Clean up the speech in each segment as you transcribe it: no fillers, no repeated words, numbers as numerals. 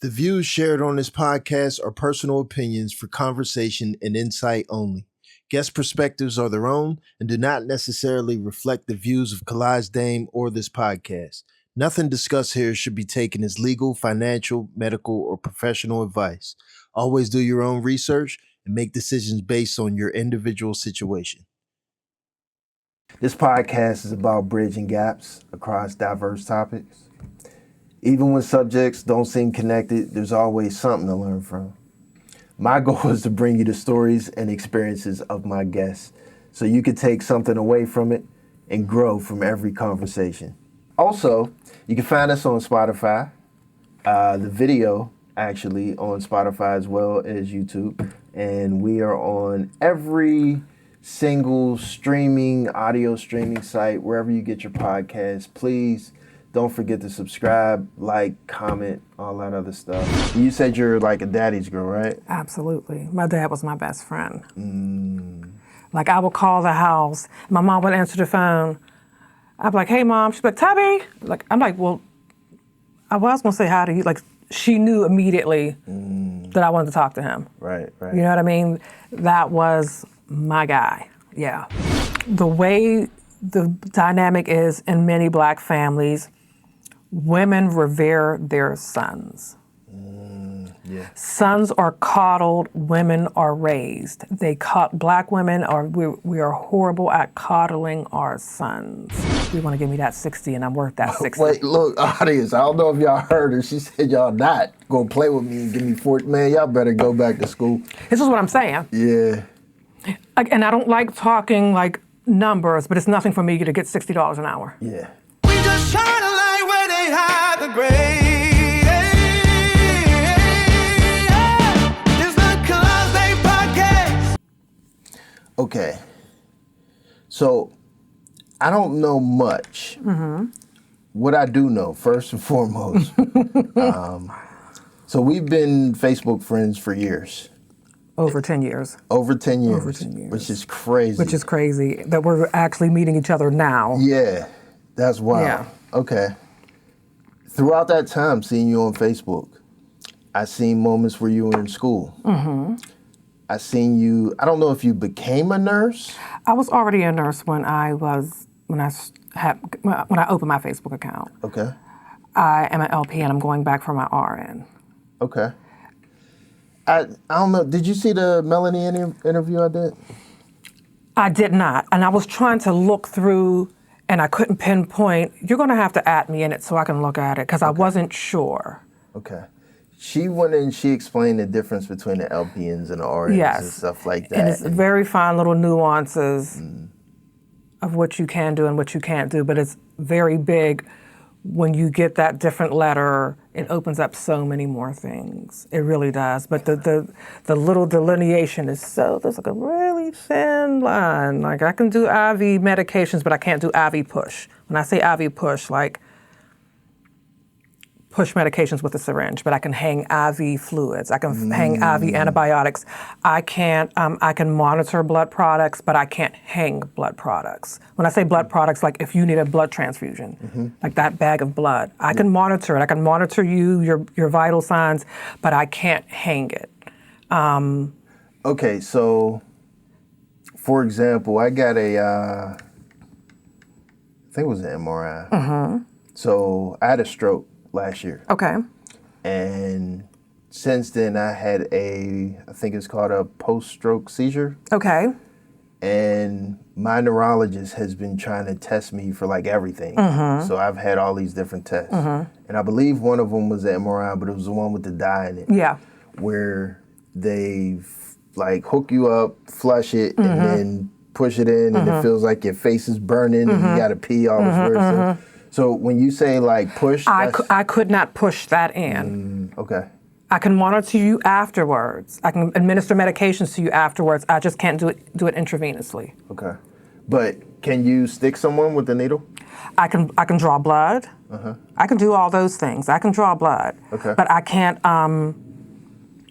The views shared on this podcast are personal opinions for conversation and insight only. Guest perspectives are their own and do not necessarily reflect the views of Kalaj Dame or this podcast. Nothing discussed here should be taken as legal, financial, medical, or professional advice. Always do your own research and make decisions based on your individual situation. This podcast is about bridging gaps across diverse topics. Even when subjects don't seem connected, there's always something to learn from. My goal is to bring you the stories and experiences of my guests so you can take something away from it and grow from every conversation. Also, you can find us on Spotify, the video actually on Spotify as well as YouTube, and we are on every single audio streaming site, wherever you get your podcasts. Please don't forget to subscribe, like, comment, all that other stuff. You said you're like a daddy's girl, right? Absolutely. My dad was my best friend. Like, I would call the house. My mom would answer the phone. I'd be like, hey, Mom. She'd be like, Tubby. Like, I'm like, well, I was going to say hi to you. Like, she knew immediately that I wanted to talk to him. Right. You know what I mean? That was my guy, yeah. The way the dynamic is in many Black families, women revere their sons. Yeah. Sons are coddled, women are raised. Black women we are horrible at coddling our sons. You want to give me that 60 and I'm worth that 60. Wait, look, audience, I don't know if y'all heard her. She said y'all not gonna play with me and give me 40. Man, y'all better go back to school. This is what I'm saying. Yeah. And I don't like talking like numbers, but it's nothing for me to get $60 an hour. Yeah. We just shine a light where they hide the gray. It's the Kalaj Dame Podcast. Okay. So, I don't know much. What I do know, first and foremost, so we've been Facebook friends for years. Over 10 years. Over 10 years. Over 10 years. Which is crazy. Which is crazy that we're actually meeting each other now. Yeah, that's wild. Yeah. Okay. Throughout that time, seeing you on Facebook, I seen moments where you were in school. I seen you, I don't know if you became a nurse. I was already a nurse when I opened my Facebook account. Okay. I am an LP and I'm going back for my RN. Okay. I don't know, did you see the Melanie interview I did? I did not, and I was trying to look through and I couldn't pinpoint. You're gonna have to add me in it so I can look at it because I wasn't sure. Okay. She went in, she explained the difference between the LPNs and the RNs and stuff like that. And it's very fine little nuances of what you can do and what you can't do, but it's very big. When you get that different letter, it opens up so many more things. It really does. But the little delineation is there's like a really thin line. Like I can do IV medications, but I can't do IV push. When I say IV push, like push medications with a syringe, but I can hang IV fluids. I can hang IV antibiotics. I can monitor blood products, but I can't hang blood products. When I say blood products, like if you need a blood transfusion, like that bag of blood, I can monitor it. I can monitor your vital signs, but I can't hang it. Okay, so for example, I got I think it was an MRI. So I had a stroke last year. Okay. And since then I had I think it's called a post-stroke seizure. Okay. And my neurologist has been trying to test me for like everything. So I've had all these different tests. And I believe one of them was the MRI, but it was the one with the dye in it. Yeah. Where they like hook you up, flush it, and then push it in, and it feels like your face is burning and you gotta pee all this weird stuff. So when you say like push, I could not push that in. Okay. I can monitor you afterwards. I can administer medications to you afterwards. I just can't do it intravenously. Okay. But can you stick someone with the needle? I can draw blood. I can do all those things. I can draw blood. Okay. But I can't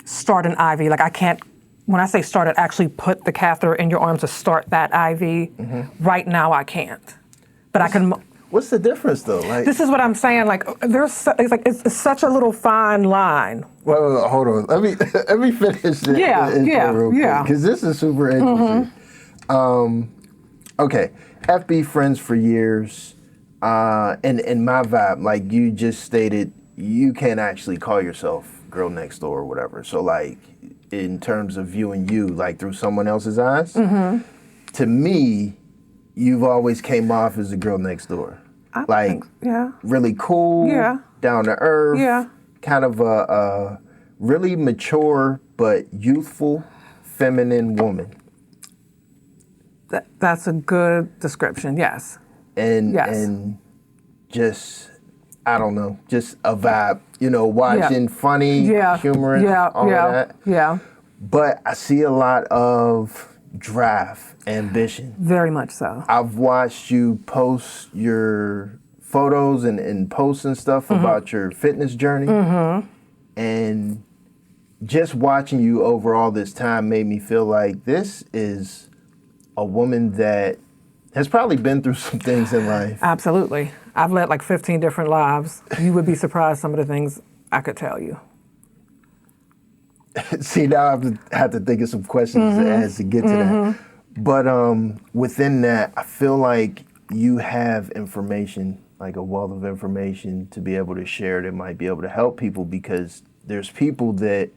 start an IV. Like I can't. When I say start it, actually put the catheter in your arm to start that IV. Right now I can't. But I can. What's the difference though? Like, This is what I'm saying. Like, it's such a little fine line. well, hold on. Let me finish the intro real quick, because this is super interesting. Okay, FB friends for years, and my vibe, like you just stated, you can't actually call yourself girl next door or whatever. So like, in terms of viewing you like through someone else's eyes, to me, you've always came off as a girl next door. Really cool, down to earth, kind of a really mature but youthful, feminine woman. That's a good description, yes. And just, I don't know, just a vibe, watching funny, humorous, all of that. Yeah. But I see a lot of drive, ambition. Very much so. I've watched you post your photos and posts and stuff about your fitness journey. And just watching you over all this time made me feel like this is a woman that has probably been through some things in life. Absolutely. I've led like 15 different lives. You would be surprised some of the things I could tell you. See, now I have to think of some questions as to get to that. But within that, I feel like you have information, like a wealth of information to be able to share that might be able to help people, because there's people that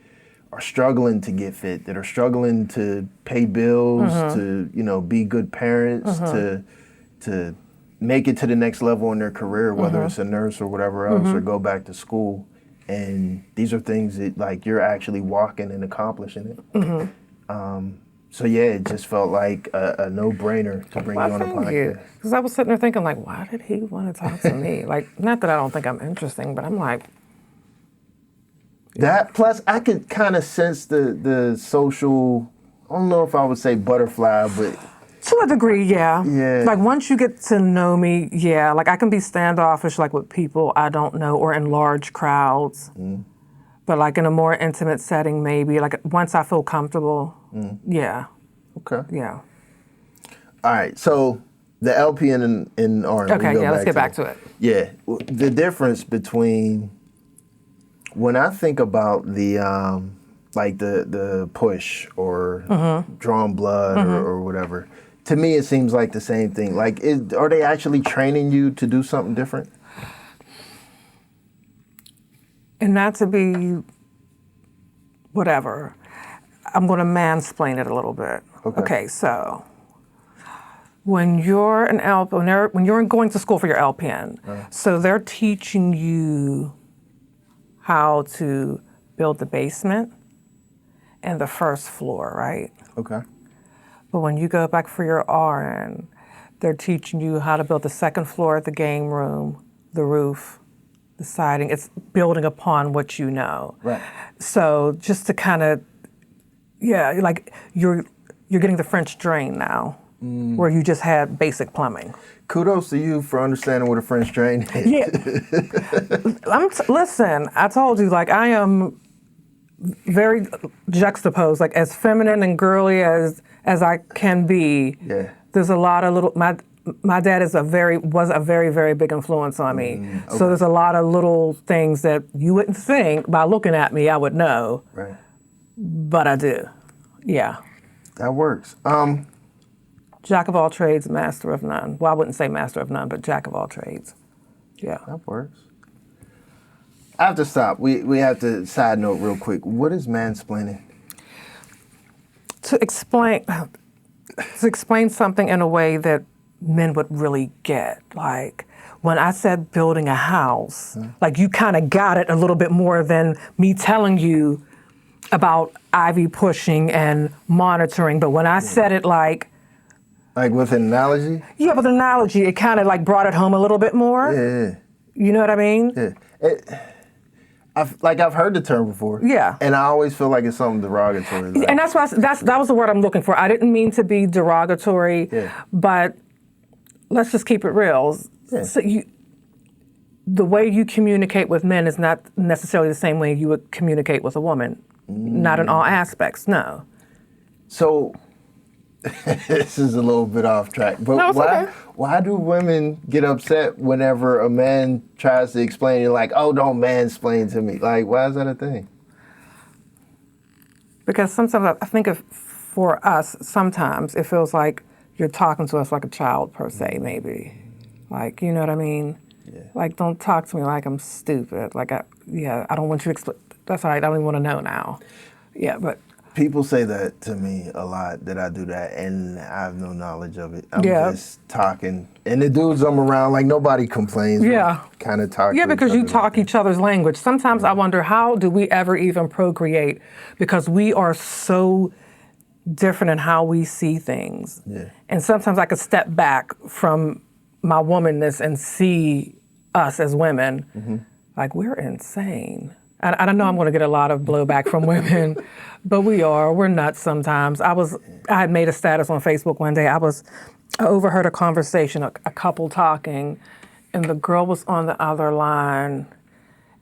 are struggling to get fit, that are struggling to pay bills, to be good parents, to make it to the next level in their career, whether it's a nurse or whatever else, or go back to school. And these are things that like you're actually walking and accomplishing it. So yeah, it just felt like a no-brainer to bring you on a podcast. Because I was sitting there thinking, like, why did he want to talk to me? Like, not that I don't think I'm interesting, but I'm like, that plus I could kind of sense the social, I don't know if I would say butterfly, but to a degree, yeah. Yeah. Like once you get to know me, yeah. Like I can be standoffish, like with people I don't know, or in large crowds. But like in a more intimate setting, maybe. Like once I feel comfortable, yeah. Okay. Yeah. All right. So the LP and R. Okay. Yeah. Let's get back to it. Yeah. The difference between when I think about the like the push or drawn blood or whatever. To me, it seems like the same thing. Like, are they actually training you to do something different? And not to be whatever, I'm going to mansplain it a little bit. Okay, so when you're an when you're going to school for your LPN, so they're teaching you how to build the basement and the first floor, right? Okay. But when you go back for your RN, they're teaching you how to build the second floor, the game room, the roof, the siding. It's building upon what you know. Right. So just to kind of, like you're getting the French drain now, where you just had basic plumbing. Kudos to you for understanding what a French drain is. Yeah. Listen, I told you, like I am very juxtaposed, like as feminine and girly as I can be. Yeah. There's a lot of little. My dad was a very, very big influence on me. Okay. So there's a lot of little things that you wouldn't think by looking at me I would know. Right. But I do. Yeah. That works. Jack of all trades, master of none. Well, I wouldn't say master of none, but jack of all trades. Yeah. That works. I have to stop. We have to side note real quick. What is mansplaining? To explain something in a way that men would really get. Like when I said building a house, like you kind of got it a little bit more than me telling you about IV pushing and monitoring. But when I said it like with an analogy? Yeah, with an analogy, it kind of like brought it home a little bit more. Yeah. You know what I mean? Yeah. I've heard the term before. Yeah. And I always feel like it's something derogatory. Like. And that's why that was the word I'm looking for. I didn't mean to be derogatory, but let's just keep it real. Yeah. So the way you communicate with men is not necessarily the same way you would communicate with a woman. Not in all aspects, no. So this is a little bit off track, but No, it's okay. why do women get upset whenever a man tries to explain? You're like, oh, don't mansplain to me. Like, why is that a thing? Because sometimes I think for us, sometimes it feels like you're talking to us like a child per se, maybe. Like, you know what I mean? Yeah. Like, don't talk to me like I'm stupid. Like, I don't want you to explain. That's all right. I don't even want to know now. Yeah, but People say that to me a lot, that I do that, and I have no knowledge of it. I'm Yeah. just talking. And the dudes I'm around, like, nobody complains. Yeah. Kind of talk. yeah, to because each you other talk like that. each other's language. Sometimes I wonder, how do we ever even procreate? Because we are so different in how we see things. Yeah. And sometimes I could step back from my womanness and see us as women, like, we're insane. And I know I'm going to get a lot of blowback from women, but we're nuts sometimes. I had made a status on Facebook one day. I overheard a conversation, a couple talking, and the girl was on the other line,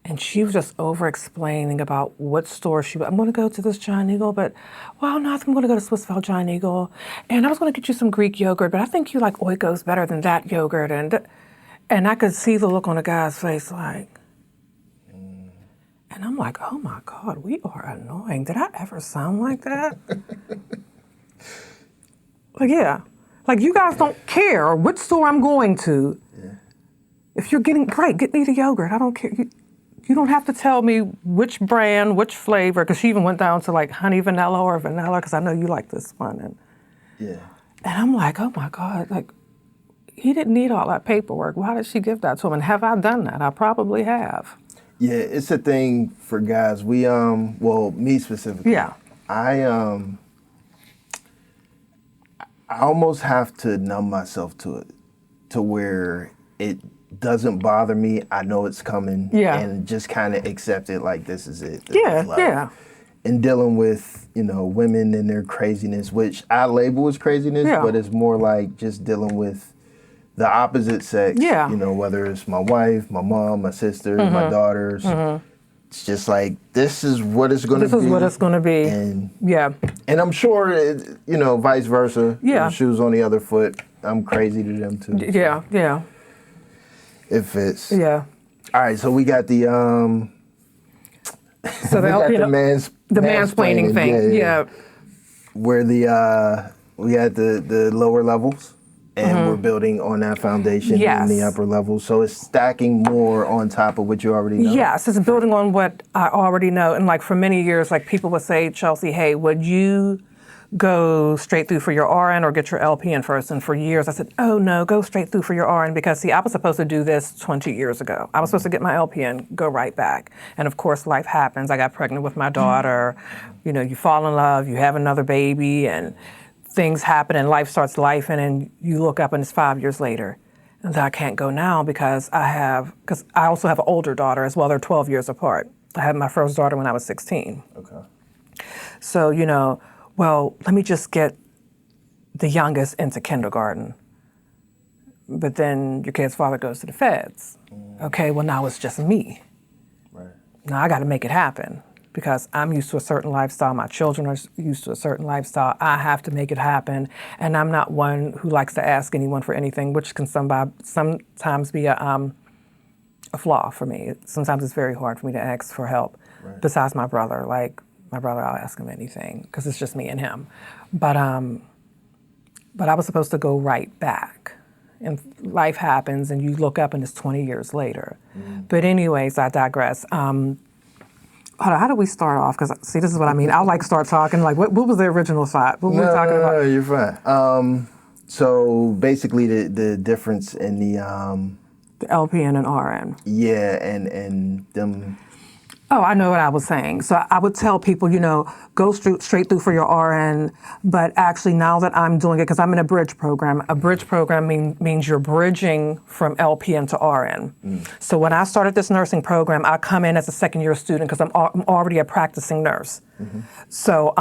and she was just over-explaining about what store I'm going to go to this Giant Eagle, but, well, no, I think I'm going to go to Swissvale Giant Eagle, and I was going to get you some Greek yogurt, but I think you like Oikos better than that yogurt. And I could see the look on the guy's face, like, and I'm like, oh my God, we are annoying. Did I ever sound like that? Like, yeah. Like, you guys don't care which store I'm going to. Yeah. If you're get me the yogurt. I don't care. You don't have to tell me which brand, which flavor, because she even went down to like honey vanilla or vanilla, because I know you like this one. And Yeah. I'm like, oh my God, like, he didn't need all that paperwork. Why did she give that to him? And have I done that? I probably have. Yeah, it's a thing for guys. We well, me specifically. Yeah. I almost have to numb myself to it, to where it doesn't bother me. I know it's coming. Yeah. And just kind of accept it like this is it. This is life. Yeah. And dealing with, women and their craziness, which I label as craziness, Yeah. but it's more like just dealing with the opposite sex. Yeah. Whether it's my wife, my mom, my sister, my daughters. It's just like, this is what it's going to be. This is what it's going to be. And Yeah. and I'm sure, vice versa. Yeah. The shoes on the other foot. I'm crazy to them too. Yeah. It fits. Yeah. All right, so we got the So we got the mansplaining thing. Yeah. Where we had the lower levels, and we're building on that foundation Yes. in the upper levels. So it's stacking more on top of what you already know. Yes, it's building on what I already know. And like for many years, like people would say, Chelsea, hey, would you go straight through for your RN or get your LPN first? And for years I said, oh no, go straight through for your RN, because see, I was supposed to do this 20 years ago. I was supposed to get my LPN, go right back. And of course, life happens. I got pregnant with my daughter. You fall in love, you have another baby, and things happen and life starts life, and you look up and it's 5 years later. And I can't go now because I also have an older daughter as well. They're 12 years apart. I had my first daughter when I was 16. Okay. So, well, let me just get the youngest into kindergarten. But then your kid's father goes to the feds. Okay, well now it's just me. Right. Now I gotta make it happen, because I'm used to a certain lifestyle, my children are used to a certain lifestyle. I have to make it happen, and I'm not one who likes to ask anyone for anything, which can sometimes be a flaw for me. Sometimes it's very hard for me to ask for help. Right. Besides my brother, I'll ask him anything, because it's just me and him. But I was supposed to go right back. And life happens, and you look up, and it's 20 years later. But anyways, I digress. How do we start off? Because, see, this is what I mean. I'll start talking. What was the original thought? What were we talking about? No, you're fine. So basically the difference in the LPN and RN. Yeah, and them. Oh, I know what I was saying. So I would tell people, go straight through for your RN. But actually, now that I'm doing it, because I'm in a bridge program means you're bridging from LPN to RN. So when I started this nursing program, I come in as a second-year student because I'm already a practicing nurse. So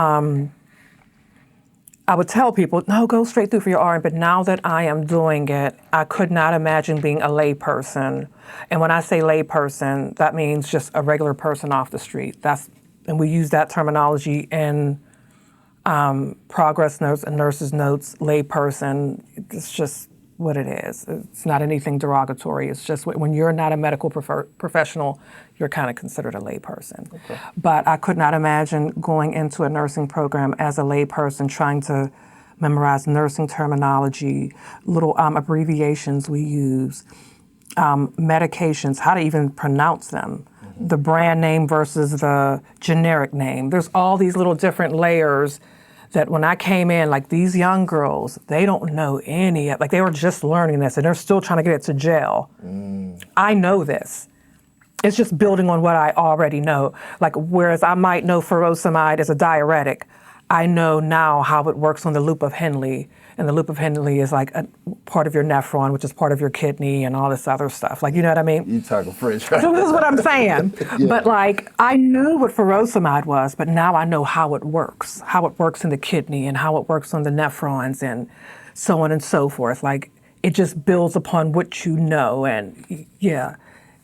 I would tell people, no, go straight through for your RN. But now that I am doing it, I could not imagine being a lay person. And when I say lay person, that means just a regular person off the street. And we use that terminology in progress notes and nurse's notes, layperson. It's just what it is. It's not anything derogatory. It's just when you're not a medical professional, you're kind of considered a layperson. Okay. But I could not imagine going into a nursing program as a layperson trying to memorize nursing terminology, little abbreviations we use, medications, how to even pronounce them, the brand name versus the generic name. There's all these little different layers that when I came in, like these young girls, they don't know any of, like they were just learning this and they're still trying to get it to gel. I know this. It's just building on what I already know. Like whereas I might know furosemide is a diuretic, I know now how it works on the loop of Henle. And the loop of Henle is like a part of your nephron, which is part of your kidney and all this other stuff. Like, you know what I mean? You talking French, right? So this is what I'm saying. Yeah. But like, I knew what furosemide was, but now I know how it works in the kidney and how it works on the nephrons and so on and so forth. Like, it just builds upon what you know. And yeah,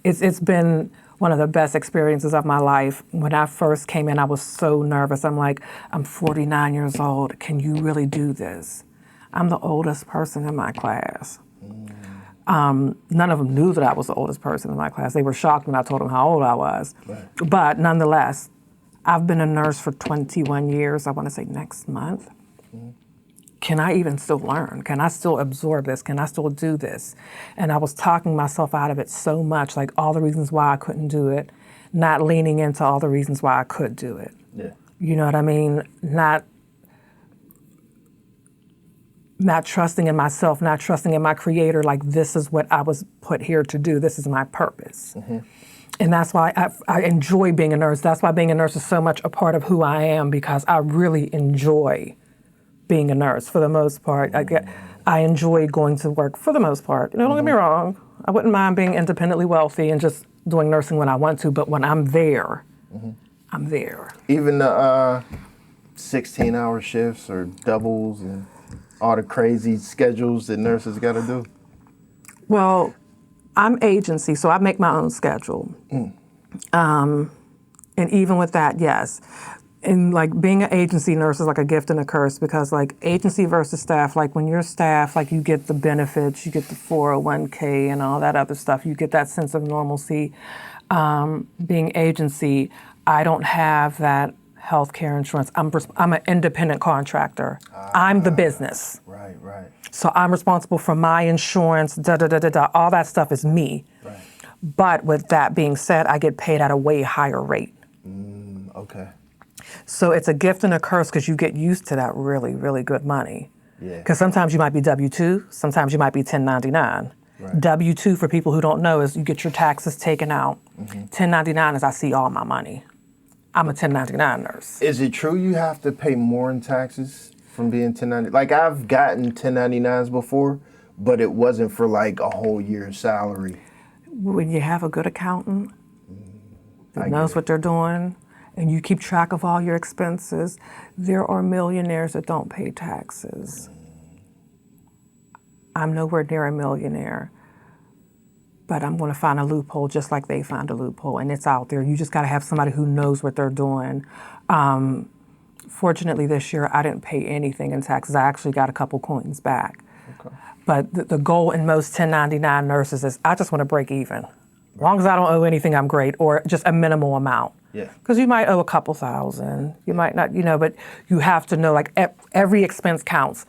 it's been one of the best experiences of my life. When I first came in, I was so nervous. I'm like, I'm 49 years old. Can you really do this? I'm the oldest person in my class. None of them knew that I was the oldest person in my class. They were shocked when I told them how old I was. Right. But nonetheless, I've been a nurse for 21 years, I want to say next month. Can I even still learn? Can I still absorb this? Can I still do this? And I was talking myself out of it so much, like all the reasons why I couldn't do it, not leaning into all the reasons why I could do it. Yeah. You know what I mean? Not trusting in myself, not trusting in my creator, like this is what I was put here to do. This is my purpose. And that's why I enjoy being a nurse. That's why being a nurse is so much a part of who I am, because I really enjoy being a nurse for the most part. I enjoy going to work for the most part. You know, don't get me wrong. I wouldn't mind being independently wealthy and just doing nursing when I want to, but when I'm there, I'm there. Even the 16-hour shifts or doubles and all the crazy schedules that nurses got to do? Well, I'm agency, so I make my own schedule. And even with that, yes. And like being an agency nurse is like a gift and a curse, because like agency versus staff, like when you're staff, like you get the benefits, you get the 401k and all that other stuff. You get that sense of normalcy. Being agency, I don't have that healthcare insurance. I'm an independent contractor. I'm the business. Right. So I'm responsible for my insurance, all that stuff is me. Right. But with that being said, I get paid at a way higher rate. Okay. So it's a gift and a curse, because you get used to that really, really good money. Yeah. Because sometimes you might be W-2, sometimes you might be 1099. Right. W-2, for people who don't know, is you get your taxes taken out. 1099 is I see all my money. I'm a 1099 nurse. Is it true you have to pay more in taxes from being 1099? Like, I've gotten 1099s before, but it wasn't for like a whole year's salary. When you have a good accountant that knows what they're doing, and you keep track of all your expenses, there are millionaires that don't pay taxes. I'm nowhere near a millionaire, but I'm going to find a loophole just like they find a loophole, and it's out there. You just got to have somebody who knows what they're doing. Fortunately, this year, I didn't pay anything in taxes. I actually got a couple coins back. Okay. But the goal in most 1099 nurses is I just want to break even. As long as I don't owe anything, I'm great, or just a minimal amount. Yeah. Because you might owe a couple thousand. You might not, but you have to know, like, every expense counts.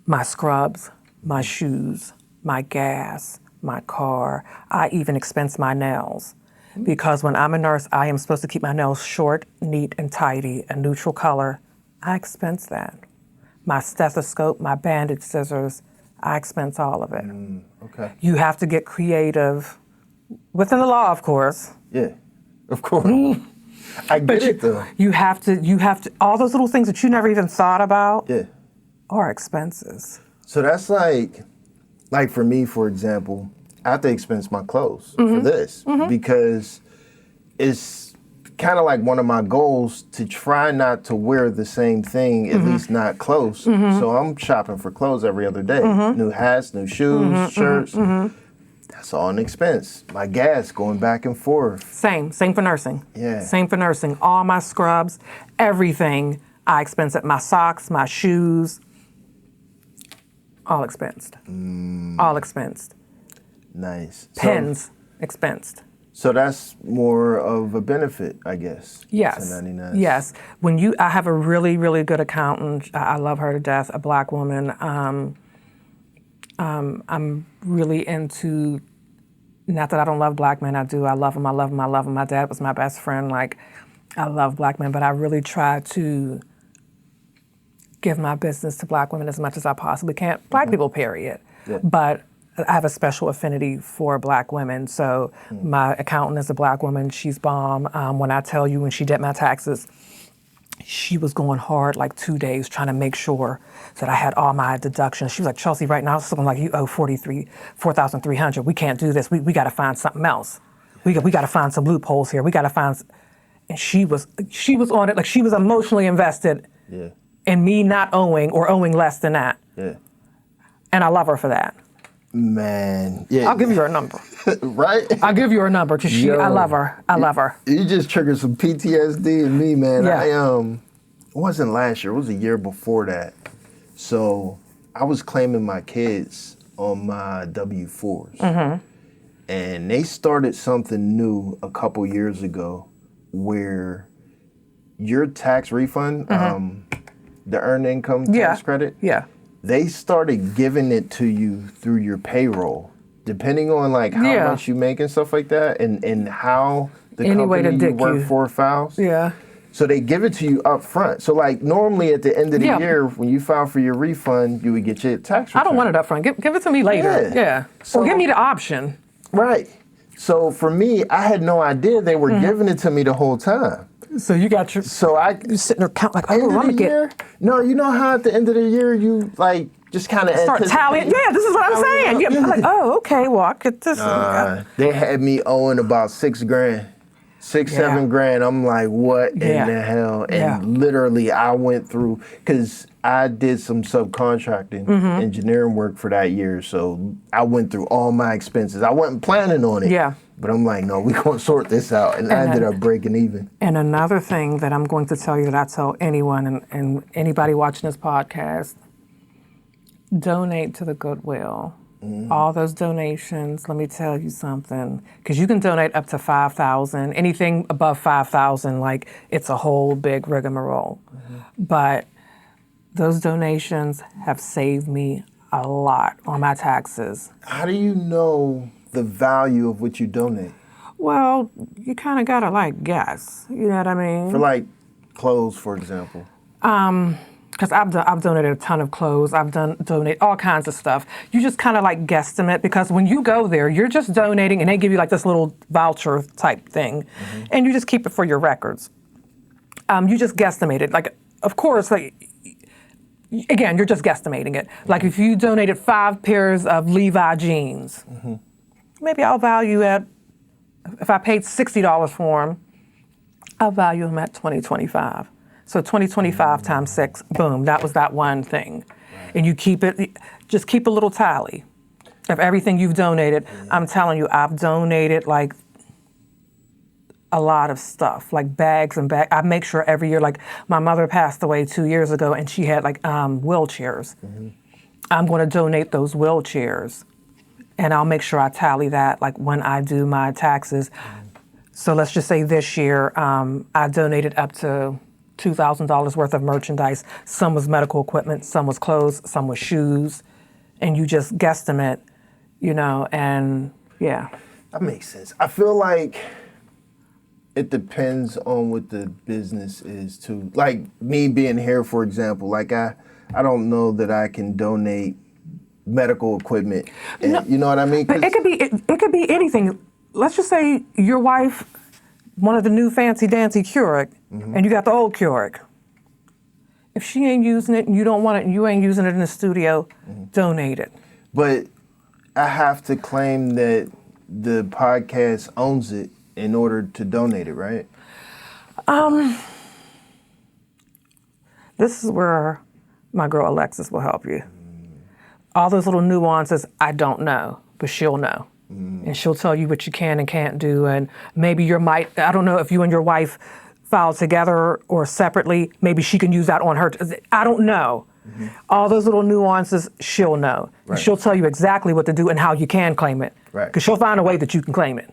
My scrubs, my shoes, my gas, my car. I even expense my nails. Because when I'm a nurse, I am supposed to keep my nails short, neat, and tidy, a neutral color. I expense that. My stethoscope, my bandage scissors, I expense all of it. Okay. You have to get creative, within the law, of course. Yeah, of course. I get it, though. You have to, all those little things that you never even thought about are expenses. So that's like for me, for example, I have to expense my clothes for this because it's kind of like one of my goals to try not to wear the same thing, at least not close. So I'm shopping for clothes every other day. New hats, new shoes, shirts. That's all an expense. My gas going back and forth. Same for nursing. Yeah. Same for nursing. All my scrubs, everything, I expense it. My socks, my shoes, all expensed. All expensed. Nice. Pens, expensed. So that's more of a benefit, I guess. Yes. 1099s. Yes. I have a really, really good accountant. I love her to death, a Black woman. I'm really into, not that I don't love Black men, I do. I love them, I love them, I love them. My dad was my best friend. Like, I love Black men, but I really try to give my business to Black women as much as I possibly can. Black people, period. Yeah. But I have a special affinity for Black women. So my accountant is a Black woman. She's bomb. When I tell you, when she did my taxes, she was going hard like 2 days trying to make sure that I had all my deductions. She was like, Chelsea, right now it's looking like you owe $4,300. We can't do this. We got to find something else. We got to find some loopholes here. We got to find. And she was on it, like she was emotionally invested in me not owing or owing less than that. Yeah. And I love her for that. Man, yeah. I'll give you her number. Right? I'll give you her number because I love her. I love her. You just triggered some PTSD in me, man. Yeah. It wasn't last year, it was a year before that. So I was claiming my kids on my W-4s. Mm-hmm. And they started something new a couple years ago where your tax refund, the earned income tax credit, they started giving it to you through your payroll, depending on like how much you make and stuff like that, and how the company you work for files. Yeah. So they give it to you up front. So like normally at the end of the year, when you file for your refund, you would get your tax return. I don't want it up front. Give it to me later. Yeah. So give me the option. Right. So for me, I had no idea they were giving it to me the whole time. So you got your. So you're sitting there counting like, oh, I'm gonna get. No, you know how at the end of the year you like just kind of start tallying. Yeah, this is what I'm saying. I'm like, oh, okay, well, I get this. They had me owing about $6,000, $7,000. I'm like, what in the hell? And literally, I went through because I did some subcontracting engineering work for that year, so I went through all my expenses. I wasn't planning on it. Yeah. But I'm like, no, we're going to sort this out. And I ended up breaking even. And another thing that I'm going to tell you that I tell anyone and anybody watching this podcast, donate to the Goodwill. All those donations, let me tell you something, because you can donate up to $5,000. Anything above $5,000, like it's a whole big rigmarole. But those donations have saved me a lot on my taxes. How do you know the value of what you donate? Well, you kind of gotta like guess. You know what I mean? For like clothes, for example. Because I've donated a ton of clothes. I've donate all kinds of stuff. You just kind of like guesstimate, because when you go there, you're just donating and they give you like this little voucher type thing, and you just keep it for your records. You just guesstimate it. Like, of course, like, again, you're just guesstimating it. Like if you donated 5 pairs of Levi jeans, maybe I'll value at, if I paid $60 for them, I'll value them at $20.25. So $20.25 times 6, boom, that was that one thing. And you keep it, just keep a little tally of everything you've donated. I'm telling you, I've donated like a lot of stuff, like bags and bags. I make sure every year, like my mother passed away 2 years ago and she had like wheelchairs. I'm gonna donate those wheelchairs. And I'll make sure I tally that like when I do my taxes. So let's just say this year, I donated up to $2,000 worth of merchandise. Some was medical equipment, some was clothes, some was shoes. And you just guesstimate, you know, and yeah. That makes sense. I feel like it depends on what the business is too. Like me being here, for example, like I don't know that I can donate medical equipment. And, no, you know what I mean? But it could be anything. Let's just say your wife wanted the new fancy dancy Keurig, and you got the old Keurig. If she ain't using it and you don't want it and you ain't using it in the studio, donate it. But I have to claim that the podcast owns it in order to donate it, right? This is where my girl Alexis will help you. All those little nuances, I don't know, but she'll know. And she'll tell you what you can and can't do. And maybe I don't know if you and your wife filed together or separately, maybe she can use that on her. I don't know. Mm-hmm. All those little nuances, she'll know. Right. She'll tell you exactly what to do and how you can claim it. Right. Because she'll find a way that you can claim it.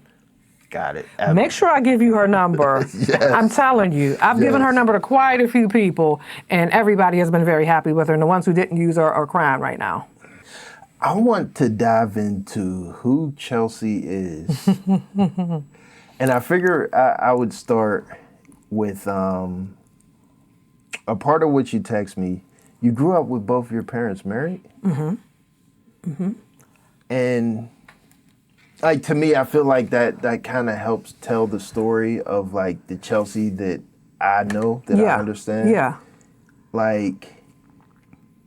Got it. Make sure I give you her number. Yes. I'm telling you, I've given her number to quite a few people, and everybody has been very happy with her, and the ones who didn't use her are crying right now. I want to dive into who Chelsea is. And I figure I would start with a part of what you text me. You grew up with both your parents married? Mm-hmm. Mm-hmm. And like, to me, I feel like that kind of helps tell the story of like the Chelsea that I know, that I understand. Yeah. Like,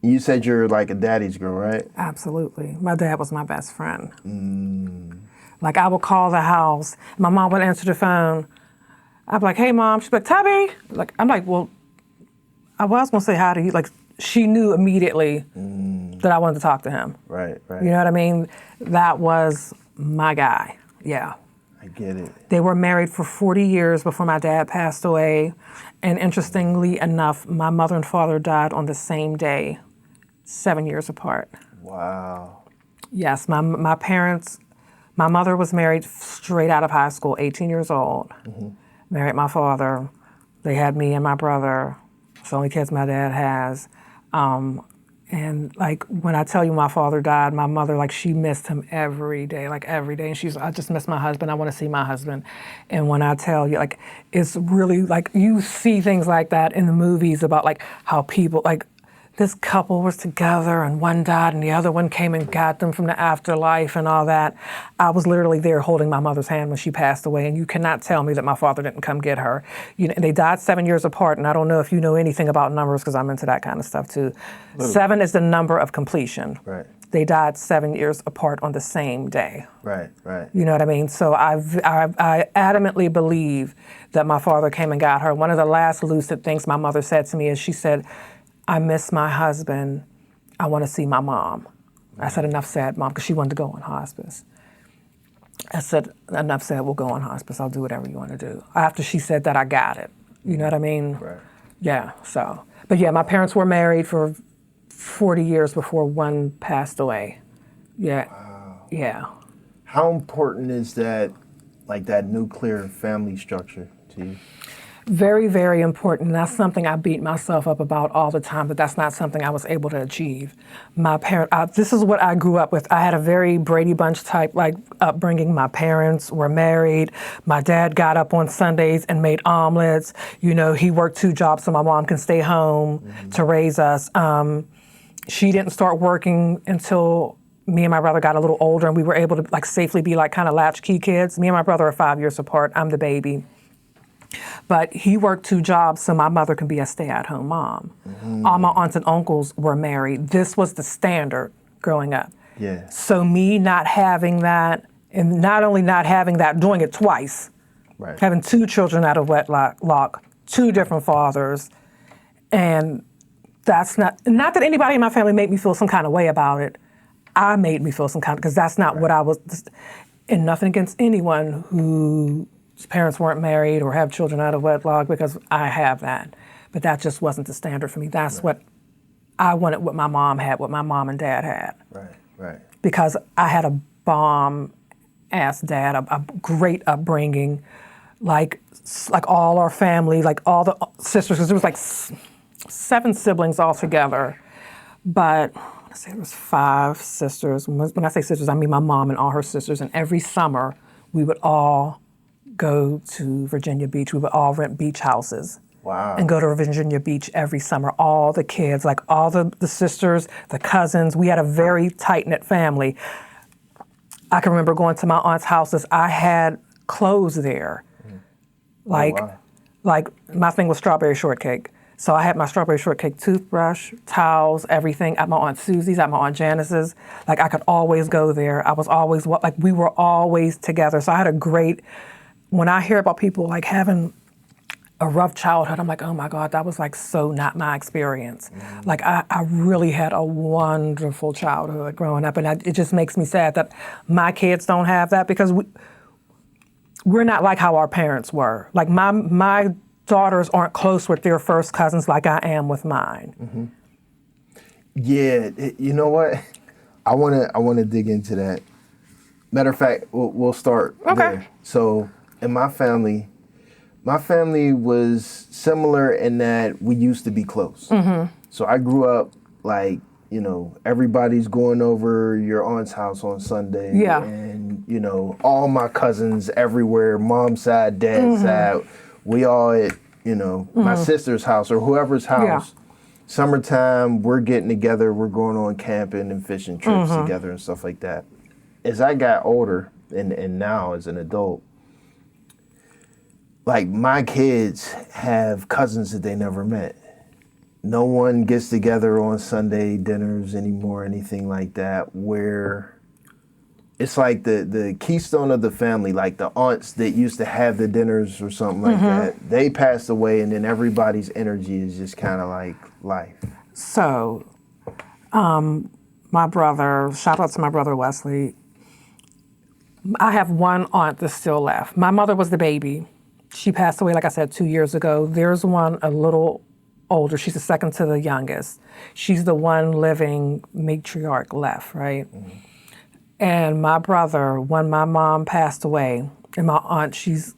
you said you're like a daddy's girl, right? Absolutely. My dad was my best friend. Like, I would call the house. My mom would answer the phone. I'd be like, hey, Mom. She'd be like, Tubby. Like, I'm like, well, I was going to say hi to you. Like, she knew immediately that I wanted to talk to him. Right. You know what I mean? That was my guy. Yeah. I get it. They were married for 40 years before my dad passed away. And interestingly enough, my mother and father died on the same day, 7 years apart. Wow. Yes, my parents, my mother was married straight out of high school, 18 years old. Mm-hmm. Married my father. They had me and my brother. It's the only kids my dad has. And like, when I tell you my father died, my mother, like, she missed him every day. And she's, I just miss my husband. I want to see my husband. And when I tell you, like, it's really like, you see things like that in the movies about like how people, like, this couple was together and one died and the other one came and got them from the afterlife and all that. I was literally there holding my mother's hand when she passed away, and you cannot tell me that my father didn't come get her. You know, they died 7 years apart, and I don't know if you know anything about numbers because I'm into that kind of stuff too. Literally. 7 is the number of completion. Right. They died 7 years apart on the same day. Right. You know what I mean? So I adamantly believe that my father came and got her. One of the last lucid things my mother said to me is, she said, I miss my husband. I want to see my mom. I said, enough said, Mom, because she wanted to go on hospice. I said, enough said, we'll go on hospice. I'll do whatever you want to do. After she said that, I got it. You know what I mean? Right. Yeah, so. But yeah, my parents were married for 40 years before one passed away. Yeah. Wow. Yeah. How important is that, like that nuclear family structure to you? Very, very important. That's something I beat myself up about all the time, but that's not something I was able to achieve. My this is what I grew up with. I had a very Brady Bunch type like upbringing. My parents were married. My dad got up on Sundays and made omelets. You know, he worked 2 jobs so my mom can stay home to raise us. She didn't start working until me and my brother got a little older, and we were able to like safely be like kind of latchkey kids. Me and my brother are 5 years apart. I'm the baby. But he worked 2 jobs so my mother can be a stay-at-home mom. All my aunts and uncles were married. This was the standard growing up. Yeah. So me not having that, and not only not having that, doing it twice, having 2 children out of wedlock, 2 different fathers, and that's not that anybody in my family made me feel some kind of way about it. I made me feel some kind of, because that's not what I was, and nothing against anyone who parents weren't married or have children out of wedlock, because I have that. But that just wasn't the standard for me. That's what I wanted, what my mom had, what my mom and dad had. Right. Because I had a bomb-ass dad, a great upbringing, like all our family, like all the sisters, because there was like 7 siblings altogether. But I say there was 5 sisters. When I say sisters, I mean my mom and all her sisters. And every summer, we would all go to Virginia Beach. We would all rent beach houses. Wow. And go to Virginia Beach every summer. All the kids, like all the sisters, the cousins. We had a very tight-knit family. I can remember going to my aunt's houses. I had clothes there. Like my thing was strawberry shortcake. So I had my strawberry shortcake toothbrush, towels, everything at my Aunt Susie's, at my Aunt Janice's. Like I could always go there. I was always, like we were always together. So I had a great, when I hear about people like having a rough childhood, I'm like, oh my God, that was like so not my experience. Like I really had a wonderful childhood growing up, and it just makes me sad that my kids don't have that, because we're not like how our parents were. Like my daughters aren't close with their first cousins like I am with mine. Yeah, you know what? I wanna dig into that. Matter of fact, we'll start there. So in my family was similar in that we used to be close. So I grew up like, you know, everybody's going over your aunt's house on Sunday. Yeah. And, you know, all my cousins everywhere, mom's side, dad's side, we all at, you know, my sister's house or whoever's house. Yeah. Summertime, we're getting together, we're going on camping and fishing trips together and stuff like that. As I got older and now as an adult, like my kids have cousins that they never met. No one gets together on Sunday dinners anymore, anything like that, where it's like the keystone of the family, like the aunts that used to have the dinners or something like that, they passed away, and then everybody's energy is just kind of like life. So, my brother, shout out to my brother Wesley, I have one aunt that's still left. My mother was the baby. She passed away, like I said, 2 years ago. There's one a little older. She's the second to the youngest. She's the one living matriarch left, right? And my brother, when my mom passed away, and my aunt, she's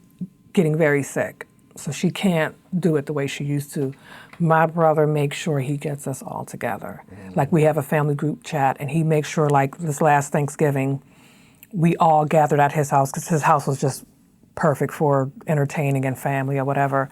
getting very sick, so she can't do it the way she used to. My brother makes sure he gets us all together. Like we have a family group chat, and he makes sure, like this last Thanksgiving, we all gathered at his house because his house was just perfect for entertaining and family or whatever.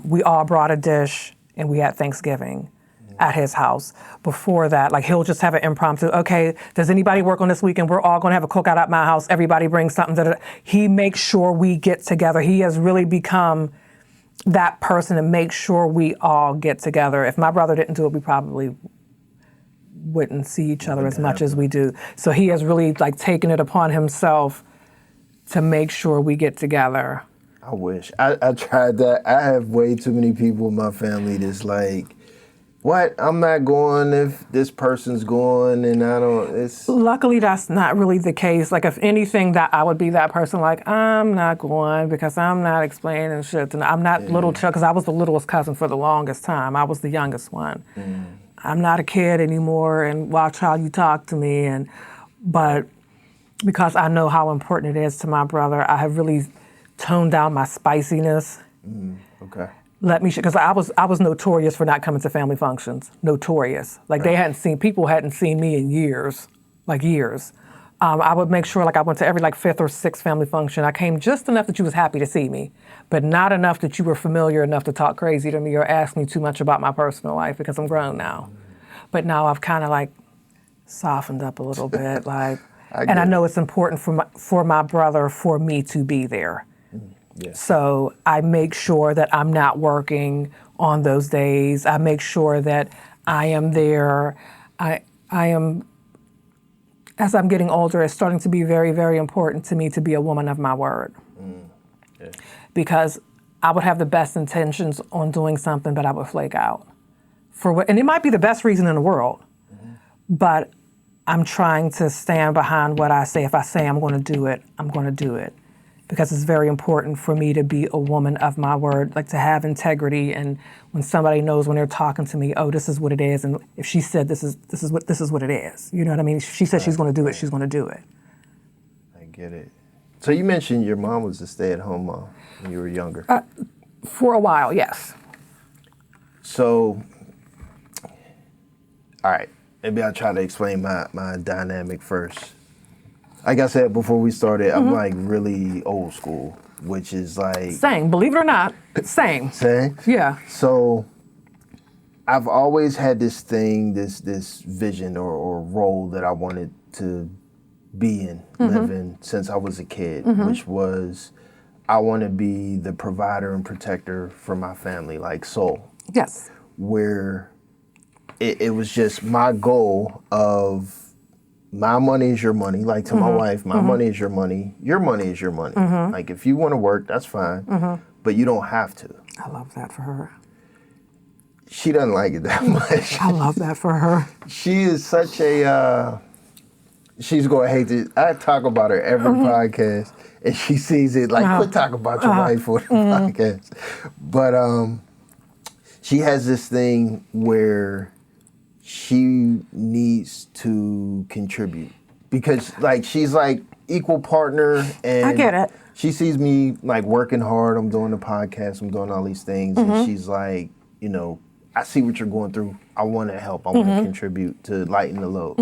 We all brought a dish and we had Thanksgiving at his house. Before that, like he'll just have an impromptu, okay, does anybody work on this weekend? We're all gonna have a cookout at my house. Everybody brings something. He makes sure we get together. He has really become that person to make sure we all get together. If my brother didn't do it, we probably wouldn't see each other as much as we do. So he has really like taken it upon himself to make sure we get together. I wish. I tried that. I have way too many people in my family that's like, what? I'm not going if this person's going and I don't, it's... Luckily, that's not really the case. Like, if anything, that I would be that person like, I'm not going because I'm not explaining shit. And I'm not little child, because I was the littlest cousin for the longest time. I was the youngest one. I'm not a kid anymore, and watch how you talk to me. But because I know how important it is to my brother, I have really toned down my spiciness. Okay. Because I was notorious for not coming to family functions. Notorious. Like people hadn't seen me in years, like years. I would make sure like I went to every like fifth or sixth family function. I came just enough that you was happy to see me, but not enough that you were familiar enough to talk crazy to me or ask me too much about my personal life because I'm grown now. But now I've kind of like softened up a little bit, like, I know it's important for my brother for me to be there. Yeah. So I make sure that I'm not working on those days. I make sure that I am there. I am, as I'm getting older, it's starting to be very, very important to me to be a woman of my word. Yeah. Because I would have the best intentions on doing something, but I would flake out. And it might be the best reason in the world, but I'm trying to stand behind what I say. If I say I'm going to do it, I'm going to do it. Because it's very important for me to be a woman of my word, like to have integrity. And when somebody knows when they're talking to me, oh, this is what it is. And if she said this is what it is. You know what I mean? If she said she's going to do it, she's going to do it. I get it. So you mentioned your mom was a stay-at-home mom when you were younger. For a while, yes. So, all right, maybe I'll try to explain my dynamic first. Like I said before we started, I'm like really old school, which is like... Same, believe it or not, same. Same? Yeah. So I've always had this thing, this vision or role that I wanted to be in, live in since I was a kid, which was I want to be the provider and protector for my family, like soul. Yes. Where it was just my goal of my money is your money, like to my wife, my money is your money is your money. Like if you want to work, that's fine, but you don't have to. I love that for her. She doesn't like it that much. I love that for her. She is such a, she's going to hate this. I talk about her every podcast, and she sees it like, quit talking about your wife for the podcast. But she has this thing where she needs to contribute because, like, she's like equal partner, and I get it. She sees me like working hard. I'm doing the podcast. I'm doing all these things, and she's like, you know, I see what you're going through. I want to help. I want to contribute to lighten the load.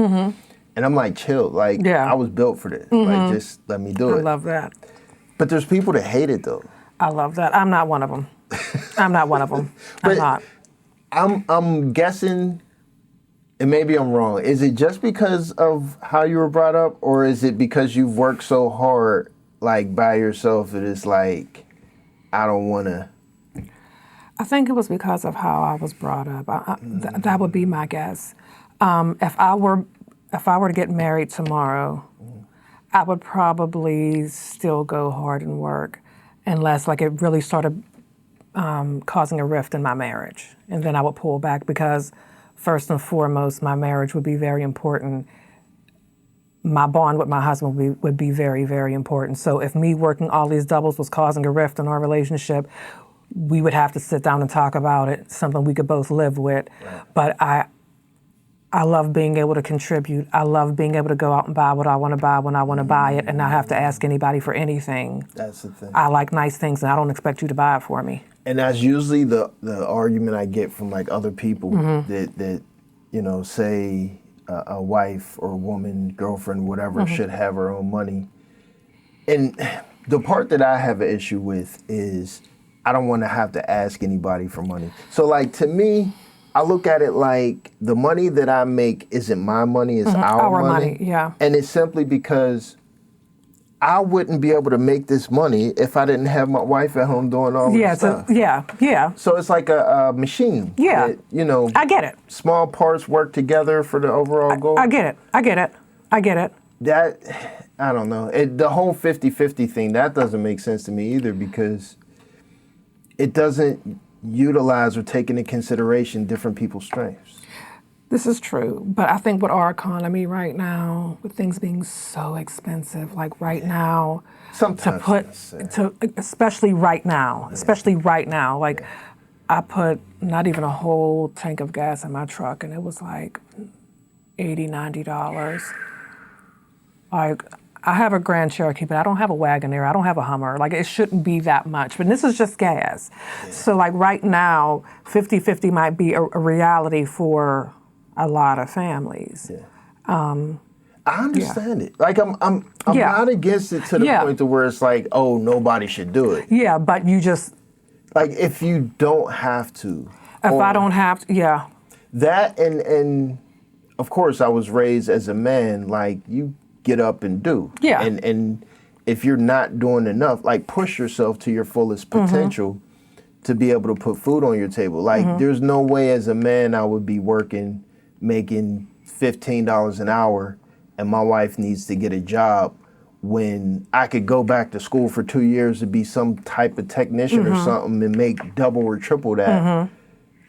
And I'm like, chill. Like, I was built for this. Like, just let me do it. I love that. But there's people that hate it though. I love that. I'm not one of them. I'm not one of them. I'm not. I'm guessing, and maybe I'm wrong. Is it just because of how you were brought up, or is it because you've worked so hard, like by yourself, that it's like, I don't want to? I think it was because of how I was brought up. That would be my guess. If I were to get married tomorrow, I would probably still go hard and work, unless like it really started causing a rift in my marriage, and then I would pull back because first and foremost, my marriage would be very important. My bond with my husband would be very, very important. So if me working all these doubles was causing a rift in our relationship, we would have to sit down and talk about it, something we could both live with. Right. But I love being able to contribute. I love being able to go out and buy what I want to buy when I want to buy it and not have to ask anybody for anything. That's the thing. I like nice things, and I don't expect you to buy it for me. And that's usually the argument I get from like other people that you know, say a wife or a woman, girlfriend, whatever, should have her own money. And the part that I have an issue with is I don't want to have to ask anybody for money. So like, to me, I look at it like the money that I make isn't my money, it's our money. Yeah. And it's simply because I wouldn't be able to make this money if I didn't have my wife at home doing all this stuff. Yeah. So it's like a machine. Yeah. That, you know, I get it. Small parts work together for the overall goal. I get it. That, I don't know. The whole 50-50 thing, that doesn't make sense to me either, because it doesn't utilize or take into consideration different people's strengths. This is true, but I think with our economy right now, with things being so expensive, like right now, sometimes especially right now, like I put not even a whole tank of gas in my truck, and it was like $80, $90. Like, I have a Grand Cherokee, but I don't have a Wagoneer. I don't have a Hummer. Like, it shouldn't be that much. But this is just gas. Yeah. So, like, right now, 50-50 might be a reality for a lot of families. Yeah. I understand it. Like, I'm not against it to the point to where it's like, oh, nobody should do it. Yeah, but you just... Like, if you don't have to. If I don't have to, That, and of course, I was raised as a man, like, you get up and do. Yeah. And if you're not doing enough, like, push yourself to your fullest potential to be able to put food on your table. Like, there's no way as a man I would be working, making $15 an hour, and my wife needs to get a job when I could go back to school for 2 years to be some type of technician or something and make double or triple that.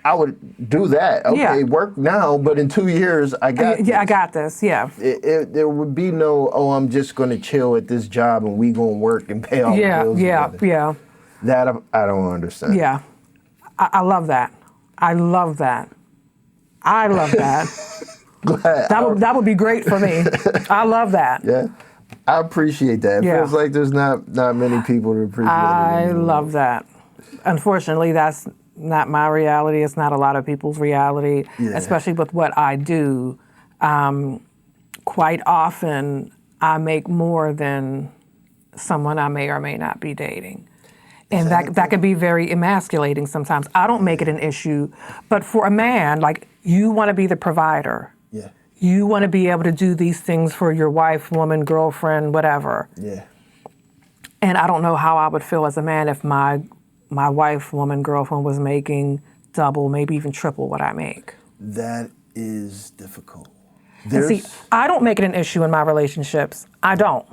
I would do that. Okay, work now, but in 2 years, I got this. I got this, There would be no, I'm just going to chill at this job and we going to work and pay all the bills together. That I don't understand. Yeah. I love that. I love that. Glad. That would be great for me. I love that. Yeah. I appreciate that. It feels like there's not many people to appreciate it. I love that. Unfortunately, that's not my reality. It's not a lot of people's reality, especially with what I do. Quite often, I make more than someone I may or may not be dating. And that can be very emasculating sometimes. I don't make it an issue, but for a man, like, you want to be the provider. Yeah. You want to be able to do these things for your wife, woman, girlfriend, whatever. Yeah. And I don't know how I would feel as a man if my wife, woman, girlfriend was making double, maybe even triple what I make. That is difficult. And see, I don't make it an issue in my relationships. I don't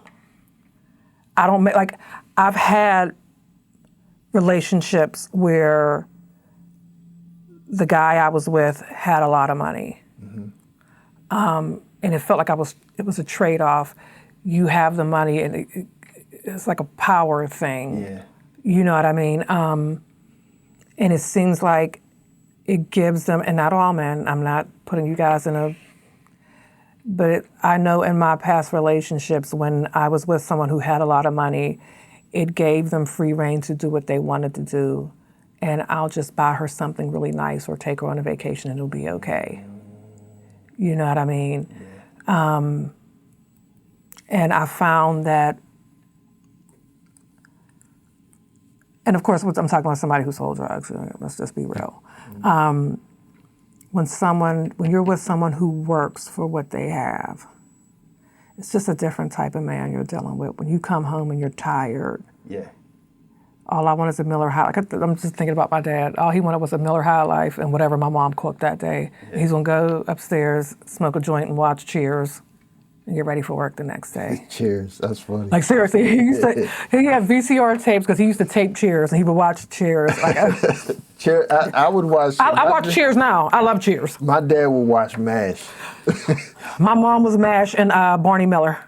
make, like, I've had relationships where the guy I was with had a lot of money. and it felt like it was a trade-off. You have the money, and it's like a power thing. Yeah. You know what I mean? And it seems like it gives them, and not all men, I'm not putting you guys in a, but I know in my past relationships, when I was with someone who had a lot of money, it gave them free rein to do what they wanted to do. And I'll just buy her something really nice or take her on a vacation and it'll be okay. You know what I mean? Yeah. And I found that, and of course, I'm talking about somebody who sold drugs, let's just be real. When you're with someone who works for what they have, it's just a different type of man you're dealing with. When you come home and you're tired, Yeah. all I want is a Miller High. I'm just thinking about my dad. All he wanted was a Miller High Life and whatever my mom cooked that day. Yeah. He's gonna go upstairs, smoke a joint, and watch Cheers, and get ready for work the next day. Cheers, that's funny. Like seriously, he had VCR tapes because he used to tape Cheers, and he would watch Cheers. Like Cheers, I would watch. I watch Cheers now. I love Cheers. My dad would watch MASH. My mom was MASH and Barney Miller.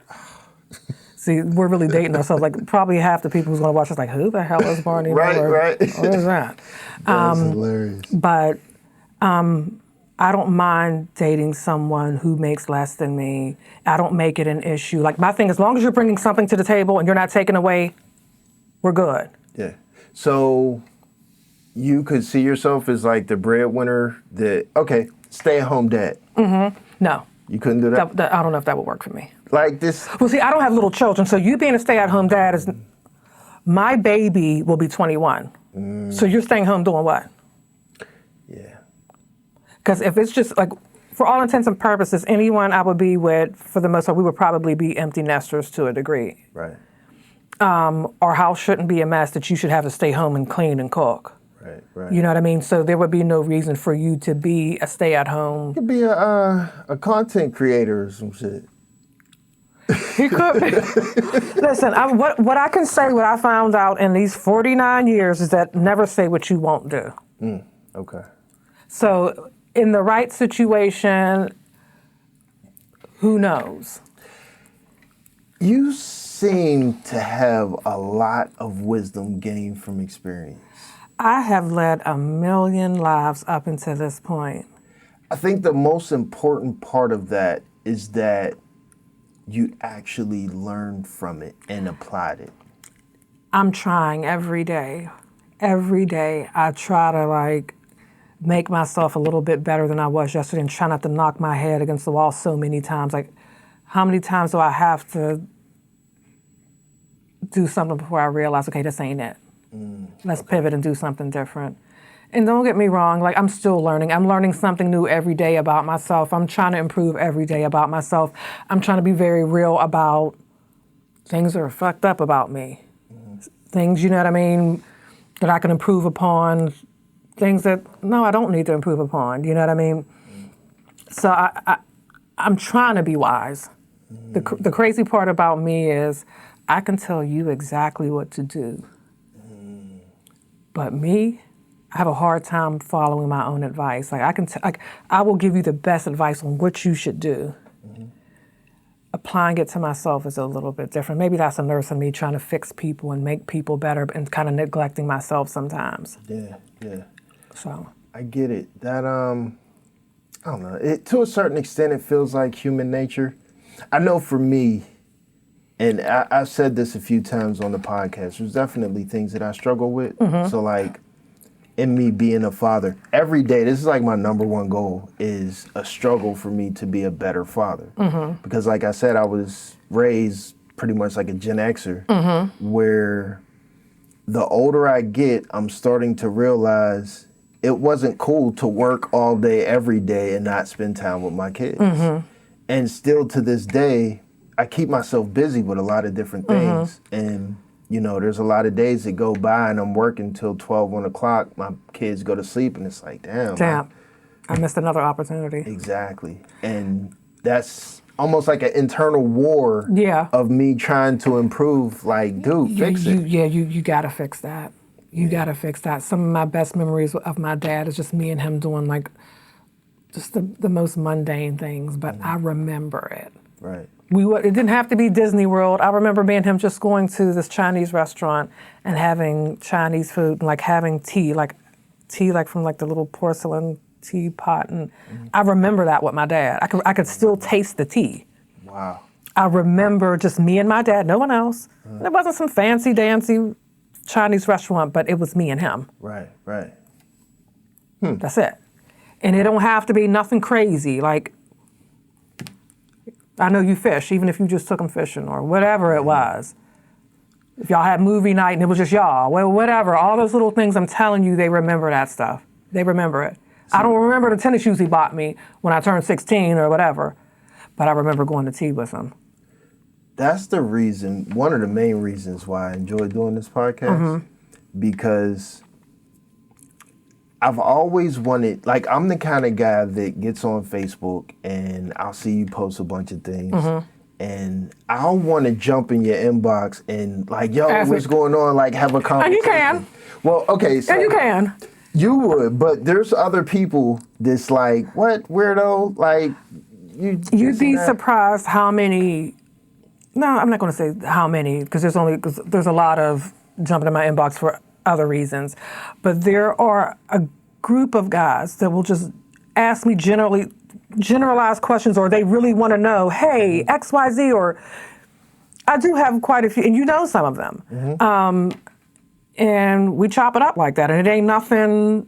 See, we're really dating ourselves. Like, probably half the people who's going to watch us like, who the hell is Barney Miller? Right. What is that? That's hilarious. But I don't mind dating someone who makes less than me. I don't make it an issue. Like, my thing, as long as you're bringing something to the table and you're not taking away, we're good. Yeah. So you could see yourself as like the breadwinner, stay-at-home dad. Mm-hmm. No. You couldn't do that? I don't know if that would work for me. Like this? Well, see, I don't have little children, so you being a stay-at-home dad is, my baby will be 21. So you're staying home doing what? Yeah. Because if it's just like, for all intents and purposes, anyone I would be with, for the most part, we would probably be empty nesters to a degree. Right. Our house shouldn't be a mess that you should have to stay home and clean and cook. Right. You know what I mean? So there would be no reason for you to be a stay-at-home. You could be a content creator or some shit. He could be. Listen, what I can say, what I found out in these 49 years is that never say what you won't do. Okay. So in the right situation, who knows? You seem to have a lot of wisdom gained from experience. I have led a million lives up until this point. I think the most important part of that is that you actually learned from it and applied it. I'm trying every day. Every day I try to make myself a little bit better than I was yesterday and try not to knock my head against the wall so many times. Like, how many times do I have to do something before I realize, okay, this ain't it. Let's pivot and do something different. And don't get me wrong, I'm still learning. I'm learning something new every day about myself. I'm trying to improve every day about myself. I'm trying to be very real about things that are fucked up about me. Things, you know what I mean, that I can improve upon. Things that, no, I don't need to improve upon, you know what I mean? So I'm trying to be wise. The crazy part about me is I can tell you exactly what to do. But me, I have a hard time following my own advice. I will give you the best advice on what you should do. Applying it to myself is a little bit different. Maybe that's a nurse in me trying to fix people and make people better and kind of neglecting myself sometimes. Yeah. So I get it. That I don't know. To a certain extent, it feels like human nature. I know for me, and I've said this a few times on the podcast, there's definitely things that I struggle with. So in me being a father, every day, this is my number one goal, is a struggle for me to be a better father. Because like I said, I was raised pretty much like a Gen Xer, where the older I get, I'm starting to realize it wasn't cool to work all day, every day, and not spend time with my kids. And still to this day, I keep myself busy with a lot of different things. And, there's a lot of days that go by and I'm working till 12, 1 o'clock. My kids go to sleep and it's like, damn. I missed another opportunity. Exactly. And that's almost like an internal war of me trying to improve. Dude, fix it. You got to fix that. You got to fix that. Some of my best memories of my dad is just me and him doing just the most mundane things, but I remember it. Right. It didn't have to be Disney World. I remember me and him just going to this Chinese restaurant and having Chinese food and like having tea like from like the little porcelain teapot. And I remember that with my dad. I could still taste the tea. Wow. I remember just me and my dad, no one else. It wasn't some fancy dancy Chinese restaurant, but it was me and him. Right. Right. That's it. And it don't have to be nothing crazy. Like, I know you fish, even if you just took them fishing or whatever it was. If y'all had movie night and it was just y'all, well, whatever. All those little things, I'm telling you, they remember that stuff. They remember it. I don't remember the tennis shoes he bought me when I turned 16 or whatever, but I remember going to tea with him. That's the reason, one of the main reasons why I enjoy doing this podcast, because I've always wanted, like, I'm the kind of guy that gets on Facebook and I'll see you post a bunch of things and I'll want to jump in your inbox and like, yo, what's going on? Like, have a conversation. And you can. Well, okay. So And you can. You would, but there's other people that's like, what, weirdo? Like, You'd be surprised how many, no, I'm not going to say how many, because there's a lot of jumping in my inbox for other reasons, but there are a group of guys that will just ask me generalized questions, or they really want to know, hey, XYZ, or I do have quite a few, and you know some of them. And we chop it up like that, and it ain't nothing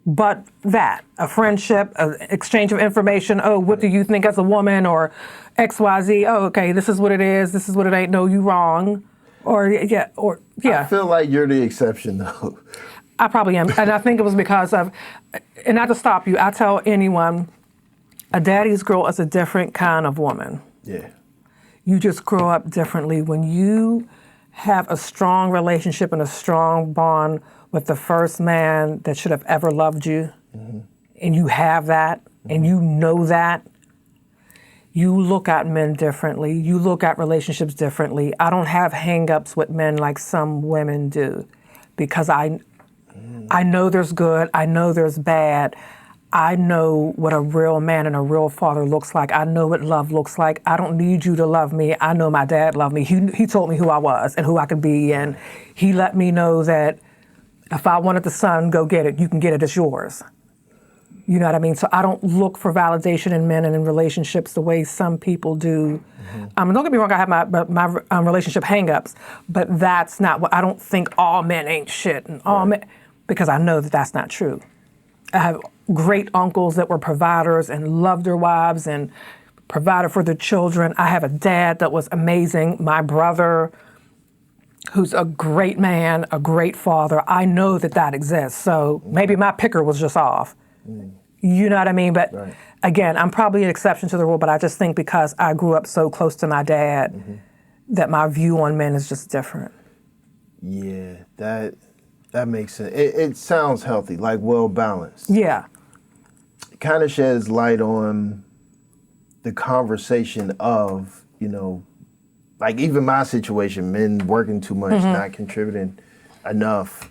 but that, a friendship, an exchange of information. Oh, what do you think as a woman, or XYZ, oh, okay, this is what it is, this is what it ain't, no, you wrong. I feel like you're the exception, though. I probably am. And I think it was because of, and not to stop you, I tell anyone, a daddy's girl is a different kind of woman. Yeah. You just grow up differently. When you have a strong relationship and a strong bond with the first man that should have ever loved you, and you have that, and you know that, you look at men differently. You look at relationships differently. I don't have hang-ups with men like some women do, because I know there's good. I know there's bad. I know what a real man and a real father looks like. I know what love looks like. I don't need you to love me. I know my dad loved me. He told me who I was and who I could be, and he let me know that if I wanted the sun, go get it. You can get it. It's yours. You know what I mean? So I don't look for validation in men and in relationships the way some people do. Don't get me wrong, I have my relationship hang-ups, but that's not what, I don't think all men ain't shit and all men, because I know that that's not true. I have great uncles that were providers and loved their wives and provided for their children. I have a dad that was amazing. My brother, who's a great man, a great father. I know that exists. So maybe my picker was just off. You know what I mean? But again, I'm probably an exception to the rule, but I just think because I grew up so close to my dad that my view on men is just different. Yeah, that makes sense. It sounds healthy, like well balanced. Yeah. It kind of sheds light on the conversation of, like even my situation, men working too much, not contributing enough.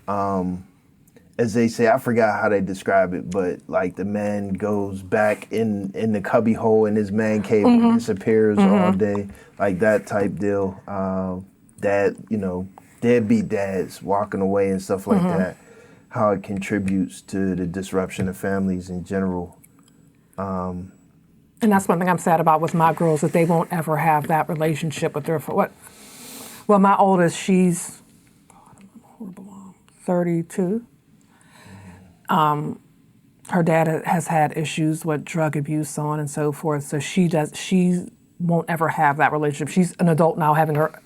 As they say, I forgot how they describe it, but like the man goes back in the cubby hole in his man cave and disappears all day, like that type deal. Deadbeat dads walking away and stuff like that, how it contributes to the disruption of families in general. And that's one thing I'm sad about with my girls, that they won't ever have that relationship with their, well, my oldest, she's 32. Her dad has had issues with drug abuse, so on and so forth. So she won't ever have that relationship. She's an adult now,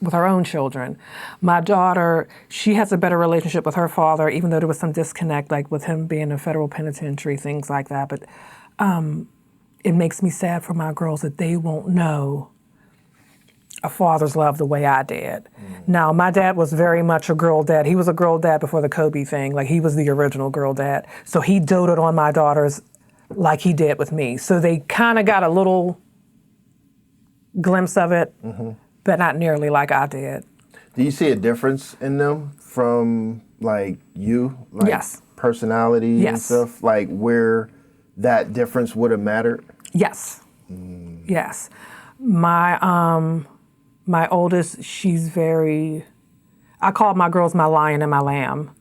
with her own children. My daughter, she has a better relationship with her father, even though there was some disconnect, like with him being in a federal penitentiary, things like that. But it makes me sad for my girls that they won't know a father's love the way I did. Now, my dad was very much a girl dad. He was a girl dad before the Kobe thing. Like, he was the original girl dad. So he doted on my daughters like he did with me. So they kind of got a little glimpse of it, but not nearly like I did. Do you see a difference in them from, like, you? Like, yes. Personality and stuff? Like, where that difference would have mattered? Yes. Yes. My oldest, she's very, I call my girls my lion and my lamb.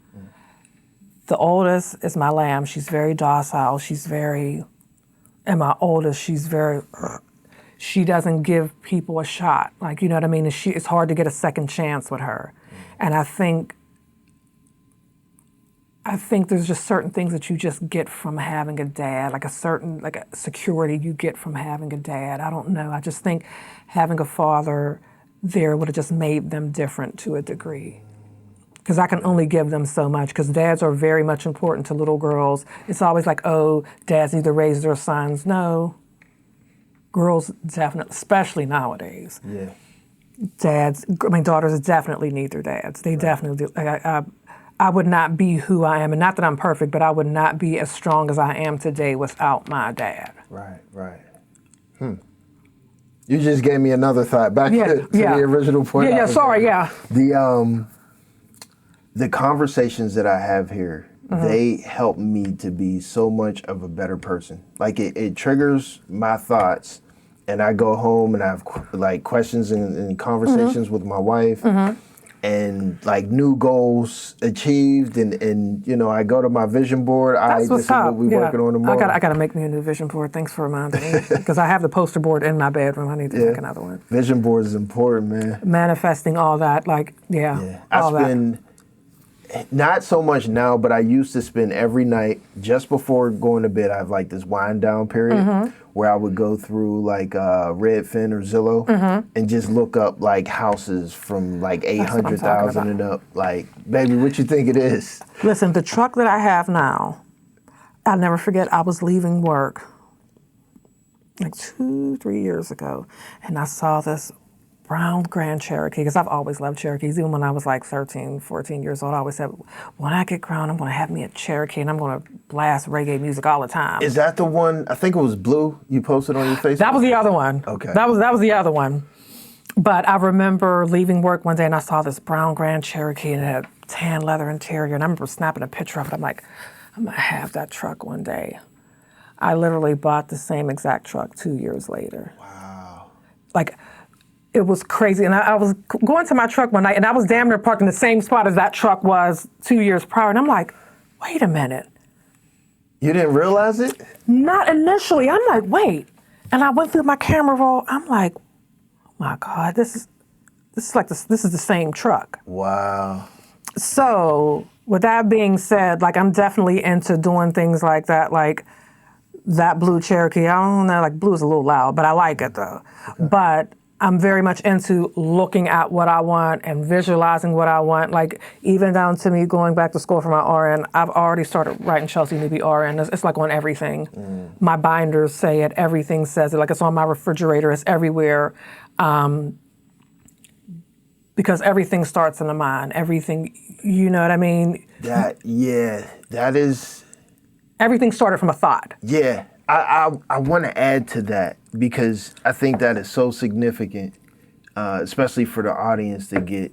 The oldest is my lamb. She's very docile. And my oldest, she doesn't give people a shot. Like, you know what I mean? It's hard to get a second chance with her. And I think there's just certain things that you just get from having a dad, like a security you get from having a dad. I don't know. I just think having a father there would have just made them different to a degree. Because I can only give them so much, because dads are very much important to little girls. It's always like, oh, dads need to raise their sons. No. Girls definitely, especially nowadays. Yeah. Daughters definitely need their dads. They definitely do. I would not be who I am, and not that I'm perfect, but I would not be as strong as I am today without my dad. Right. You just gave me another thought. Back to the original point. The conversations that I have here, they help me to be so much of a better person. Like it triggers my thoughts, and I go home and I have like questions and conversations with my wife, and like new goals achieved, and you know, I go to my vision board. That's this is what we're working on tomorrow. I gotta make me a new vision board. Thanks for reminding me, because I have the poster board in my bedroom. I need to make another one. Vision board is important, man. Manifesting all that, Not so much now, but I used to spend every night just before going to bed. I have like this wind down period where I would go through like Redfin or Zillow and just look up like houses from like 800,000 and up. Like, baby, what you think it is? Listen, the truck that I have now, I'll never forget. I was leaving work like 2-3 years ago, and I saw this brown Grand Cherokee, because I've always loved Cherokees. Even when I was like 13, 14 years old, I always said, when I get grown, I'm going to have me a Cherokee, and I'm going to blast reggae music all the time. Is that the one, I think it was blue, you posted on your Facebook? That was the other one. Okay. That was the other one. But I remember leaving work one day, and I saw this brown Grand Cherokee, and it had tan leather interior, and I remember snapping a picture of it. I'm like, I'm going to have that truck one day. I literally bought the same exact truck 2 years later. Wow. Like, it was crazy. And I was going to my truck one night, and I was damn near parked in the same spot as that truck was 2 years prior. And I'm like, wait a minute. You didn't realize it? Not initially. I'm like, wait. And I went through my camera roll. I'm like, oh my God, this is the same truck. Wow. So with that being said, like, I'm definitely into doing things like that. Like that blue Cherokee, I don't know, like blue is a little loud, but I like it though. Okay. But I'm very much into looking at what I want and visualizing what I want. Like, even down to me going back to school for my RN, I've already started writing Chelsea Newby RN. It's like on everything. My binders say it, everything says it. Like, it's on my refrigerator, it's everywhere. Because everything starts in the mind. Everything, you know what I mean? That is... Everything started from a thought. Yeah. I want to add to that, because I think that is so significant, especially for the audience to get.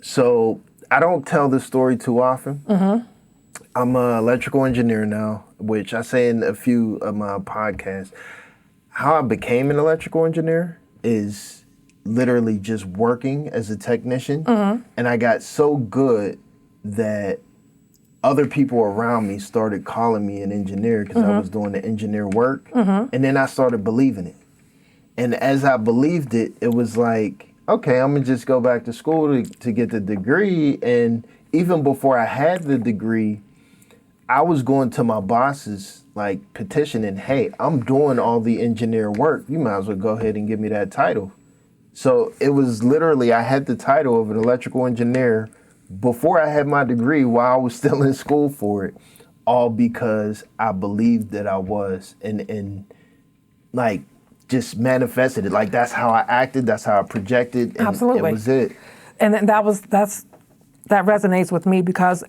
So I don't tell this story too often. I'm an electrical engineer now, which I say in a few of my podcasts. How I became an electrical engineer is literally just working as a technician. And I got so good that other people around me started calling me an engineer, because I was doing the engineer work. And then I started believing it. And as I believed it, it was like, okay, I'm gonna just go back to school to get the degree. And even before I had the degree, I was going to my bosses, like petitioning, hey, I'm doing all the engineer work. You might as well go ahead and give me that title. So it was literally, I had the title of an electrical engineer before I had my degree, while I was still in school for it, all because I believed that I was, and like just manifested it. Like, that's how I acted, that's how I projected, and Absolutely. It was it. And that resonates with me, because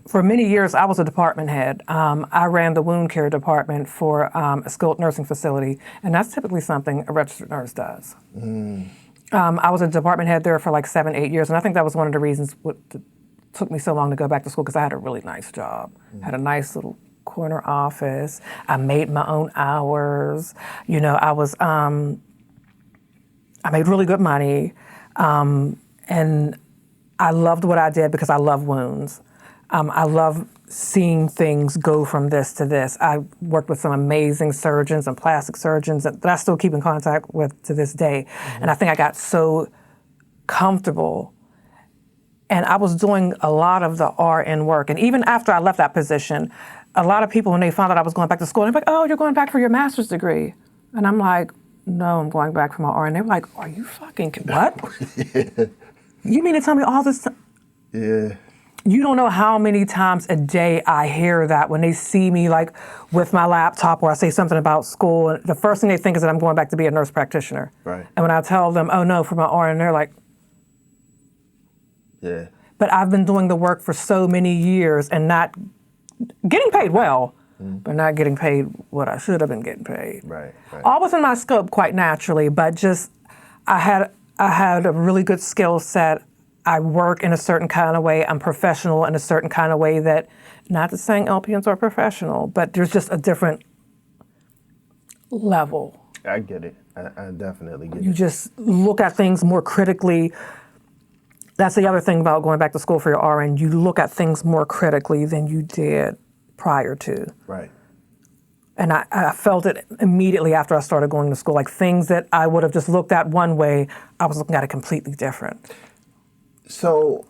for many years I was a department head. I ran the wound care department for a skilled nursing facility, and that's typically something a registered nurse does. I was a department head there for like 7-8 years, and I think that was one of the reasons what took me so long to go back to school, because I had a really nice job, had a nice little corner office. I made my own hours. You know, I made really good money. And I loved what I did because I love wounds. I love seeing things go from this to this. I worked with some amazing surgeons and plastic surgeons that I still keep in contact with to this day. And I think I got so comfortable. And I was doing a lot of the RN work. And even after I left that position, a lot of people, when they found out I was going back to school, they're like, oh, you're going back for your master's degree. And I'm like, no, I'm going back for my RN. They were like, are you fucking, what? Yeah. You mean to tell me all this time? Yeah. You don't know how many times a day I hear that when they see me like with my laptop or I say something about school. And the first thing they think is that I'm going back to be a nurse practitioner. Right. And when I tell them, oh no, for my RN, they're like, yeah. But I've been doing the work for so many years and not getting paid well, but not getting paid what I should have been getting paid. Right. All within my scope quite naturally, but just I had a really good skill set. I work in a certain kind of way. I'm professional in a certain kind of way that, not that saying LPNs are professional, but there's just a different level. I get it. I definitely get it. You just look at things more critically. That's the other thing about going back to school for your RN. You look at things more critically than you did prior to. Right. And I felt it immediately after I started going to school. Like things that I would have just looked at one way, I was looking at it completely different. So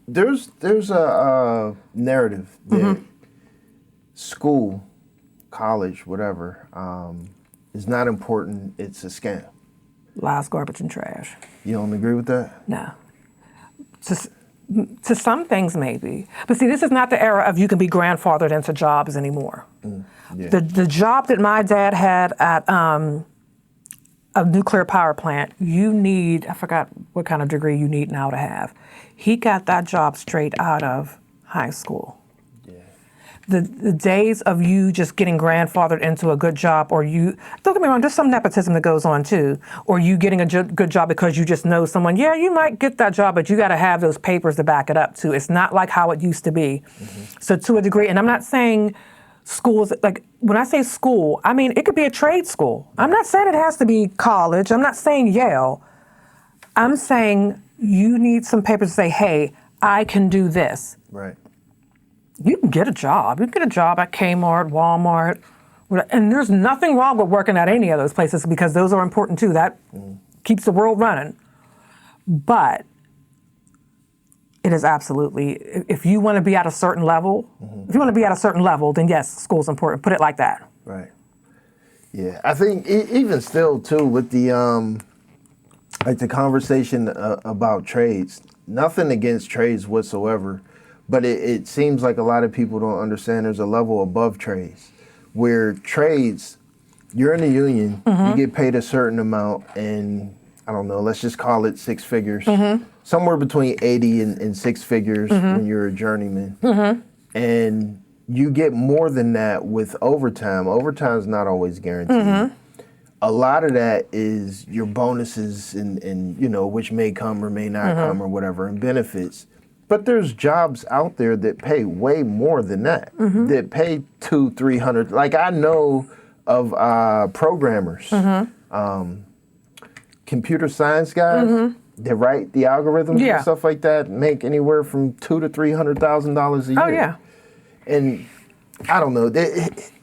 there's a narrative that school, college, whatever, is not important. It's a scam. Lies, garbage, and trash. You don't agree with that? No. To some things, maybe. But see, this is not the era of you can be grandfathered into jobs anymore. Yeah. The job that my dad had at a nuclear power plant, you need, I forgot what kind of degree you need now to have. He got that job straight out of high school. The days of you just getting grandfathered into a good job, or you, don't get me wrong, there's some nepotism that goes on too, or you getting a good job because you just know someone, yeah, you might get that job, but you got to have those papers to back it up too. It's not like how it used to be. So to a degree, and I'm not saying schools, like when I say school, I mean, it could be a trade school. I'm not saying it has to be college. I'm not saying Yale. I'm saying you need some papers to say, hey, I can do this. Right. You can get a job. You can get a job at Kmart, Walmart, and there's nothing wrong with working at any of those places because those are important too. That keeps the world running. But it is absolutely, if you want to be at a certain level, then yes, school's important. Put it like that. Right. Yeah, I think even still too with the like the conversation about trades. Nothing against trades whatsoever. But it seems like a lot of people don't understand there's a level above trades where trades, you're in a union, you get paid a certain amount, and I don't know, let's just call it six figures, somewhere between 80 and six figures when you're a journeyman. And you get more than that with overtime. Overtime is not always guaranteed. A lot of that is your bonuses and you know, which may come or may not come or whatever, and benefits. But there's jobs out there that pay way more than that, that pay $200-300. Like I know of programmers, computer science guys that write the algorithms and stuff like that, make anywhere from $200,000 to $300,000 a year. Oh yeah. And I don't know.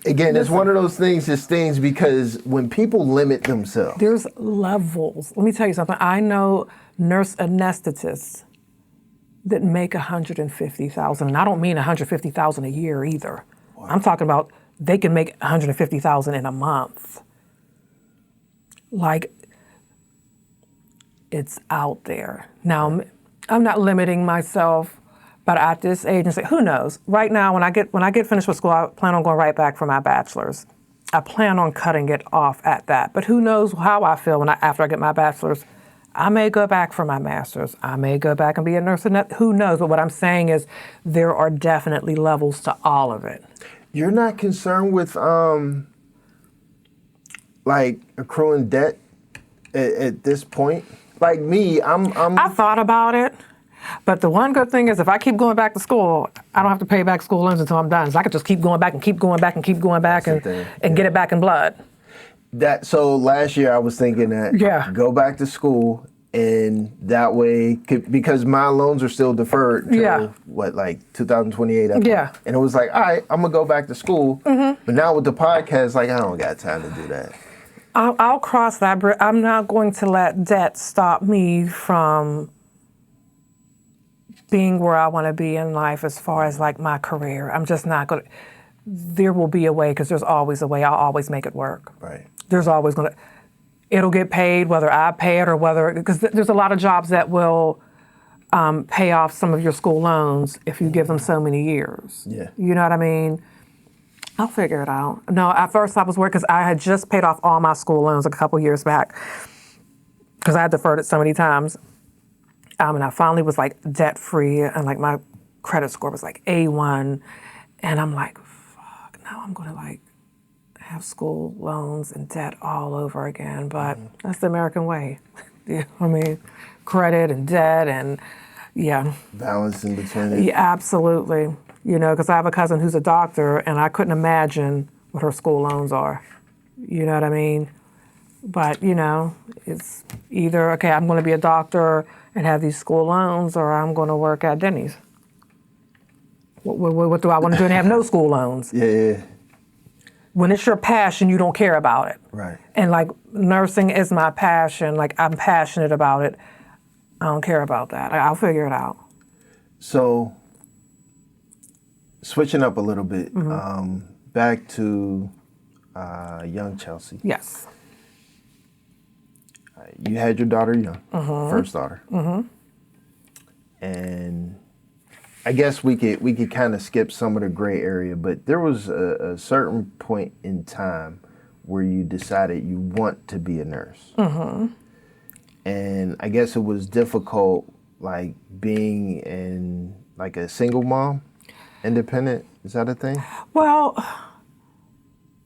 Again, it's one of those things that stings because when people limit themselves, there's levels. Let me tell you something. I know nurse anesthetists that make $150,000, and I don't mean $150,000 a year either. Wow. I'm talking about they can make $150,000 in a month. Like, it's out there. Now, I'm not limiting myself, but at this age, and say, who knows? Right now, when I get finished with school, I plan on going right back for my bachelor's. I plan on cutting it off at that. But who knows how I feel after I get my bachelor's. I may go back for my master's. I may go back and be a nurse. Who knows? But what I'm saying is there are definitely levels to all of it. You're not concerned with like accruing debt at this point? Like me, I'm I thought about it, But the one good thing is if I keep going back to school, I don't have to pay back school loans until I'm done. So I could just keep going back and keep going back and keep going back and get it back in blood. So last year I was thinking that go back to school, and that way, because my loans are still deferred until, 2028? Yeah. And it was like, all right, I'm going to go back to school. Mm-hmm. But now with the podcast, I don't got time to do that. I'll cross that bridge. I'm not going to let debt stop me from being where I want to be in life as far as my career. I'm just not going to. There will be a way, because there's always a way. I'll always make it work. Right. There's always going to. It'll get paid whether I pay it or whether, because there's a lot of jobs that will pay off some of your school loans if you give them so many years. Yeah. You know what I mean? I'll figure it out. No, at first I was worried because I had just paid off all my school loans a couple years back because I had deferred it so many times. And I finally was debt free, and my credit score was A1. And I'm like, fuck, now I'm going to have school loans and debt all over again. But that's the American way. You know what I mean? Credit and debt and balance in between it. Yeah, absolutely. Because I have a cousin who's a doctor, and I couldn't imagine what her school loans are. You know what I mean? But, it's either, okay, I'm going to be a doctor and have these school loans, or I'm going to work at Denny's. What do I want to do and have no school loans? Yeah. When it's your passion, you don't care about it. Right. And nursing is my passion. I'm passionate about it. I don't care about that. I'll figure it out. So, switching up a little bit, back to young Chelsea. Yes. You had your daughter young, first daughter. Mm-hmm. And I guess we could kind of skip some of the gray area, but there was a certain point in time where you decided you want to be a nurse. Mm-hmm. And I guess it was difficult, being in a single mom, independent. Is that a thing? Well,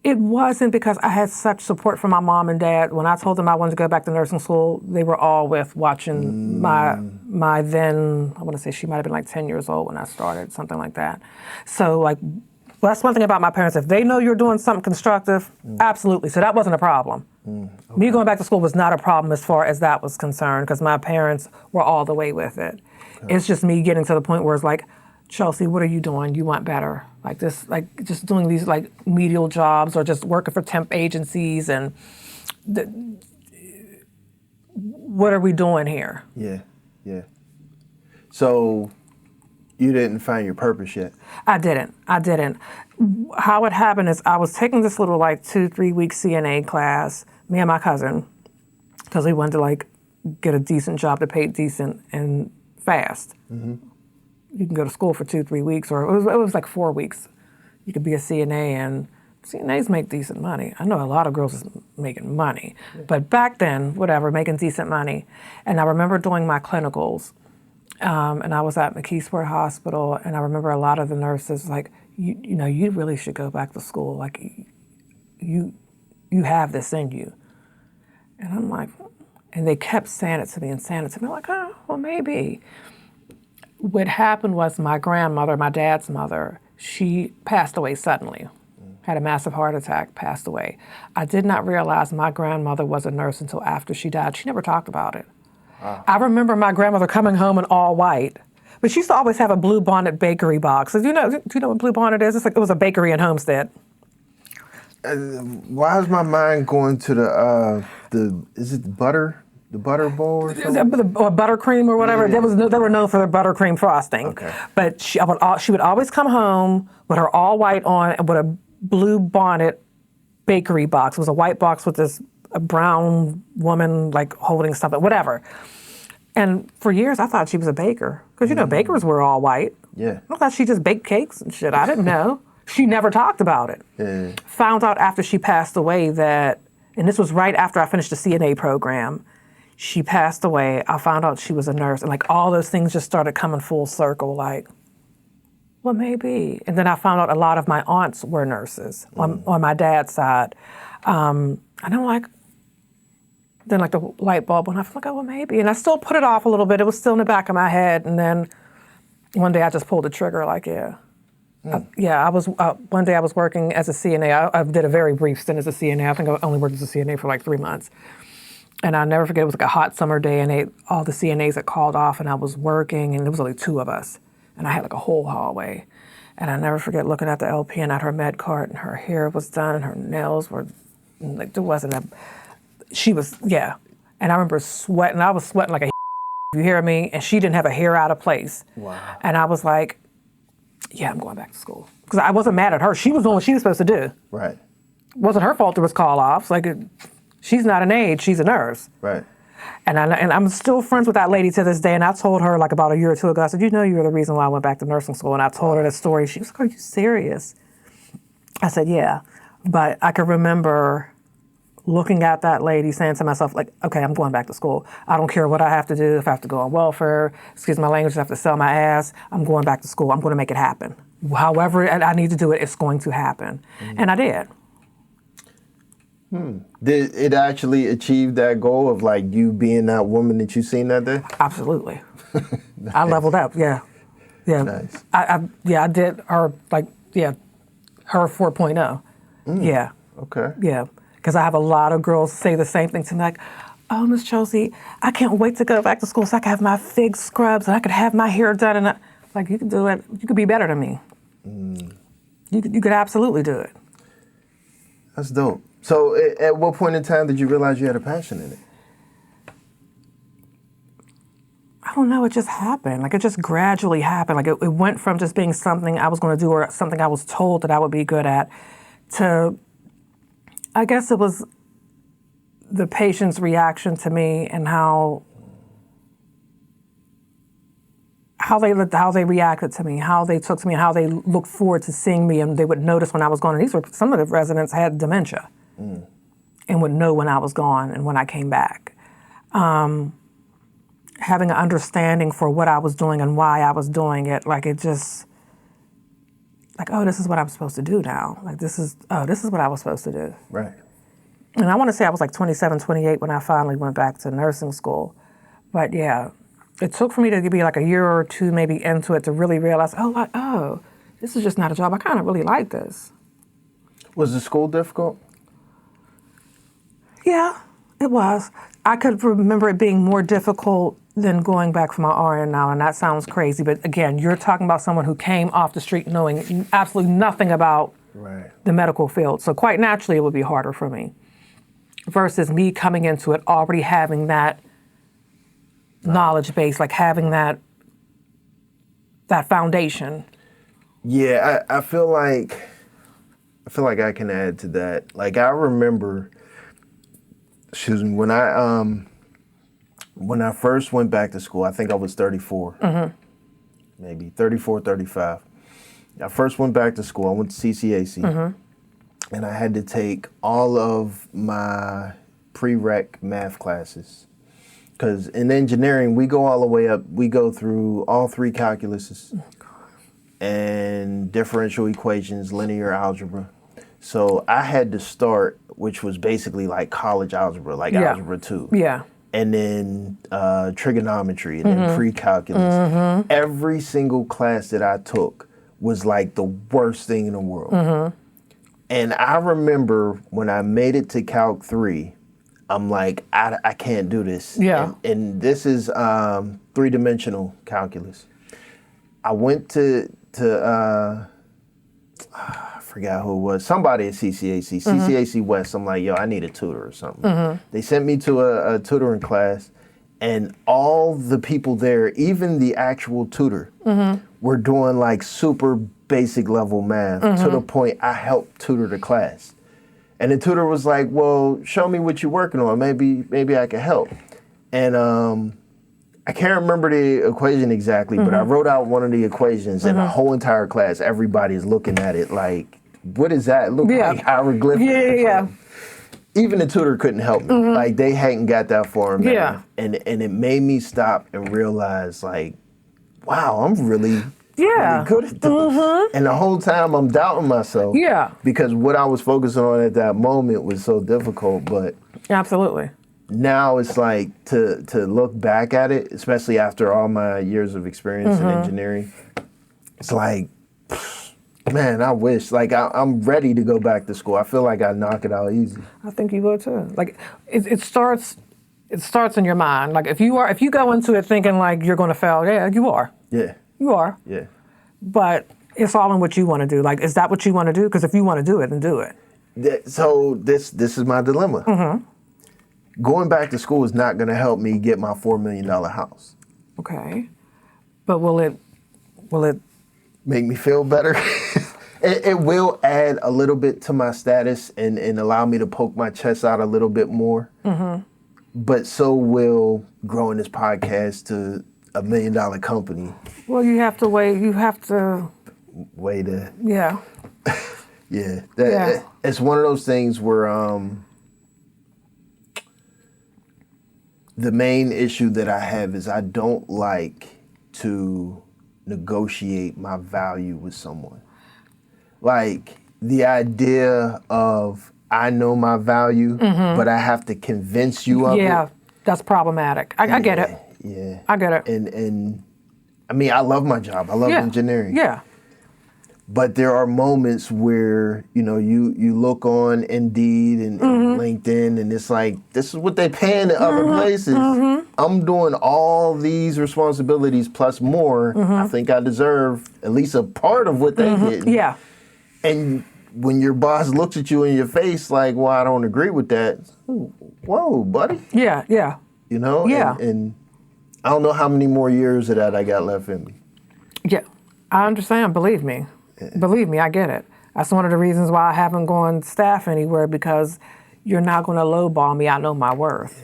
it wasn't, because I had such support from my mom and dad. When I told them I wanted to go back to nursing school, they were all with watching my then, I want to say she might have been 10 years old when I started, something like that. So that's one thing about my parents. If they know you're doing something constructive, absolutely. So that wasn't a problem. Okay. Me going back to school was not a problem as far as that was concerned, because my parents were all the way with it. Okay. It's just me getting to the point where it's Chelsea, what are you doing? You want better. Just doing these medial jobs or just working for temp agencies, and what are we doing here? Yeah. So you didn't find your purpose yet? I didn't. How it happened is I was taking this little 2-3 week CNA class, me and my cousin, because we wanted to get a decent job that paid decent and fast. Mm-hmm. You can go to school for 2-3 weeks, or it was 4 weeks. You could be a CNA, and CNAs make decent money. I know a lot of girls is making money, but back then, making decent money. And I remember doing my clinicals, and I was at McKeesport Hospital, and I remember a lot of the nurses you really should go back to school. You have this in you. And I'm and they kept saying it to me. I'm oh, well, maybe. What happened was my grandmother, my dad's mother, she passed away suddenly, had a massive heart attack, passed away. I did not realize my grandmother was a nurse until after she died. She never talked about it. Wow. I remember my grandmother coming home in all white, but she used to always have a Blue Bonnet bakery box. Do you know what Blue Bonnet is? It was a bakery in Homestead. Why is my mind going to is it butter? The butter bowl or something? Or buttercream or whatever. Yeah. They were known for their buttercream frosting. Okay. But she would always come home with her all white on and with a Blue Bonnet bakery box. It was a white box with a brown woman holding something, whatever. And for years I thought she was a baker, because bakers were all white. Yeah. I thought she just baked cakes and shit. I didn't know. She never talked about it. Yeah. Found out after she passed away that, and this was right after I finished the CNA program. She passed away. I found out she was a nurse, and all those things just started coming full circle. Well, maybe. And then I found out a lot of my aunts were nurses on my dad's side, and I'm Then like the light bulb went off. I'm like, oh, well, maybe. And I still put it off a little bit. It was still in the back of my head. And then one day I just pulled the trigger like, I was, one day I was working as a CNA. I did a very brief stint as a CNA. I think I only worked as a CNA for like 3 months. And I'll never forget, it was like a hot summer day and all the CNAs had called off and I was working and there was only 2 of us. And I had like a whole hallway. And I never forget looking at the LPN at her med cart and her hair was done and her nails were, like there wasn't she was, And I remember sweating. I was sweating like a you hear me? And she didn't have a hair out of place. Wow. And I was like, yeah, I'm going back to school. Because I wasn't mad at her. She was doing what she was supposed to do. Right. It wasn't her fault there was call-offs. Like, she's not an aide, she's a nurse. Right. And I'm still friends with that lady to this day. And I told her like about a year or 2 ago, I said, you know you were the reason why I went back to nursing school. And I told her that story. She was like, are you serious? I said, yeah. But I could remember looking at that lady saying to myself, like, okay, I'm going back to school. I don't care what I have to do. If I have to go on welfare, excuse my language, if I have to sell my ass, I'm going back to school. I'm going to make it happen. However I need to do it, it's going to happen. And I did. Did it actually achieve that goal of like you being that woman that you seen that day? Absolutely. Nice. I leveled up, yeah. Nice. I did her, her 4.0. Yeah. Okay. Yeah. Because I have a lot of girls say the same thing to me, like, oh, Miss Chelsea, I can't wait to go back to school so I can have my fig scrubs and I could have my hair done. And like, you can do it. You could be better than me. You could absolutely do it. That's dope. So at what point in time did you realize you had a passion in it? I don't know. It just happened. Like, it just gradually happened. Like, it went from just being something I was going to do or something I was told that I would be good at to, I guess it was the patient's reaction to me and how they reacted to me, how they took to me, and how they looked forward to seeing me, and they would notice when I was gone. And some of the residents had dementia and would know when I was gone and when I came back. Having an understanding for what I was doing and why I was doing it, like it just, like, oh, this is what I'm supposed to do now. Like this is what I was supposed to do. Right. And I want to say I was like 27, 28 when I finally went back to nursing school. But yeah, it took for me to be like a year or 2 maybe into it to really realize, this is just not a job. I kind of really like this. Was the school difficult? Yeah, it was. I could remember it being more difficult than going back for my RN now, and that sounds crazy. But again, you're talking about someone who came off the street knowing absolutely nothing about the medical field. So quite naturally, it would be harder for me versus me coming into it already having that knowledge base, like having that foundation. Yeah, I feel like I can add to that. Like I remember, when I first went back to school, I think I was 34, maybe 34, 35. I first went back to school. I went to CCAC, and I had to take all of my prereq math classes. Because in engineering, we go all the way up. We go through all 3 calculuses and differential equations, linear algebra. So I had to start, which was basically like college algebra, like algebra 2. Yeah. And then trigonometry, and then pre-calculus. Every single class that I took was like the worst thing in the world. And I remember when I made it to Calc 3, I'm like, I can't do this. Yeah. And this is 3-dimensional calculus. I went to I forgot who it was, somebody at CCAC, CCAC West. I'm like, yo, I need a tutor or something. They sent me to a tutoring class, and all the people there, even the actual tutor, were doing like super basic level math to the point I helped tutor the class. And the tutor was like, well, show me what you're working on. Maybe I can help. And I can't remember the equation exactly, but I wrote out one of the equations, and the whole entire class, everybody's looking at it like, what does that look like? Hieroglyphic. Yeah. Even the tutor couldn't help me. Like, they hadn't got that far in math. And it made me stop and realize, like, wow, I'm really good at this. And the whole time I'm doubting myself. Yeah. Because what I was focusing on at that moment was so difficult. But absolutely. now it's like to look back at it, especially after all my years of experience in engineering, it's like, man, I wish, like, I'm ready to go back to school. I feel like I knock it out easy. I think you would too. Like it starts in your mind. Like if you go into it thinking like you're going to fail, yeah, you are. Yeah. You are. Yeah. But it's all in what you want to do. Like, is that what you want to do? Because if you want to do it, then do it. So this is my dilemma. Going back to school is not going to help me get my $4 million house. Okay. But will it make me feel better? It will add a little bit to my status and allow me to poke my chest out a little bit more. But so will growing this podcast to $1 million company. Well, you have to wait. You have to wait. Yeah. Yeah. It's one of those things where the main issue that I have is I don't like to negotiate my value with someone. Like the idea of I know my value, but I have to convince you of it. Yeah, that's problematic. I get it. Yeah. I get it. And I mean, I love my job. I love engineering. Yeah. But there are moments where, you know, you look on Indeed and LinkedIn and it's like, this is what they paying in other places. I'm doing all these responsibilities plus more. I think I deserve at least a part of what they get. Yeah. And when your boss looks at you in your face like, well, I don't agree with that. Whoa, buddy. Yeah, yeah. You know? Yeah. And I don't know how many more years of that I got left in me. Yeah, I understand. Believe me. Believe me, I get it. That's one of the reasons why I haven't gone staff anywhere, because you're not going to lowball me. I know my worth.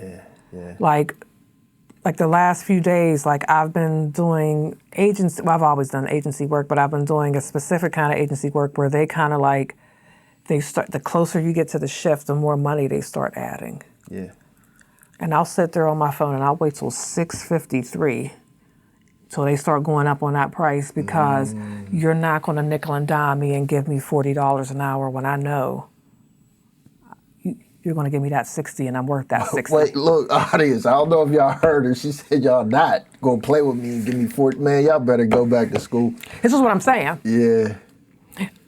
Yeah. Like the last few days, like I've been doing agency. Well, I've always done agency work, but I've been doing a specific kind of agency work where they kind of like, the closer you get to the shift, the more money they start adding. Yeah. And I'll sit there on my phone and I'll wait till 6:53 till they start going up on that price, because you're not going to nickel and dime me and give me $40 an hour when I know you're going to give me that 60 and I'm worth that 60. Wait, look, audience, I don't know if y'all heard her. She said y'all not going to play with me and give me 40. Man, y'all better go back to school. This is what I'm saying. Yeah.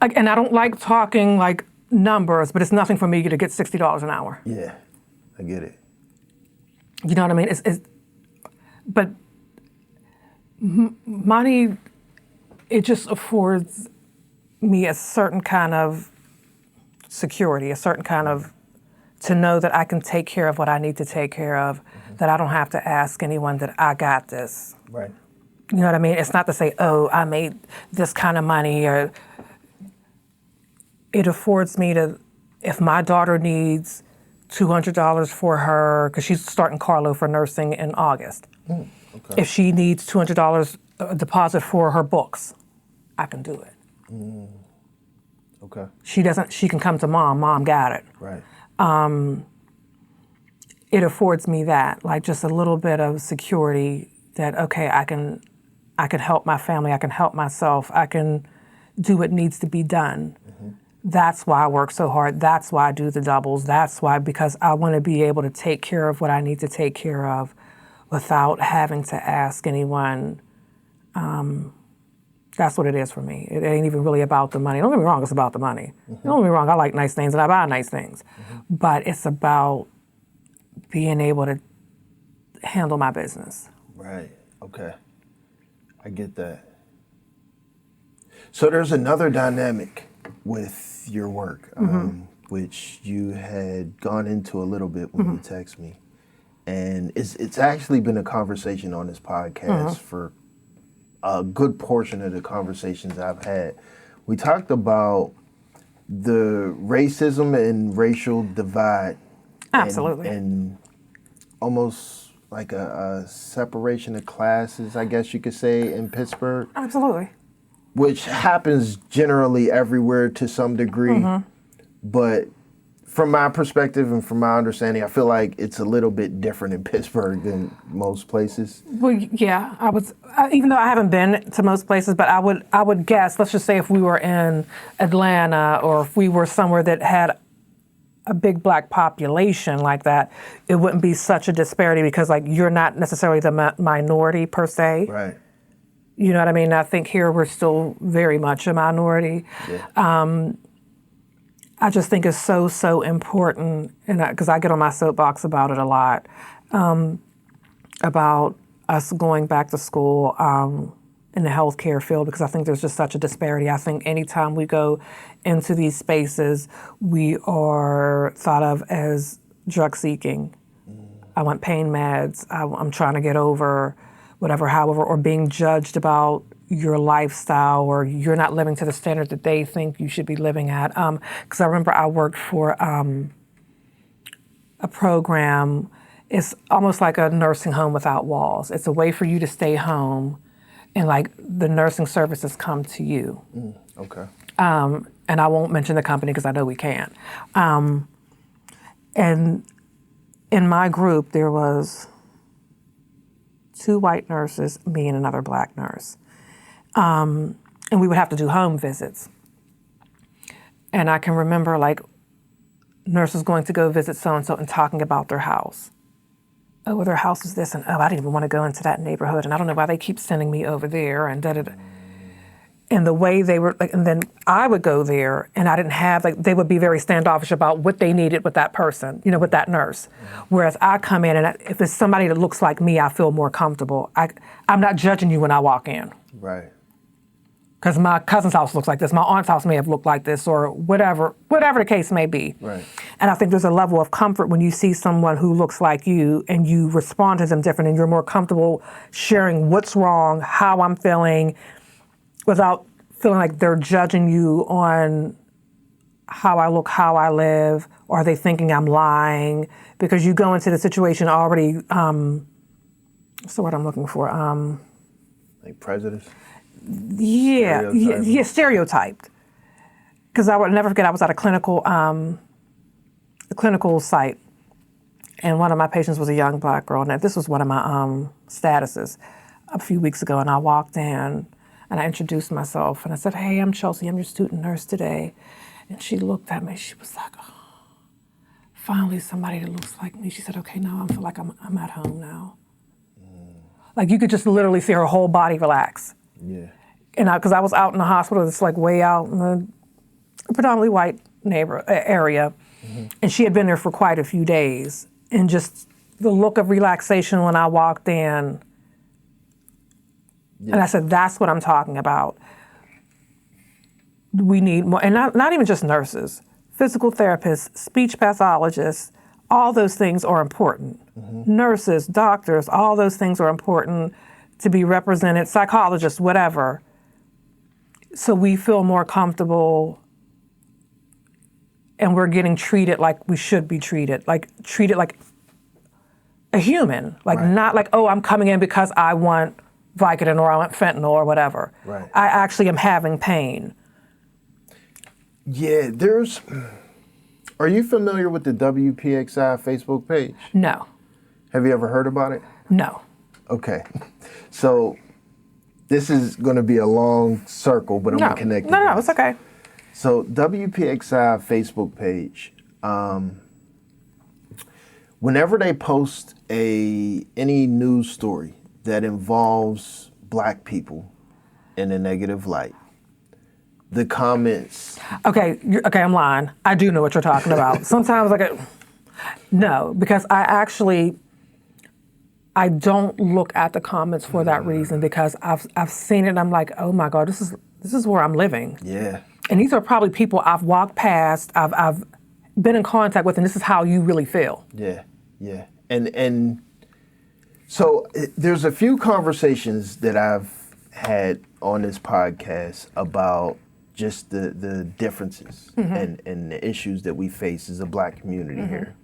And I don't like talking like numbers, but it's nothing for me to get $60 an hour. Yeah, I get it. You know what I mean? But money, it just affords me a certain kind of security, a certain kind of, to know that I can take care of what I need to take care of, that I don't have to ask anyone that I got this. Right. You know what I mean? It's not to say, oh, I made this kind of money, or it affords me to, if my daughter needs $200 for her, because she's starting Carlo for nursing in August. Okay. If she needs $200 deposit for her books, I can do it. Okay. She can come to mom. Mom got it. Right. It affords me that, like just a little bit of security that, okay, I can help my family, I can help myself, I can do what needs to be done. That's why I work so hard. That's why I do the doubles. That's why, because I want to be able to take care of what I need to take care of without having to ask anyone. That's what it is for me. It ain't even really about the money. Don't get me wrong, it's about the money. Don't get me wrong, I like nice things and I buy nice things. But it's about being able to handle my business. Right. Okay. I get that. So there's another dynamic with your work, which you had gone into a little bit when you text me. And it's actually been a conversation on this podcast for a good portion of the conversations I've had. We talked about the racism and racial divide. Absolutely. And almost like a separation of classes, I guess you could say, in Pittsburgh. Absolutely. Which happens generally everywhere to some degree. But from my perspective and from my understanding, I feel like it's a little bit different in Pittsburgh than most places. Well, yeah, even though I haven't been to most places, but I would guess, let's just say if we were in Atlanta or if we were somewhere that had a big Black population like that, it wouldn't be such a disparity because like you're not necessarily the minority per se. Right. You know what I mean? I think here we're still very much a minority. Yeah. I just think it's so important, and because I get on my soapbox about it a lot, about us going back to school in the healthcare field, because I think there's just such a disparity. I think anytime we go into these spaces, we are thought of as drug seeking. I want pain meds. I'm trying to get over whatever, however, or being judged about your lifestyle, or you're not living to the standard that they think you should be living at. Because I remember I worked for a program. It's almost like a nursing home without walls. It's a way for you to stay home, and like the nursing services come to you. Okay. And I won't mention the company because I know we can't. And in my group, there was 2 white nurses, me and another Black nurse. And we would have to do home visits. And I can remember like nurses going to go visit so-and-so and talking about their house. Oh, well, their house is this, and oh, I didn't even want to go into that neighborhood, and I don't know why they keep sending me over there, and da-da-da. And the way they were, like, and then I would go there, and I didn't have, like, they would be very standoffish about what they needed with that person, you know, with that nurse. Whereas I come in, and if it's somebody that looks like me, I feel more comfortable. I'm not judging you when I walk in. Right. Because my cousin's house looks like this, my aunt's house may have looked like this, or whatever the case may be. Right. And I think there's a level of comfort when you see someone who looks like you and you respond to them different, and you're more comfortable sharing what's wrong, how I'm feeling, without feeling like they're judging you on how I look, how I live, or are they thinking I'm lying? Because you go into the situation already, what's the word I'm looking for? Like prejudice? Yeah, stereotyped. Because I would never forget, I was at a clinical site, and one of my patients was a young Black girl. Now, this was one of my statuses a few weeks ago, and I walked in, and I introduced myself, and I said, "Hey, I'm Chelsea, I'm your student nurse today." And she looked at me, she was like, "Oh, finally somebody that looks like me." She said, "Okay, now I feel like I'm at home now." Like you could just literally see her whole body relax. Yeah. And because I was out in the hospital, it's like way out in the predominantly white area, and she had been there for quite a few days. And just the look of relaxation when I walked in, and I said, "That's what I'm talking about. We need more," and not even just nurses, physical therapists, speech pathologists. All those things are important. Nurses, doctors, all those things are important to be represented, psychologists, whatever. So we feel more comfortable and we're getting treated like we should be treated like a human, like not like, oh, I'm coming in because I want Vicodin or I want fentanyl or whatever. Right. I actually am having pain. Yeah, are you familiar with the WPXI Facebook page? No. Have you ever heard about it? No. Okay. So this is going to be a long circle, but I'm going to connect it. No, it's okay. So WPXI Facebook page, whenever they post any news story that involves Black people in a negative light, the comments. Okay, I'm lying. I do know what you're talking about. Sometimes no, because I don't look at the comments for that reason, because I've seen it and I'm like, oh my God, this is where I'm living. Yeah. And these are probably people I've walked past, I've been in contact with, and this is how you really feel. Yeah, yeah. And so there's a few conversations that I've had on this podcast about just the differences and the issues that we face as a Black community here.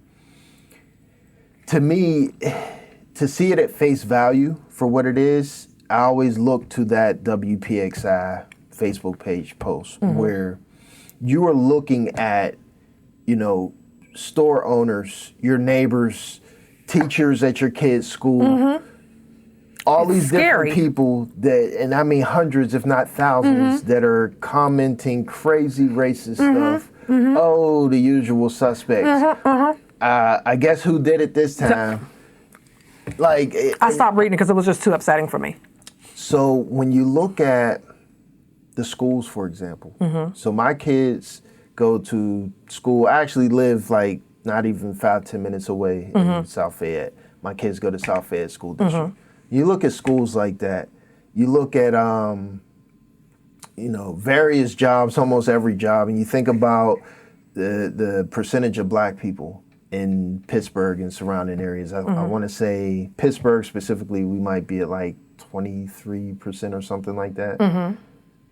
To me, to see it at face value for what it is, I always look to that WPXI Facebook page post where you are looking at, store owners, your neighbors, teachers at your kids' school, all these different people that, and I mean hundreds if not thousands, that are commenting crazy racist stuff Oh, the usual suspects. I guess who did it this time? Like I stopped reading because it was just too upsetting for me. So when you look at the schools, for example, so my kids go to school. I actually live like not even 5-10 minutes away in South Fayette. My kids go to South Fayette School District. You look at schools like that. You look at various jobs, almost every job, and you think about the percentage of black people in Pittsburgh and surrounding areas. I want to say Pittsburgh specifically, we might be at like 23% or something like that.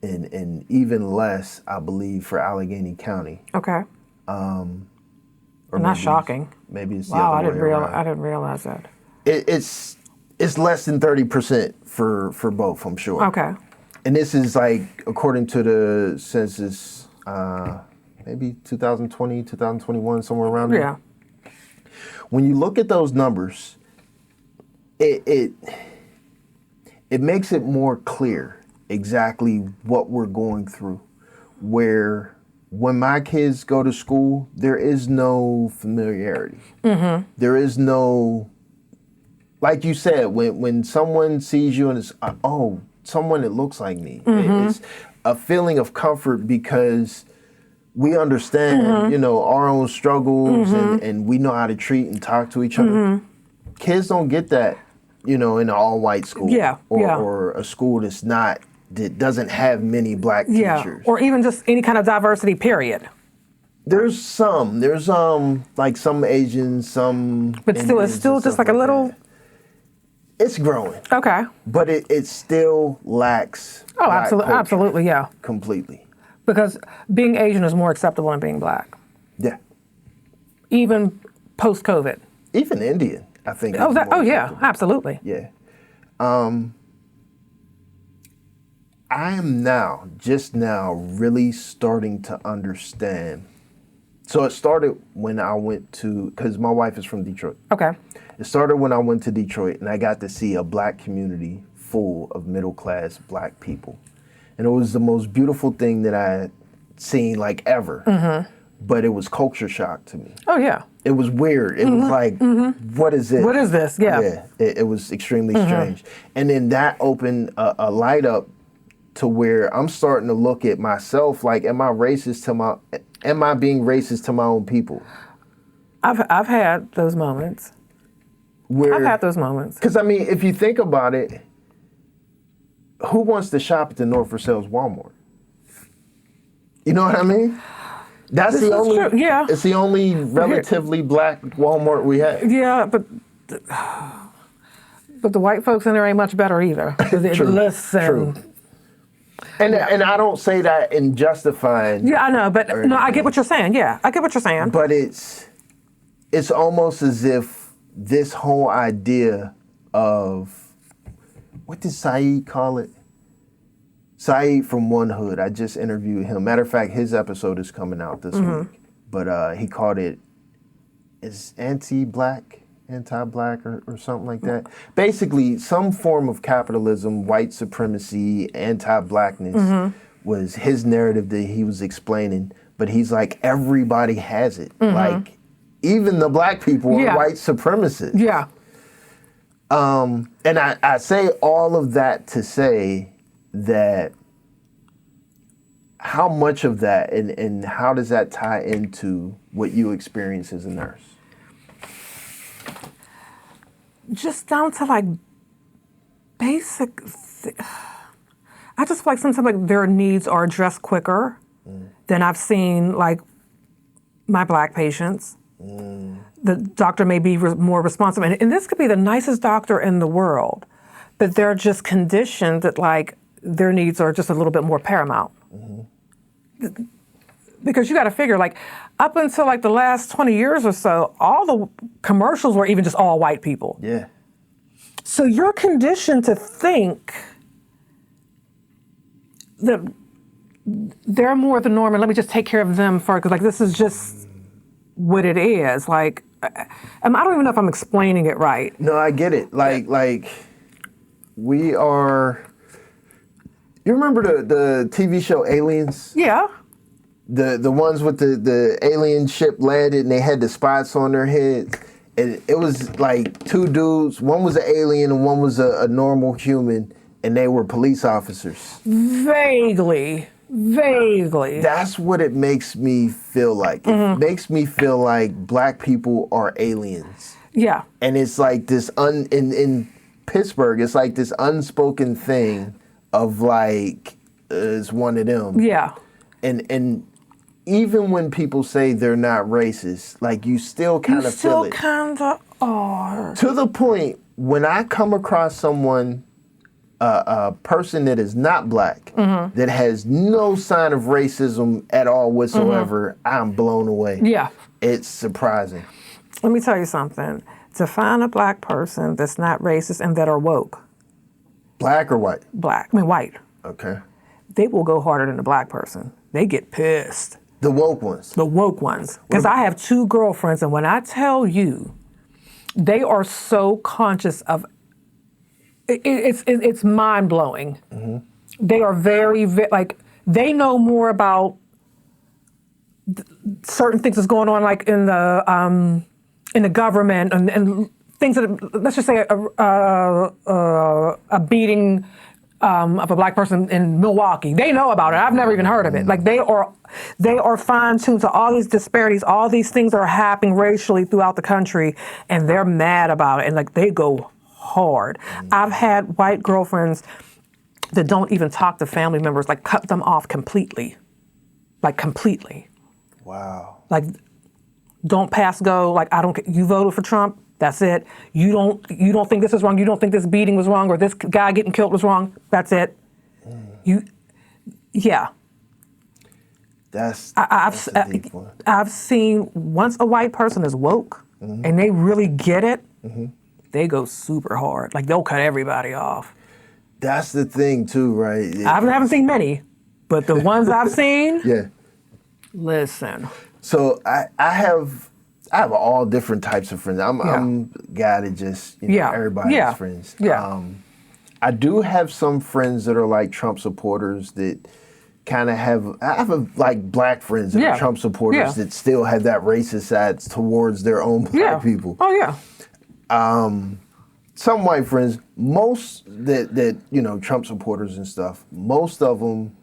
And even less, I believe, for Allegheny County. Okay. Or not shocking. Maybe it's the other way around. I didn't realize that. It's less than 30% for both, I'm sure. Okay. And this is like, according to the census, maybe 2020, 2021, somewhere around there. Yeah. When you look at those numbers, it makes it more clear exactly what we're going through. Where when my kids go to school, there is no familiarity. There is no, like you said, when someone sees you and it's, someone that looks like me. It's a feeling of comfort because we understand, our own struggles and we know how to treat and talk to each other. Kids don't get that, in an all-white school. Or a school that doesn't have many black teachers. Or even just any kind of diversity, period. There's like some Asians, some But still, Indians it's still and just stuff like a little... that. It's growing. Okay. But it still lacks black culture absolutely, yeah. completely. Because being Asian is more acceptable than being black. Yeah. Even post-COVID. Even Indian, I think. Yeah, absolutely. Yeah. I am just now really starting to understand. So it started when I went because my wife is from Detroit. Okay. It started when I went to Detroit and I got to see a black community full of middle-class black people. And it was the most beautiful thing that I had seen like ever. But it was culture shock to me. Oh, yeah. It was weird. It was like, what is it? What is this? Yeah. Yeah, it was extremely strange. And then that opened a light up to where I'm starting to look at myself like, am I being racist to my own people? I've had those moments. I've had those moments. Because, I mean, if you think about it, who wants to shop at the North Versailles Walmart? You know what I mean? That's the only. True. Yeah. It's the only relatively black Walmart we have. Yeah, but the white folks in there ain't much better either. True. Listen. True. And I don't say that in justifying. Yeah, I know, but no, I get what you're saying. Yeah, I get what you're saying. But it's almost as if this whole idea of, what did Saeed call it? Saeed from One Hood. I just interviewed him. Matter of fact, his episode is coming out this week. But he called it, is anti-black or something like that. Basically, some form of capitalism, white supremacy, anti-blackness was his narrative that he was explaining. But he's like, everybody has it. Like, even the black people are white supremacists. Yeah. And I say all of that to say that how much of that and how does that tie into what you experience as a nurse? Just down to like basic. I just feel like sometimes like their needs are addressed quicker than I've seen like my black patients. The doctor may be more responsive, and this could be the nicest doctor in the world, but they're just conditioned that like their needs are just a little bit more paramount. Because you got to figure, like, up until like the last 20 years or so, all the commercials were even just all white people. Yeah. So you're conditioned to think that they're more the norm, and let me just take care of them first, because like this is just what it is. Like, I don't even know if I'm explaining it right. No, I get it. Like we are. You remember the TV show Aliens? Yeah. the ones with the alien ship landed and they had the spots on their heads. And it was like two dudes. One was an alien and one was a normal human, and they were police officers. Vaguely. That's what it makes me feel like. It makes me feel like black people are aliens. Yeah. And it's like this in Pittsburgh, it's like this unspoken thing of like it's one of them. Yeah. And even when people say they're not racist, like you still kind of feel it. You still kind of are. To the point when I come across someone, a person that is not black, that has no sign of racism at all whatsoever, I'm blown away. Yeah. It's surprising. Let me tell you something. To find a black person that's not racist and that are woke. Black or white? White. Okay. They will go harder than a black person. They get pissed. The woke ones. The woke ones. Because I have two girlfriends, and when I tell you, they are so conscious of it's mind blowing. They are very like they know more about certain things that's going on, like in the government and things that, let's just say a beating of a black person in Milwaukee. They know about it. I've never even heard of it. Like they are fine-tuned to all these disparities. All these things are happening racially throughout the country, and they're mad about it. And like they go hard. I've had white girlfriends that don't even talk to family members, like cut them off completely. Like completely. Wow. Like don't pass go. Like you voted for Trump. That's it. You don't think this is wrong. You don't think this beating was wrong or this guy getting killed was wrong. That's it. Yeah. That's a deep one. I've seen once a white person is woke and they really get it, they go super hard. Like they'll cut everybody off. That's the thing too, right? I haven't seen many, but the ones I've seen, yeah. Listen. So I have all different types of friends. I'm a guy that just, everybody's friends. Yeah. I do have some friends that are like Trump supporters that kind of I have like black friends that are Trump supporters that still have that racist side towards their own black people. Oh, yeah. Some white friends, most that Trump supporters and stuff, most of them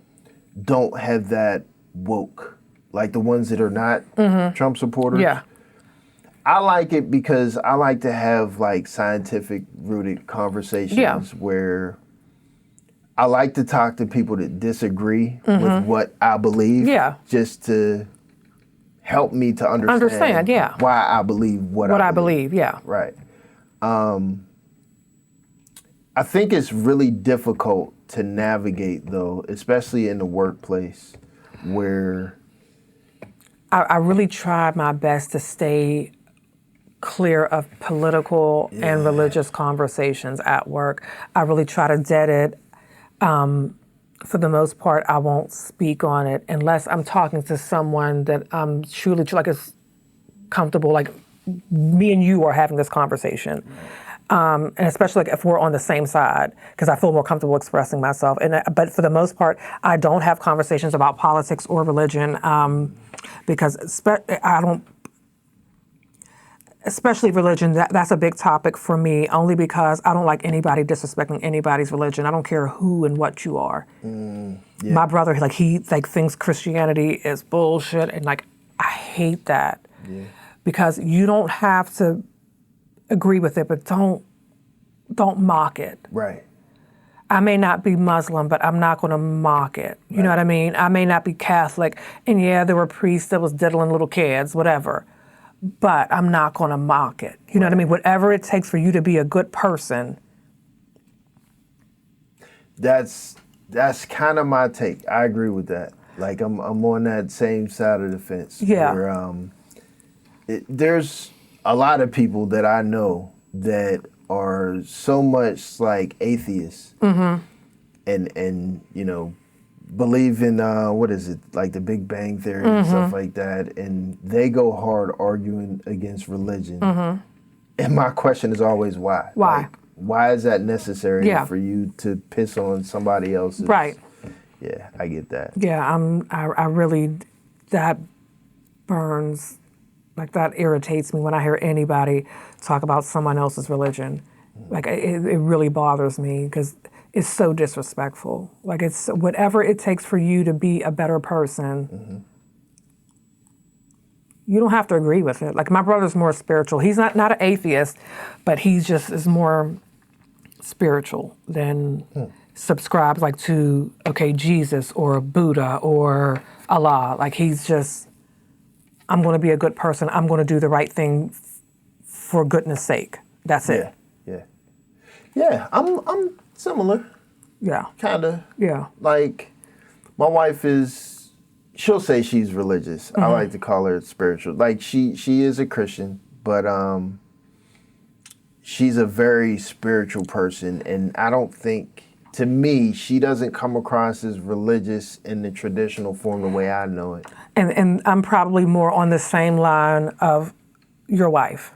don't have that woke, like the ones that are not Trump supporters. Yeah. I like it because I like to have like scientific rooted conversations where I like to talk to people that disagree with what I believe, just to help me to understand why I believe what I believe. Right. I think it's really difficult to navigate, though, especially in the workplace, where I really tried my best to stay clear of political and religious conversations at work. I really try to dead it. For the most part, I won't speak on it unless I'm talking to someone that I'm truly like is comfortable, like me and you are having this conversation. And especially like if we're on the same side, because I feel more comfortable expressing myself. But for the most part, I don't have conversations about politics or religion because I don't. Especially religion, that's a big topic for me, only because I don't like anybody disrespecting anybody's religion. I don't care who and what you are. My brother, he thinks Christianity is bullshit, and I hate that because you don't have to agree with it, but don't mock it. Right. I may not be Muslim, but I'm not going to mock it. You know what I mean? I may not be Catholic, and there were priests that was diddling little kids, whatever. But I'm not going to mock it. You know what I mean? Whatever it takes for you to be a good person. That's kind of my take. I agree with that. Like I'm on that same side of the fence. Yeah. Where, there's a lot of people that I know that are so much like atheists, and believe in like the Big Bang Theory and stuff like that, and they go hard arguing against religion. And my question is always why? Why? Like, why is that necessary for you to piss on somebody else's? Right. Yeah, I get that. Yeah, I really that burns, like that irritates me when I hear anybody talk about someone else's religion. Like it really bothers me because it's so disrespectful. Like it's whatever it takes for you to be a better person. You don't have to agree with it. Like my brother's more spiritual. He's not an atheist, but he's just is more spiritual than subscribes like to, okay, Jesus or Buddha or Allah. Like he's just, I'm going to be a good person. I'm going to do the right thing for goodness sake. That's it. Yeah, I'm similar. Yeah. Kind of. Yeah. Like, my wife is, she'll say she's religious. I like to call her spiritual. Like, she is a Christian, but she's a very spiritual person. And I don't think, to me, she doesn't come across as religious in the traditional form the way I know it. And I'm probably more on the same line of your wife.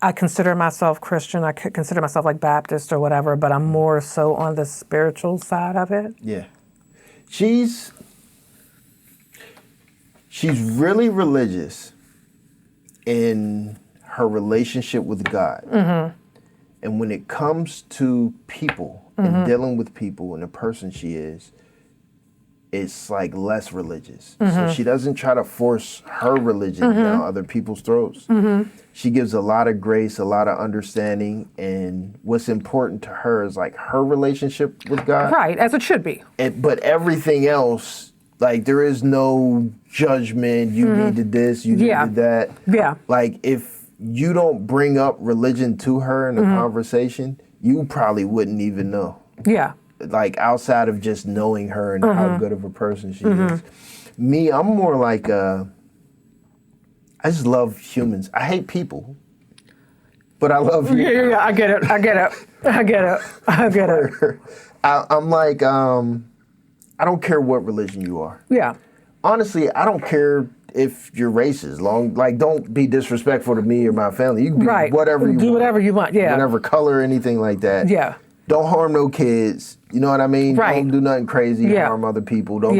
I consider myself Christian. I consider myself like Baptist or whatever, but I'm more so on the spiritual side of it. Yeah. She's really religious in her relationship with God. And when it comes to people and dealing with people and the person she is, it's like less religious. So she doesn't try to force her religion down other people's throats. She gives a lot of grace, a lot of understanding, and what's important to her is like her relationship with God. Right, as it should be. But everything else, like there is no judgment, you needed this, you needed that. Yeah. Like if you don't bring up religion to her in a conversation, you probably wouldn't even know. Yeah. Like outside of just knowing her and how good of a person she is. Me, I'm more like I just love humans. I hate people, but I love humans. Yeah, I get it. I'm like, I don't care what religion you are. Yeah. Honestly, I don't care if you're racist. Like, don't be disrespectful to me or my family. You can be whatever you want. Do whatever you want, yeah. Whatever color, anything like that. Yeah. Don't harm no kids. You know what I mean? Right. Don't do nothing crazy, harm other people. Don't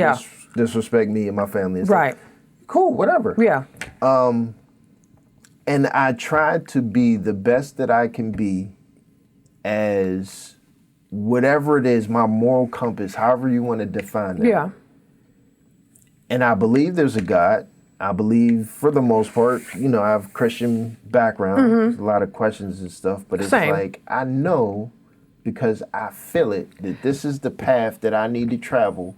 disrespect me and my family. It's right. Like, cool, whatever. Yeah. And I try to be the best that I can be as whatever it is, my moral compass, however you want to define that. Yeah. And I believe there's a God. I believe, for the most part, you know, I have Christian background. There's a lot of questions and stuff, but it's like, I know because I feel it, that this is the path that I need to travel.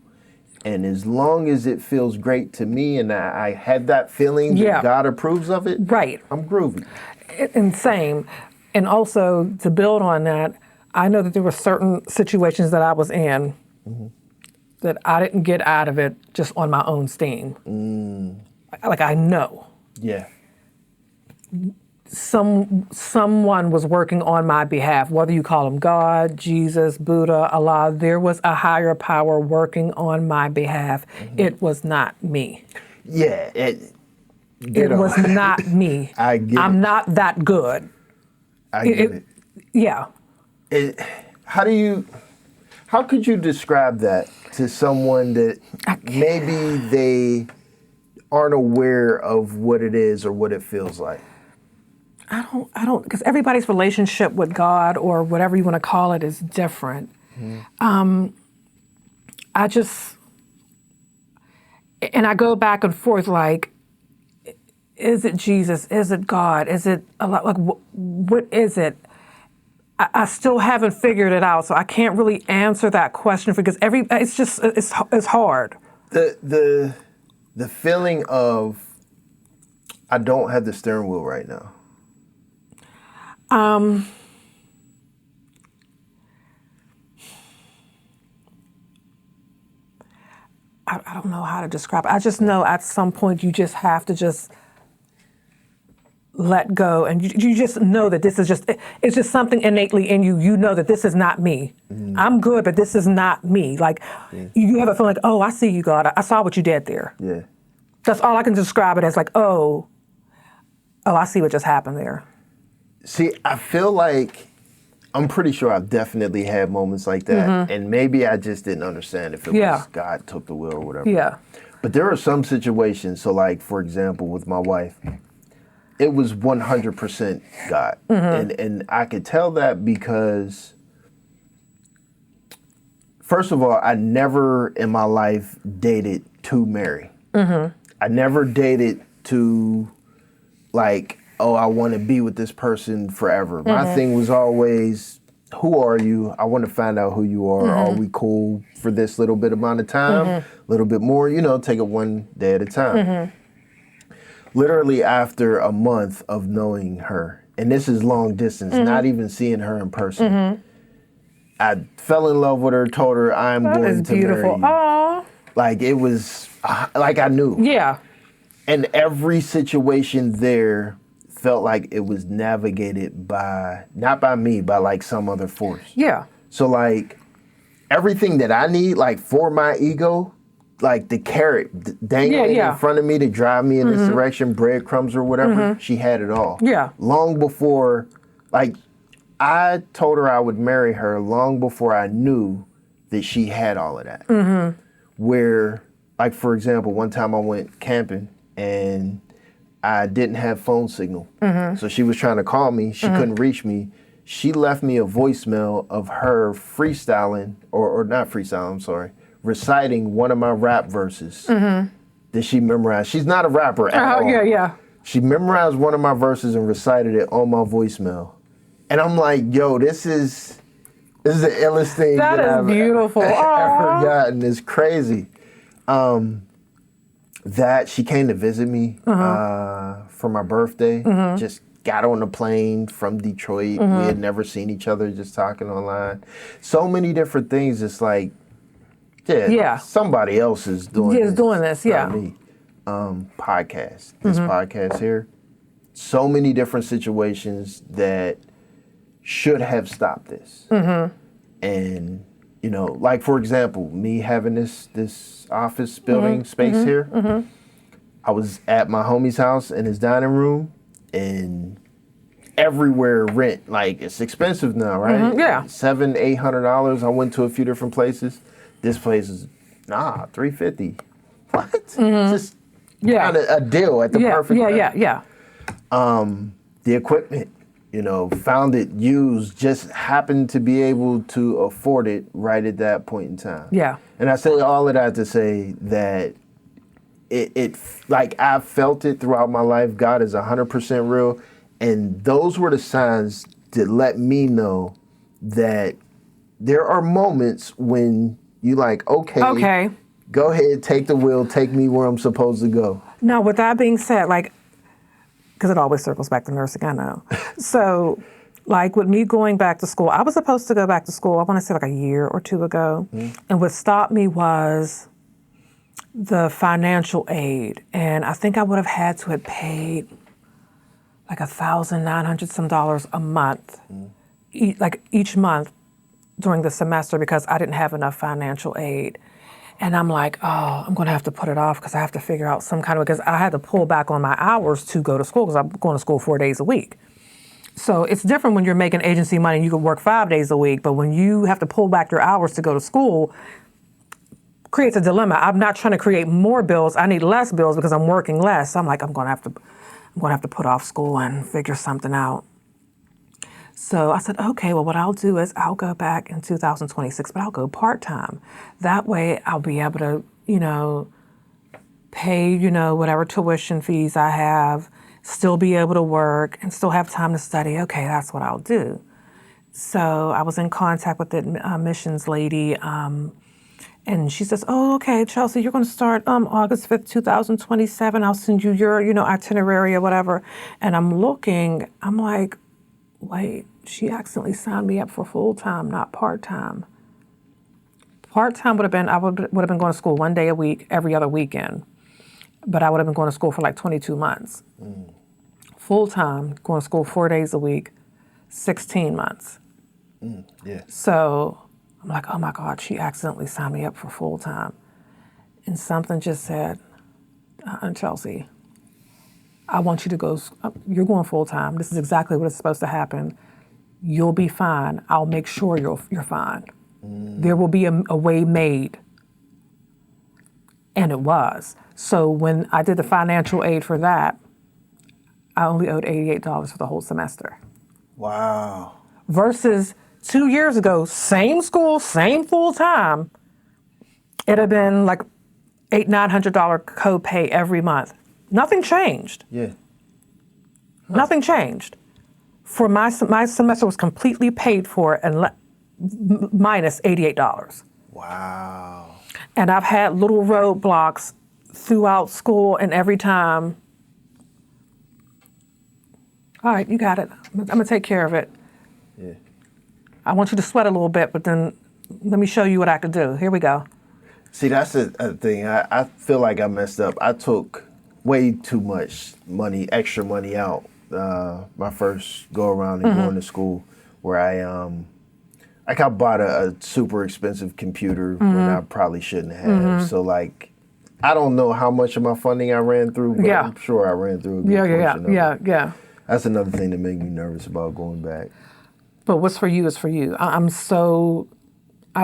And as long as it feels great to me and I had that feeling that God approves of it, I'm groovy. And same. And also, to build on that, I know that there were certain situations that I was in that I didn't get out of it just on my own steam. Like, I know. Yeah. Someone was working on my behalf, whether you call him God, Jesus, Buddha, Allah, there was a higher power working on my behalf. It was not me. Yeah. It was not me. I get I'm not that good. I get it. Yeah. How could you describe that to someone that maybe they aren't aware of what it is or what it feels like? I don't, because everybody's relationship with God or whatever you want to call it is different. And I go back and forth like, is it Jesus? Is it God? Is it, like, what is it? I still haven't figured it out, so I can't really answer that question because it's hard. The feeling of, I don't have the steering wheel right now. I don't know how to describe it. I just know at some point you just have to just let go, and you just know that this is it's just something innately in you. You know that this is not me. I'm good, but this is not me. Like you have a feeling like, oh, I see you, God. I saw what you did there. Yeah. That's all I can describe it as, like, oh, I see what just happened there. See, I feel like I'm pretty sure I've definitely had moments like that, and maybe I just didn't understand if it was God took the wheel or whatever. Yeah. But there are some situations, so like, for example, with my wife, it was 100% God. And I could tell that because, first of all, I never in my life dated to marry. I never dated to, like, oh, I want to be with this person forever. My thing was always, who are you? I want to find out who you are. Are we cool for this little bit amount of time? A little bit more, take it one day at a time. Literally after a month of knowing her, and this is long distance, not even seeing her in person, I fell in love with her, told her I'm That going is to beautiful. marry you. Aww. Like, it was, like I knew. Yeah. And every situation there felt like it was navigated by, not by me, by like some other force. Yeah. So like, everything that I need, like for my ego, like the carrot dangling in front of me to drive me in this direction, breadcrumbs or whatever, she had it all. Yeah. Long before, like, I told her I would marry her long before I knew that she had all of that. Where, like, for example, one time I went camping and I didn't have phone signal. So she was trying to call me. She couldn't reach me. She left me a voicemail of her freestyling, or not freestyling, I'm sorry, reciting one of my rap verses that she memorized. She's not a rapper at all. Yeah. She memorized one of my verses and recited it on my voicemail. And I'm like, yo, this is the illest thing That is I've beautiful. ever Aww. gotten. It's crazy. That she came to visit me for my birthday. Just got on a plane from Detroit. We had never seen each other, just talking online. So many different things. It's like, somebody else is doing this. Doing this, not me. Podcast. This podcast here. So many different situations that should have stopped this. And, like, for example, me having this office building space here, I was at my homie's house in his dining room, and everywhere rent, like, it's expensive now, right? Yeah. $700-800. I went to a few different places. This place is, $350. What? Just kind of a deal at the perfect time. Yeah. The equipment, found it used, just happened to be able to afford it right at that point in time. Yeah. And I say all of that to say that it like, I've felt it throughout my life. God is 100% real. And those were the signs that let me know that there are moments when you like, okay, go ahead, take the wheel, take me where I'm supposed to go. Now, with that being said, like, because it always circles back to nursing, I know. So, like, with me going back to school, I was supposed to go back to school, I want to say like a year or two ago. And what stopped me was the financial aid. And I think I would have had to have paid like $1,900 some a month, each month during the semester, because I didn't have enough financial aid. And I'm like, oh, I'm going to have to put it off because I have to figure out some kind of, because I had to pull back on my hours to go to school because I'm going to school 4 days a week. So it's different when you're making agency money and you can work 5 days a week, but when you have to pull back your hours to go to school, creates a dilemma. I'm not trying to create more bills. I need less bills because I'm working less. So I'm like, I'm going to have to put off school and figure something out. So I said, okay, well, what I'll do is I'll go back in 2026, but I'll go part-time. That way I'll be able to, pay, whatever tuition fees I have, still be able to work and still have time to study. Okay, that's what I'll do. So I was in contact with the admissions lady, and she says, oh, okay, Chelsea, you're going to start August 5th, 2027. I'll send you your, itinerary or whatever. And I'm looking, I'm like, wait, she accidentally signed me up for full-time, not part-time. Part-time would have been, I would have been going to school 1 day a week, every other weekend. But I would have been going to school for like 22 months. Full-time, going to school 4 days a week, 16 months. So I'm like, oh my God, she accidentally signed me up for full-time. And something just said, Chelsea, I want you to go, you're going full-time. This is exactly what is supposed to happen. You'll be fine. I'll make sure you're fine. There will be a way made. And it was. So when I did the financial aid for that, I only owed $88 for the whole semester. Wow. Versus 2 years ago, same school, same full time, it'd have been like $800-900 copay every month. Nothing changed. Yeah. Nothing changed. For my semester was completely paid for and minus $88. Wow. And I've had little roadblocks throughout school, and every time, all right, you got it. I'm gonna take care of it. Yeah. I want you to sweat a little bit, but then let me show you what I could do. Here we go. See, that's a thing. I feel like I messed up. I took way too much money, extra money out my first go around and going to school, where I bought a super expensive computer when I probably shouldn't have. So like, I don't know how much of my funding I ran through, but I'm sure I ran through a good portion of it. Yeah. That's another thing that made me nervous about going back. But what's for you is for you. I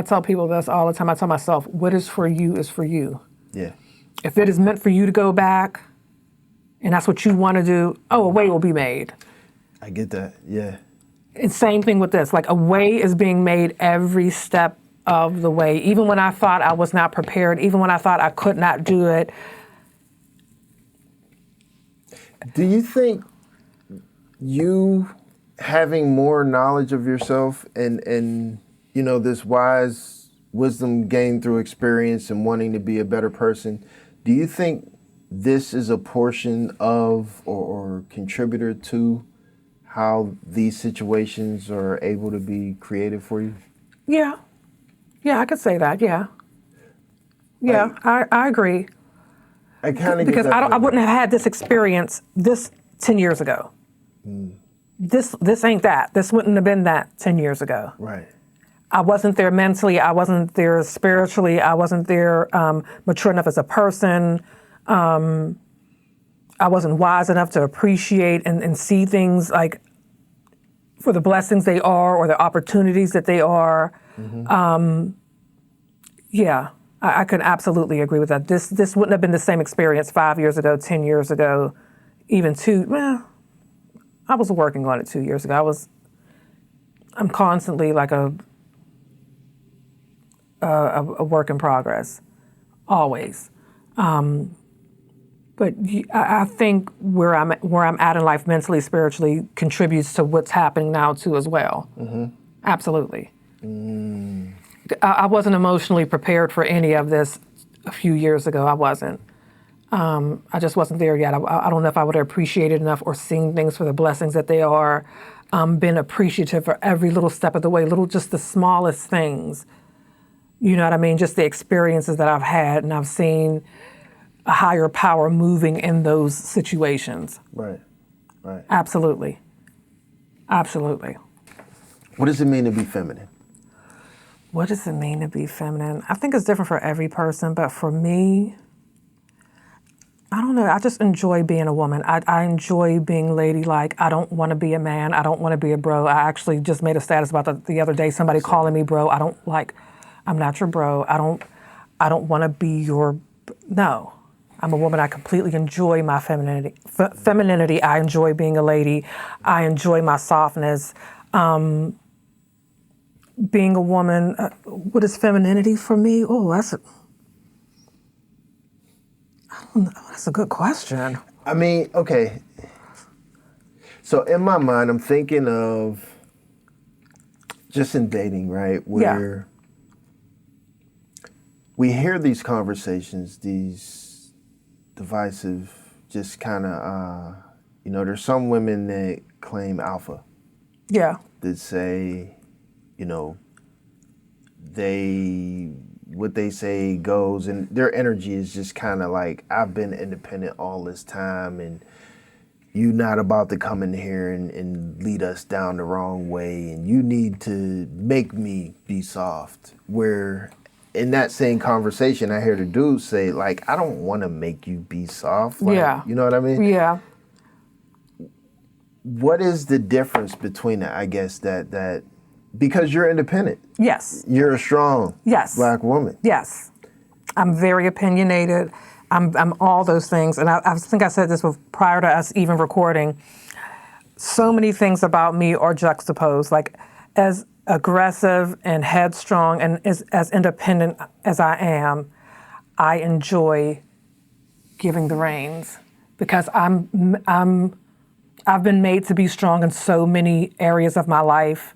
tell people this all the time. I tell myself, what is for you is for you. Yeah. If it is meant for you to go back, and that's what you want to do, a way will be made. I get that, yeah. And same thing with this. Like, a way is being made every step of the way. Even when I thought I was not prepared, even when I thought I could not do it. Do you think you having more knowledge of yourself and this wise wisdom gained through experience and wanting to be a better person, do you think this is a portion of or contributor to how these situations are able to be created for you? Yeah, I could say that, yeah. Yeah, I agree. I kind of Because I wouldn't have had this experience 10 years ago. This ain't that. This wouldn't have been that 10 years ago. Right. I wasn't there mentally. I wasn't there spiritually. I wasn't there mature enough as a person. I wasn't wise enough to appreciate and see things like for the blessings they are or the opportunities that they are. I could absolutely agree with that. This wouldn't have been the same experience 5 years ago, 10 years ago, even I was working on it 2 years ago. I'm constantly like a work in progress, always. But I think where I'm at in life, mentally, spiritually, contributes to what's happening now too as well. Absolutely. I wasn't emotionally prepared for any of this a few years ago. I wasn't. I just wasn't there yet. I don't know if I would have appreciated enough or seen things for the blessings that they are, been appreciative for every little step of the way, just the smallest things. You know what I mean? Just the experiences that I've had, and I've seen a higher power moving in those situations. Right. Absolutely. What does it mean to be feminine? What does it mean to be feminine? I think it's different for every person, but for me, I don't know. I just enjoy being a woman. I enjoy being ladylike. I don't want to be a man. I don't want to be a bro. I actually just made a status about that the other day. Somebody calling me bro. I'm not your bro. I don't want to be your. No, I'm a woman. I completely enjoy my femininity. Femininity. I enjoy being a lady. I enjoy my softness. Being a woman. What is femininity for me? Oh, that's a good question. I mean, okay. So in my mind, I'm thinking of just in dating, right? Where we hear these conversations, these divisive, just kind of, there's some women that claim alpha. Yeah. That say, what they say goes, and their energy is just kind of like, I've been independent all this time, and you not about to come in here and lead us down the wrong way, and you need to make me be soft. Where in that same conversation, I hear the dude say, like, I don't want to make you be soft. Like, yeah. You know what I mean? Yeah. What is the difference between that, I guess, that because you're independent. Yes. You're a strong yes. Black woman. Yes. I'm very opinionated. I'm all those things. And I think I said this prior to us even recording. So many things about me are juxtaposed. Like, as aggressive and headstrong and as independent as I am, I enjoy giving the reins because I've been made to be strong in so many areas of my life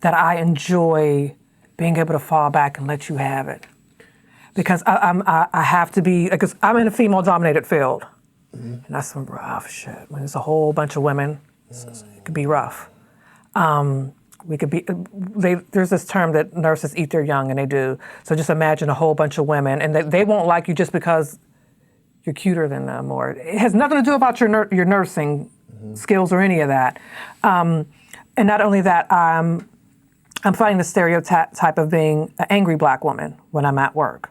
that I enjoy being able to fall back and let you have it. Because I have to be, because I'm in a female-dominated field. And that's some rough shit. When there's a whole bunch of women, it could be rough. There's this term that nurses eat their young, and they do. So just imagine a whole bunch of women, and they won't like you just because you're cuter than them, or it has nothing to do about your nursing skills or any of that. And not only that, I'm fighting the stereotype of being an angry black woman when I'm at work,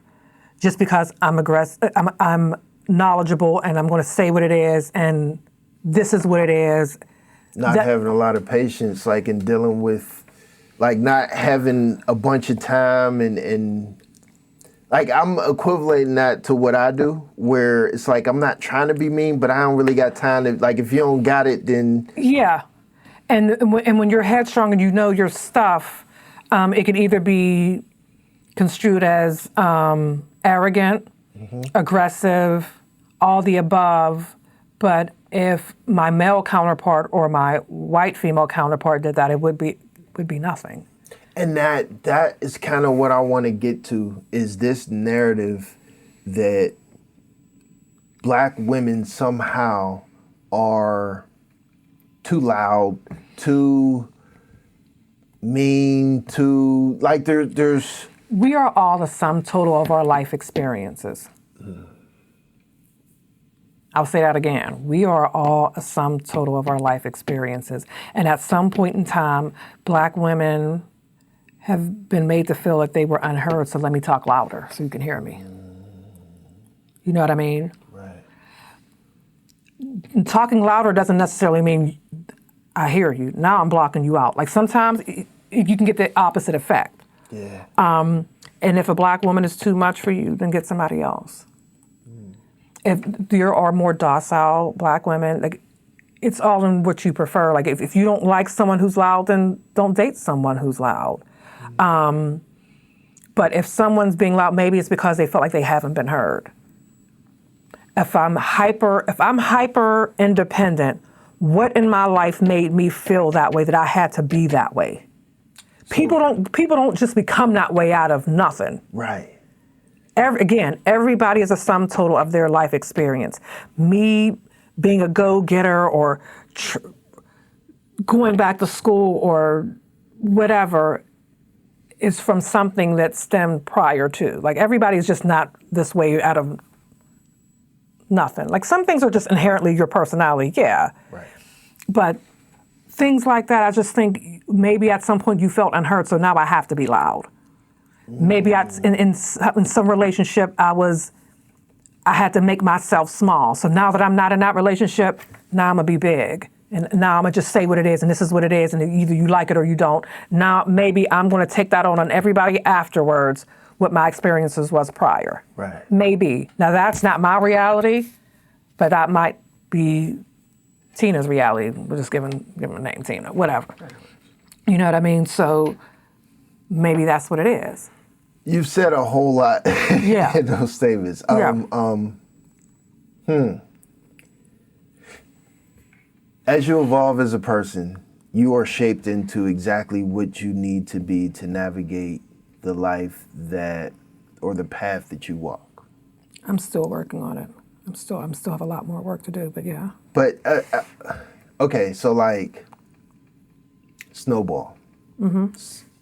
just because I'm aggressive, I'm knowledgeable, and I'm going to say what it is, and this is what it is. Not having a lot of patience, like in dealing with, like not having a bunch of time and like I'm equating that to what I do, where it's like I'm not trying to be mean, but I don't really got time to, like if you don't got it, then... Yeah, and when you're headstrong and you know your stuff, it could either be construed as arrogant, aggressive, all the above, but if my male counterpart or my white female counterpart did that, it would be nothing. And that is kind of what I want to get to, is this narrative that black women somehow are too loud, too mean, too, like there's... We are all the sum total of our life experiences. I'll say that again. We are all a sum total of our life experiences. And at some point in time, black women have been made to feel that they were unheard, so let me talk louder so you can hear me. You know what I mean? Right. Talking louder doesn't necessarily mean I hear you. Now I'm blocking you out. Like sometimes you can get the opposite effect. Yeah. And if a black woman is too much for you, then get somebody else. If there are more docile black women, like it's all in what you prefer. Like if you don't like someone who's loud, then don't date someone who's loud. But if someone's being loud, maybe it's because they feel like they haven't been heard. If I'm hyper independent, what in my life made me feel that way, that I had to be that way? People don't just become that way out of nothing. Right. Everybody is a sum total of their life experience. Me being a go-getter or going back to school or whatever is from something that stemmed prior to. Like everybody's just not this way out of nothing. Like some things are just inherently your personality, yeah. Right. But things like that, I just think maybe at some point you felt unheard, so now I have to be loud. Maybe in some relationship I had to make myself small. So now that I'm not in that relationship, now I'm gonna be big. And now I'm gonna just say what it is, and this is what it is, and either you like it or you don't. Now maybe I'm gonna take that on everybody afterwards, what my experiences was prior. Right. Maybe. Now that's not my reality, but that might be Tina's reality. We're just giving a name, Tina, whatever. You know what I mean? So maybe that's what it is. You've said a whole lot in those statements. As you evolve as a person, you are shaped into exactly what you need to be to navigate the life or the path that you walk. I'm still working on it. I'm still have a lot more work to do, but yeah. But, okay, so like, snowball.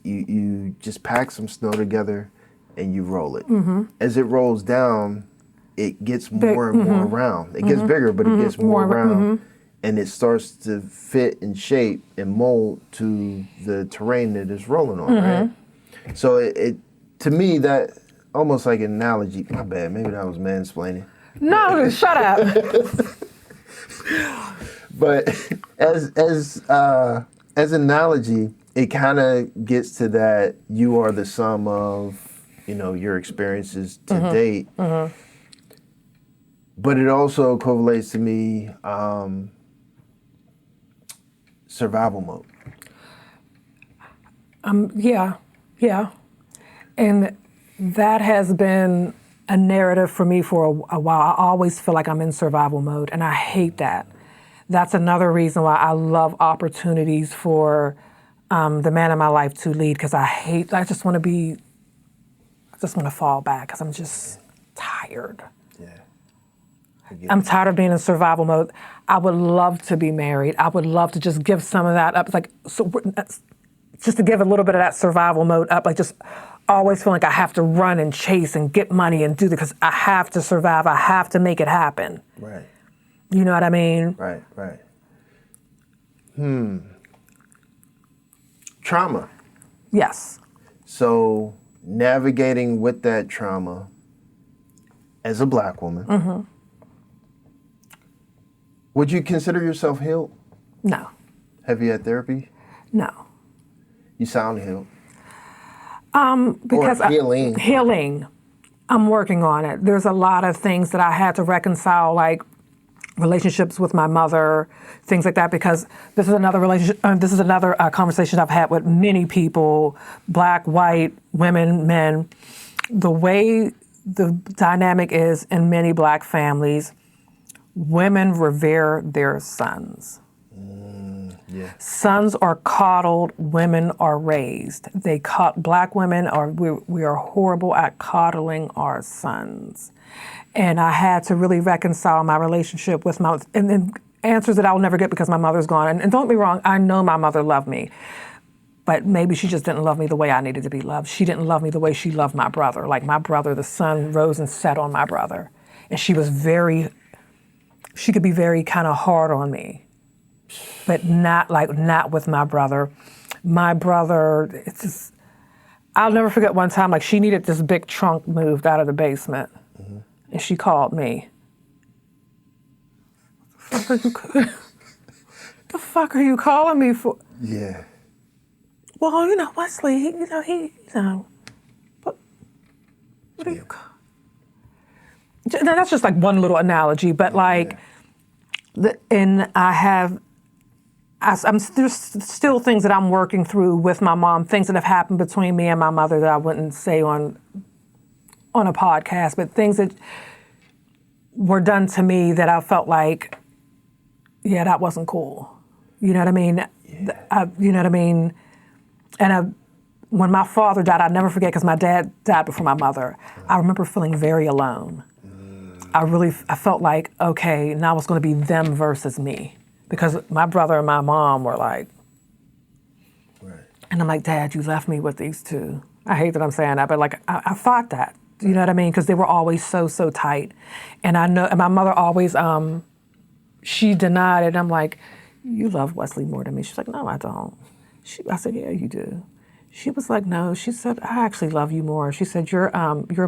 You just pack some snow together and you roll it. As it rolls down, it gets more and more round. It gets bigger, but it gets more round. And it starts to fit and shape and mold to the terrain that it's rolling on, right? So it to me, that almost like an analogy. My bad, maybe that was mansplaining. No, shut up. But as analogy, it kind of gets to that you are the sum of, your experiences to date. But it also correlates to me survival mode. Yeah. And that has been a narrative for me for a while. I always feel like I'm in survival mode, and I hate that. That's another reason why I love opportunities for the man in my life to lead, because I just want to fall back because I'm just tired. Yeah. I'm tired of being in survival mode. I would love to be married. I would love to just give some of that up. Just to give a little bit of that survival mode up, just always feeling like I have to run and chase and get money and do that because I have to survive. I have to make it happen. Right. You know what I mean? Right. Trauma. Yes. So navigating with that trauma as a Black woman, would you consider yourself healed? No. Have you had therapy? No. You sound healed. Because or healing. Healing. I'm working on it. There's a lot of things that I had to reconcile, like relationships with my mother, things like that, because this is another conversation I've had with many people, Black, white, women, men. The way the dynamic is in many Black families, women revere their sons. Yeah. Sons are coddled, women are raised. Black women we are horrible at coddling our sons. And I had to really reconcile my relationship with and then answers that I will never get because my mother's gone. And don't get me wrong, I know my mother loved me, but maybe she just didn't love me the way I needed to be loved. She didn't love me the way she loved my brother. Like my brother, the sun rose and set on my brother. And she could be very kind of hard on me, but not with my brother. My brother, I'll never forget one time, she needed this big trunk moved out of the basement. And she called me. The fuck are you calling me for? Yeah. Well, Wesley, but what do you call? Now, that's just one little analogy, but there's still things that I'm working through with my mom, things that have happened between me and my mother that I wouldn't say on a podcast, but things that were done to me that I felt like, yeah, that wasn't cool. You know what I mean? Yeah. You know what I mean? And when my father died, I'll never forget, because my dad died before my mother. I remember feeling very alone. I felt like, okay, now it's going to be them versus me, because my brother and my mom were like, right. And I'm like, Dad, you left me with these two. I hate that I'm saying that, but I fought that. You know what I mean? Because they were always so tight. And I know, and my mother always, she denied it. I'm like, you love Wesley more than me. She's like, no, I don't. I said, yeah, you do. She was like, no. She said, I actually love you more. She said, you're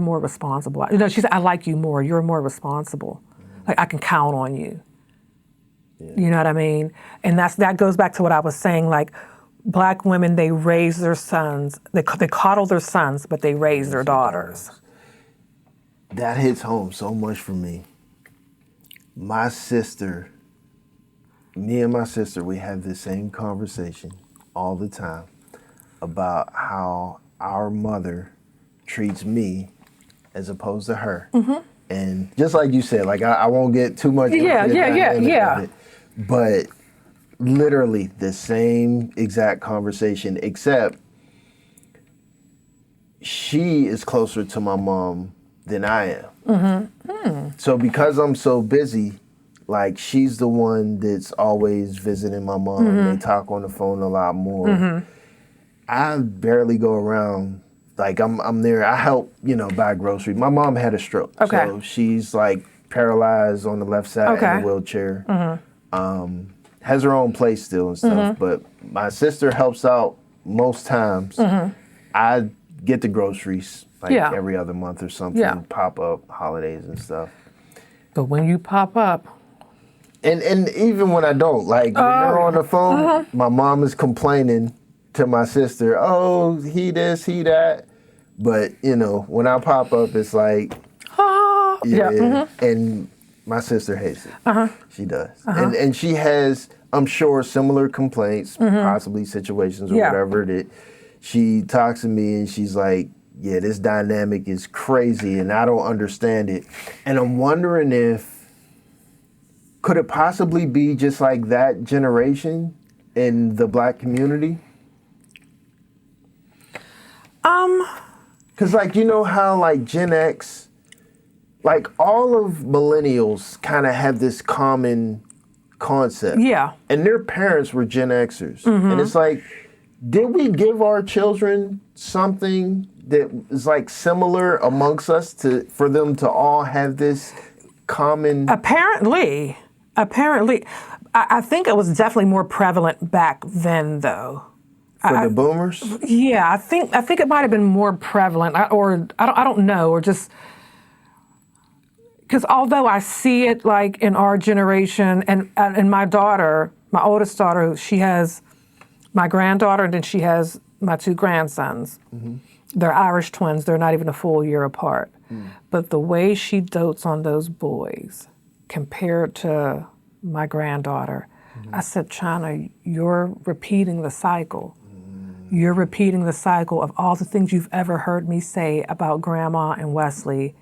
more responsible. She said, I like you more. You're more responsible. I can count on you. Yeah. You know what I mean? And that goes back to what I was saying, Black women, they raise their sons. They coddle their sons, but they raise their daughters. That hits home so much for me. Me and my sister, we have the same conversation all the time about how our mother treats me as opposed to her. And just like you said, I won't get too much into the dynamic of it, but literally the same exact conversation, except she is closer to my mom than I am. So because I'm so busy, she's the one that's always visiting my mom. They talk on the phone a lot more. I barely go around. I'm there. I help, buy groceries. My mom had a stroke. Okay. So she's paralyzed on the left side in a wheelchair. Has her own place still and stuff. But my sister helps out most times. I get the groceries every other month or something, pop up holidays and stuff. But when you pop up. And even when I don't, when they're on the phone, my mom is complaining to my sister, oh, he this, he that. But, you know, when I pop up, it's like, and my sister hates it. She does. And she has, I'm sure, similar complaints, possibly situations or whatever, that she talks to me and she's like, yeah, this dynamic is crazy and I don't understand it. And I'm wondering if, could it possibly be just like that generation in the Black community? Because, like, you know how, like, Gen X, like, all of millennials kind of have this common concept. Yeah. And their parents were Gen Xers. And it's like, did we give our children something that is, like, similar amongst us for them to all have this common... Apparently. I think it was definitely more prevalent back then, though. For the boomers? Yeah, I think it might have been more prevalent, or I don't know, or just because although I see it like in our generation, and my daughter, my oldest daughter, she has my granddaughter, and then she has my two grandsons. They're Irish twins. They're not even a full year apart. But the way she dotes on those boys compared to my granddaughter, I said, China, you're repeating the cycle. You're repeating the cycle of all the things you've ever heard me say about Grandma and Wesley.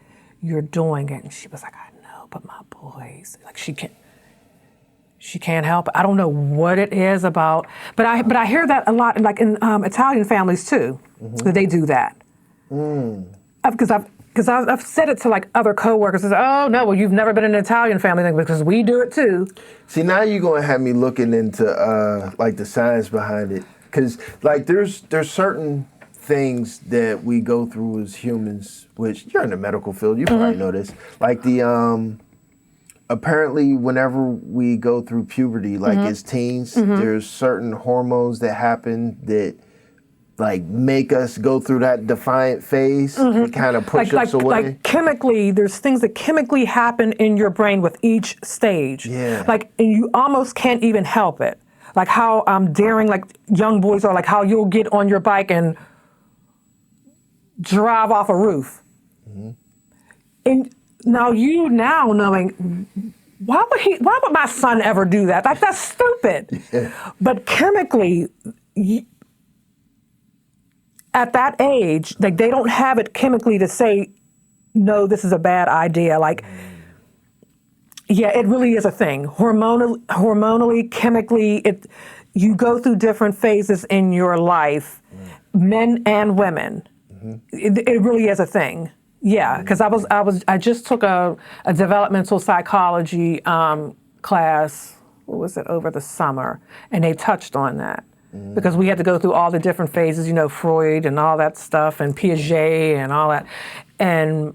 You're doing it. And she was like, I know, but my boys, like she can't help it. I don't know what it is about, but I hear that a lot, like in Italian families too, that they do that. Because I've said it to like other coworkers. I say, oh no, well you've never been in an Italian family thing because we do it too. See, now you're gonna have me looking into like the science behind it. Because, like, there's certain things that we go through as humans, which you're in the medical field, you probably know this. Like apparently whenever we go through puberty, like as teens, there's certain hormones that happen that, like, make us go through that defiant phase, to kind of push us away. Like chemically, there's things that chemically happen in your brain with each stage. Yeah. Like, and you almost can't even help it. Like how daring, like young boys are, like how you'll get on your bike and drive off a roof. And now knowing, why would my son ever do that? Like, that's stupid. But chemically, at that age, like they don't have it chemically to say, no, this is a bad idea. Like, yeah, it really is a thing. Hormonally, chemically, you go through different phases in your life, men and women. It really is a thing. Yeah, because I just took a developmental psychology class. What was it, over the summer, and they touched on that because we had to go through all the different phases. You know, Freud and all that stuff, and Piaget and all that, and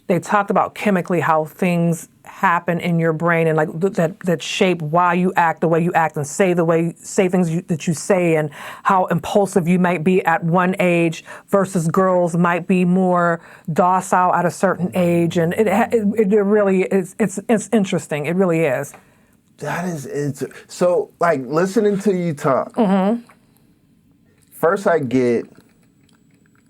they talked about chemically how things happen in your brain and like that shape why you act the way you act and say things that you say, and how impulsive you might be at one age versus girls might be more docile at a certain age, and it really is. It's interesting. It really is. That is so, like, listening to you talk. First, I get,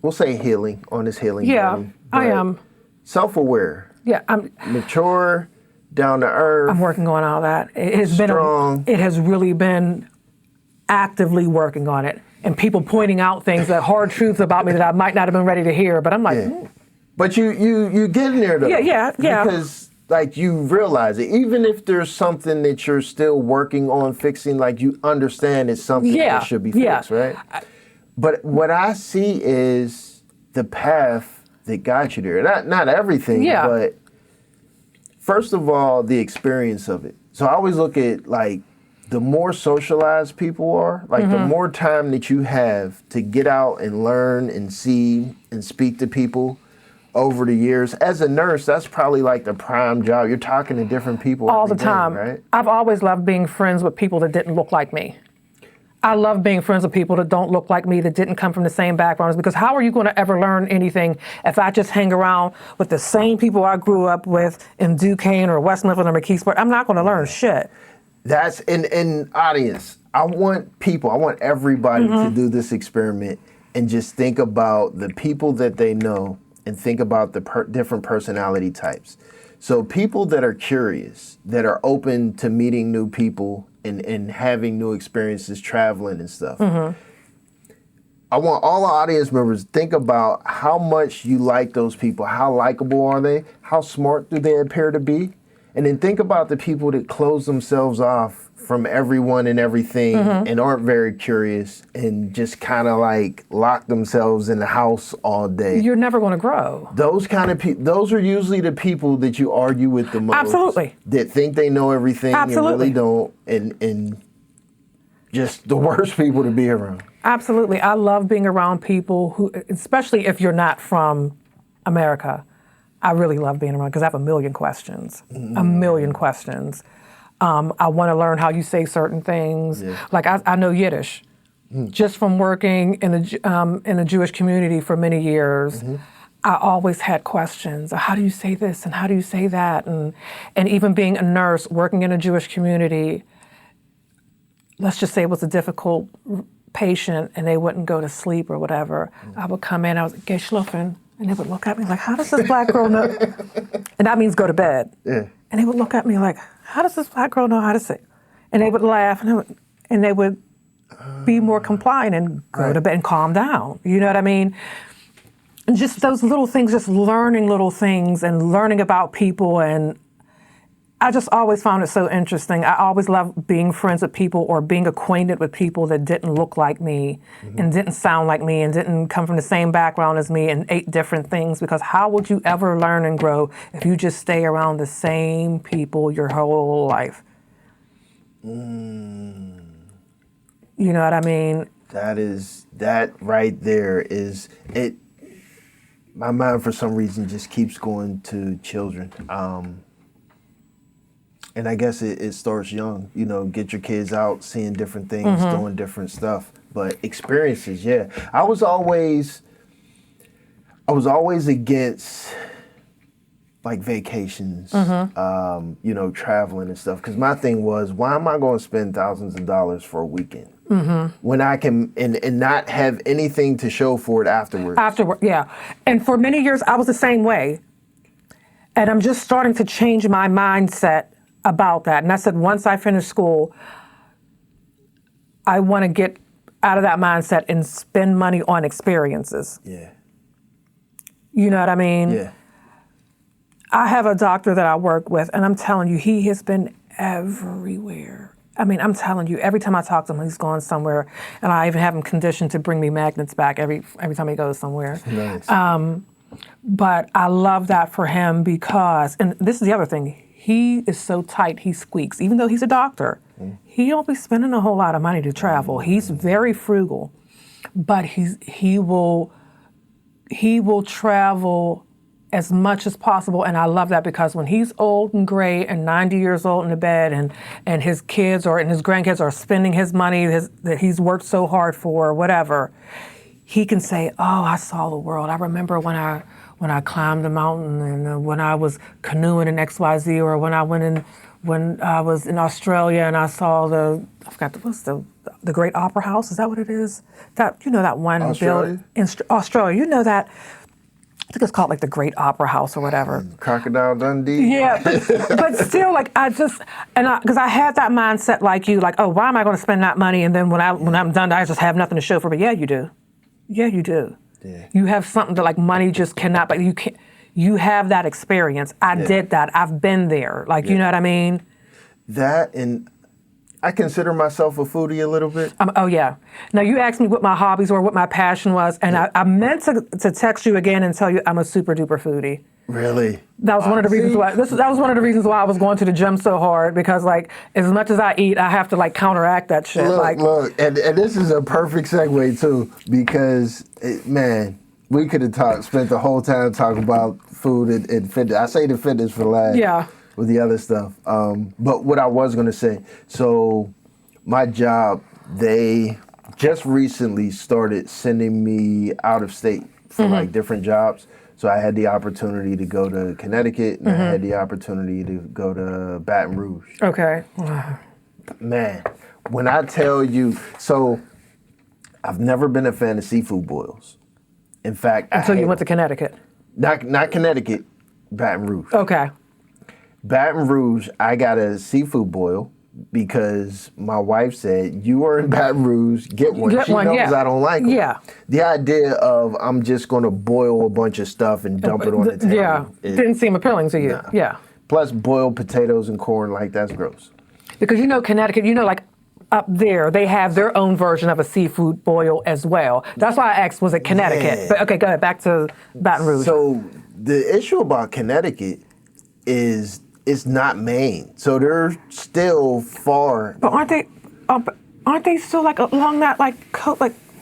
we'll say, healing on this healing journey. I am self-aware. Yeah, I'm mature, down to earth. I'm working on all that. It has strong. It has really been actively working on it, and people pointing out things, that hard truths about me that I might not have been ready to hear. But I'm like, but you get in there though. Yeah. Because like you realize it, even if there's something that you're still working on fixing, like you understand it's something that should be fixed, right? But what I see is the path that got you there. Not everything, but first of all, the experience of it. So I always look at, like, the more socialized people are, like the more time that you have to get out and learn and see and speak to people over the years. As a nurse, that's probably like the prime job. You're talking to different people all the time, right? I've always loved being friends with people that didn't look like me. I love being friends with people that don't look like me, that didn't come from the same backgrounds, because how are you going to ever learn anything if I just hang around with the same people I grew up with in Duquesne or West Mifflin or McKeesport? I'm not going to learn shit. That's in audience. I want everybody to do this experiment and just think about the people that they know and think about the different personality types. So people that are curious, that are open to meeting new people and having new experiences, traveling and stuff. I want all our audience members to think about how much you like those people. How likable are they? How smart do they appear to be? And then think about the people that close themselves off from everyone and everything and aren't very curious and just kind of like lock themselves in the house all day. You're never going to grow. Those kind of people, those are usually the people that you argue with the most. Absolutely. That think they know everything and really don't, and just the worst people to be around. Absolutely. I love being around people who, especially if you're not from America, I really love being around because I have a million questions. A million questions. I want to learn how you say certain things. Yeah. Like I know Yiddish, just from working in a Jewish community for many years. I always had questions. How do you say this and how do you say that? And even being a nurse, working in a Jewish community, let's just say it was a difficult patient and they wouldn't go to sleep or whatever. I would come in, I was like, geschlafen, and they would look at me like, how does this black girl know? And that means go to bed. Yeah. And they would look at me like, how does this black girl know how to say? And they would laugh and they would be more compliant and go to bed and calm down. You know what I mean? And just those little things, just learning little things and learning about people. And I just always found it so interesting. I always loved being friends with people or being acquainted with people that didn't look like me and didn't sound like me and didn't come from the same background as me and ate different things, because how would you ever learn and grow if you just stay around the same people your whole life? You know what I mean? That right there is it. My mind for some reason just keeps going to children. And I guess it starts young, you know, get your kids out, seeing different things, doing different stuff. But experiences, yeah. I was always against like vacations, you know, traveling and stuff. Because my thing was, why am I going to spend thousands of dollars for a weekend when I can and not have anything to show for it afterwards? Yeah. And for many years, I was the same way. And I'm just starting to change my mindset about that. And I said, once I finish school, I want to get out of that mindset and spend money on experiences. Yeah. You know what I mean? Yeah. I have a doctor that I work with, and I'm telling you, he has been everywhere. I mean, I'm telling you, every time I talk to him, he's gone somewhere, and I even have him conditioned to bring me magnets back every time he goes somewhere. Nice. But I love that for him because, and this is the other thing, he is so tight, he squeaks. Even though he's a doctor, he don't be spending a whole lot of money to travel. He's very frugal, but he will travel as much as possible, and I love that because when he's old and gray and 90 years old in the bed, and his kids and his grandkids are spending his money that he's worked so hard for, or whatever, he can say, "Oh, I saw the world. I remember when I climbed the mountain, and when I was canoeing in XYZ, or when I was in Australia and I saw what's the Great Opera House. Is that what it is? That, you know, that one building in Australia. You know that. I think it's called like the Great Opera House or whatever. Crocodile Dundee. Yeah, but still, like because I had that mindset like you, like, oh, why am I going to spend that money? And then when I'm done, I just have nothing to show for it. But yeah, you do. Yeah, you do. Yeah. You have something that like money just cannot. But you can't. You have that experience. I did that. I've been there. Like, you know what I mean? That, and I consider myself a foodie a little bit. Oh, yeah. Now, you asked me what my hobbies were, what my passion was, and I meant to text you again and tell you I'm a super duper foodie. Really? That was one of the reasons why. That was one of the reasons why I was going to the gym so hard, because like as much as I eat, I have to like counteract that shit. Look, and this is a perfect segue too, because man, we could have spent the whole time talking about food and fitness. I say the fitness for last. Yeah. With the other stuff. But what I was going to say, so my job, they just recently started sending me out of state for like different jobs. So I had the opportunity to go to Connecticut, and I had the opportunity to go to Baton Rouge. Okay. Man, when I tell you, so I've never been a fan of seafood boils. In fact, Until you went to Connecticut. Not Connecticut, Baton Rouge. Okay. Baton Rouge, I got a seafood boil because my wife said, you are in Baton Rouge, get one. She knows I don't like them. Yeah. The idea of I'm just going to boil a bunch of stuff and dump it on the table. Yeah, didn't seem appealing to you. Nah. Yeah. Plus boiled potatoes and corn, like that's gross. Because Connecticut, like up there, they have their own version of a seafood boil as well. That's why I asked, was it Connecticut? Yeah. But okay, go ahead, back to Baton Rouge. So the issue about Connecticut is it's not Maine. So they're still far. But aren't they still like along that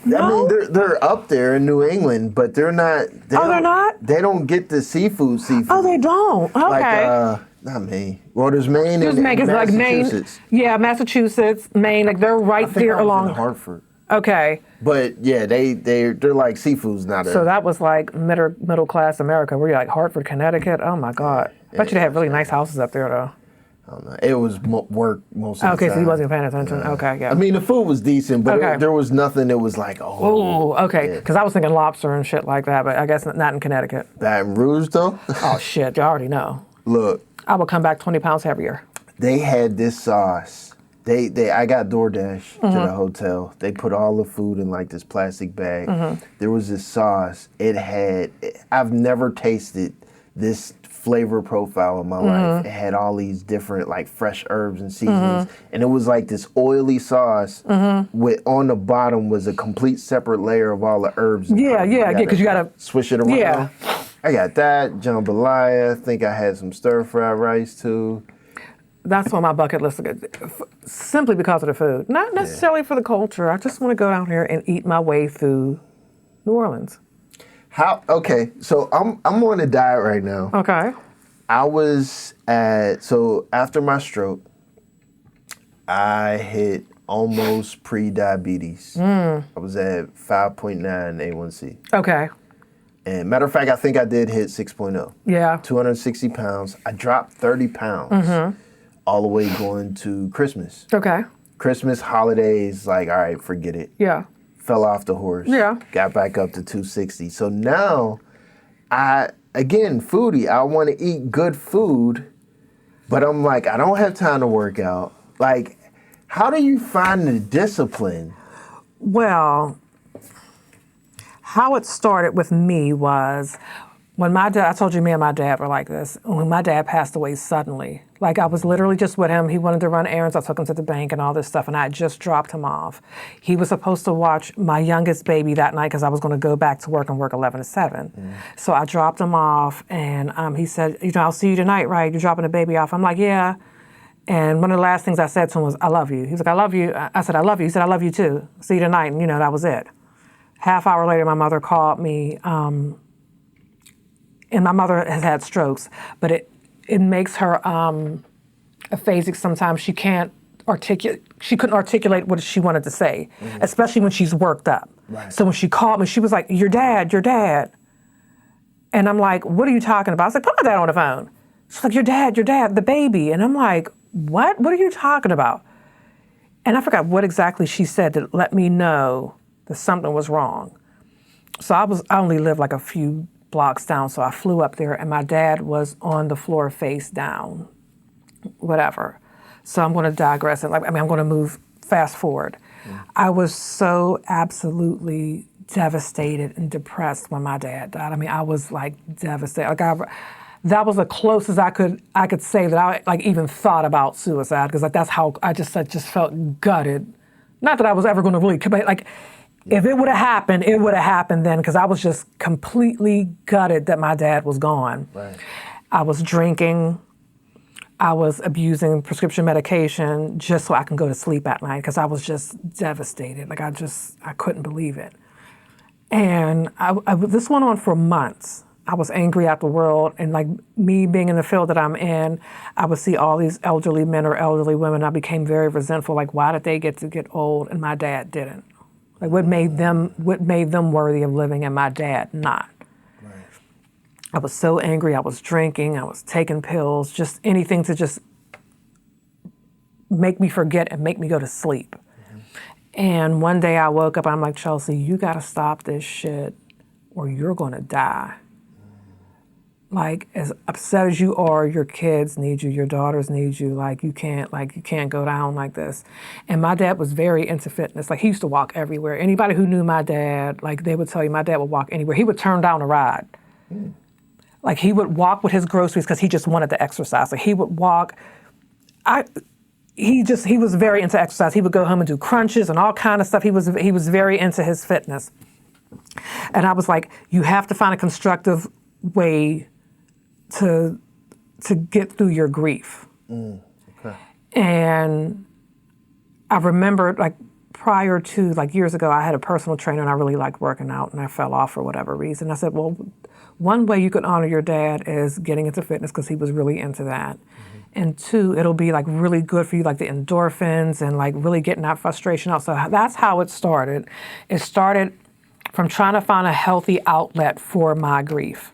no? I mean, they're up there in New England, but they're not. They're not? They don't get the seafood. Oh, they don't. Okay. Not Maine. Well, there's Maine and Massachusetts. Like Maine. Yeah, Massachusetts, Maine. Like they're right there along Hartford. Okay. But yeah, they're like seafood's not a. So that was like middle class America. Were you like Hartford, Connecticut? Oh my God. Bet you they have really nice houses up there though. I don't know. It was work most of the time. Okay, so he wasn't paying attention. Okay, yeah. I mean, the food was decent, but there was nothing that was like, oh. Okay, because I was thinking lobster and shit like that, but I guess not in Connecticut. Baton Rouge, though? Oh, shit, you already know. Look. I would come back 20 pounds heavier. They had this sauce. I got DoorDash to the hotel. They put all the food in like this plastic bag. There was this sauce. I've never tasted this flavor profile in my life. It had all these different like fresh herbs and seasonings, and it was like this oily sauce with on the bottom was a complete separate layer of all the herbs. Yeah, because you gotta swish it around. Yeah, I got that jambalaya. I think I had some stir fried rice too. That's on my bucket list, simply because of the food, not necessarily for the culture. I just want to go down here and eat my way through New Orleans. Okay, so I'm on a diet right now. Okay. After my stroke, I hit almost pre-diabetes. I was at 5.9 A1C. Okay. And matter of fact, I think I did hit 6.0. Yeah. 260 pounds. I dropped 30 pounds all the way going to Christmas. Okay. Christmas, holidays, like, all right, forget it. Yeah. Fell off the horse. Yeah. Got back up to 260. So now, foodie, I want to eat good food, but I'm like, I don't have time to work out. Like, how do you find the discipline? Well, how it started with me was when I told you me and my dad were like this, when my dad passed away suddenly. Like I was literally just with him. He wanted to run errands. I took him to the bank and all this stuff, and I had just dropped him off. He was supposed to watch my youngest baby that night because I was going to go back to work and work 11 to 7. So I dropped him off, and he said, I'll see you tonight, right? You're dropping the baby off. I'm like, yeah. And one of the last things I said to him was, I love you. He was like, I love you. I said, I love you. He said, I love you too. See you tonight. And that was it. Half hour later, my mother called me, and my mother has had strokes, but it makes her aphasic sometimes. She couldn't articulate what she wanted to say, especially when she's worked up. Right. So when she called me, she was like, your dad. And I'm like, what are you talking about? I was like, put my dad on the phone. She's like, your dad, the baby. And I'm like, what? What are you talking about? And I forgot what exactly she said to let me know that something was wrong. So I only lived like a few blocks down, so I flew up there, and my dad was on the floor face down, whatever. So I'm going to digress, and I'm going to move fast forward. I was so absolutely devastated and depressed when my dad died. I was like devastated. That was the closest I could say that I even thought about suicide, because that's how I just felt gutted. Not that I was ever going to really commit, if it would have happened, it would have happened then, because I was just completely gutted that my dad was gone. Right. I was drinking. I was abusing prescription medication just so I can go to sleep at night, because I was just devastated. I couldn't believe it. And this went on for months. I was angry at the world, and me being in the field that I'm in, I would see all these elderly men or elderly women. I became very resentful. Why did they get old and my dad didn't? What made them worthy of living and my dad not? Right. I was so angry. I was drinking. I was taking pills, just anything to just make me forget and make me go to sleep. And one day I woke up, I'm like, Chelsea, you got to stop this shit or you're going to die. Like, as upset as you are, your kids need you, your daughters need you. Like, you can't go down like this. And my dad was very into fitness. Like, he used to walk everywhere. Anybody who knew my dad, like, they would tell you my dad would walk anywhere. He would turn down a ride. Like, he would walk with his groceries because he just wanted to exercise. Like, he would walk. He was very into exercise. He would go home and do crunches and all kind of stuff. He was very into his fitness. And I was like, you have to find a constructive way to get through your grief. Okay. And I remember, like, prior to, like, years ago, I had a personal trainer and I really liked working out and I fell off for whatever reason. I said, well, one way you could honor your dad is getting into fitness because he was really into that. And two, it'll be like really good for you, like the endorphins and like really getting that frustration out. So that's how it started. It started from trying to find a healthy outlet for my grief.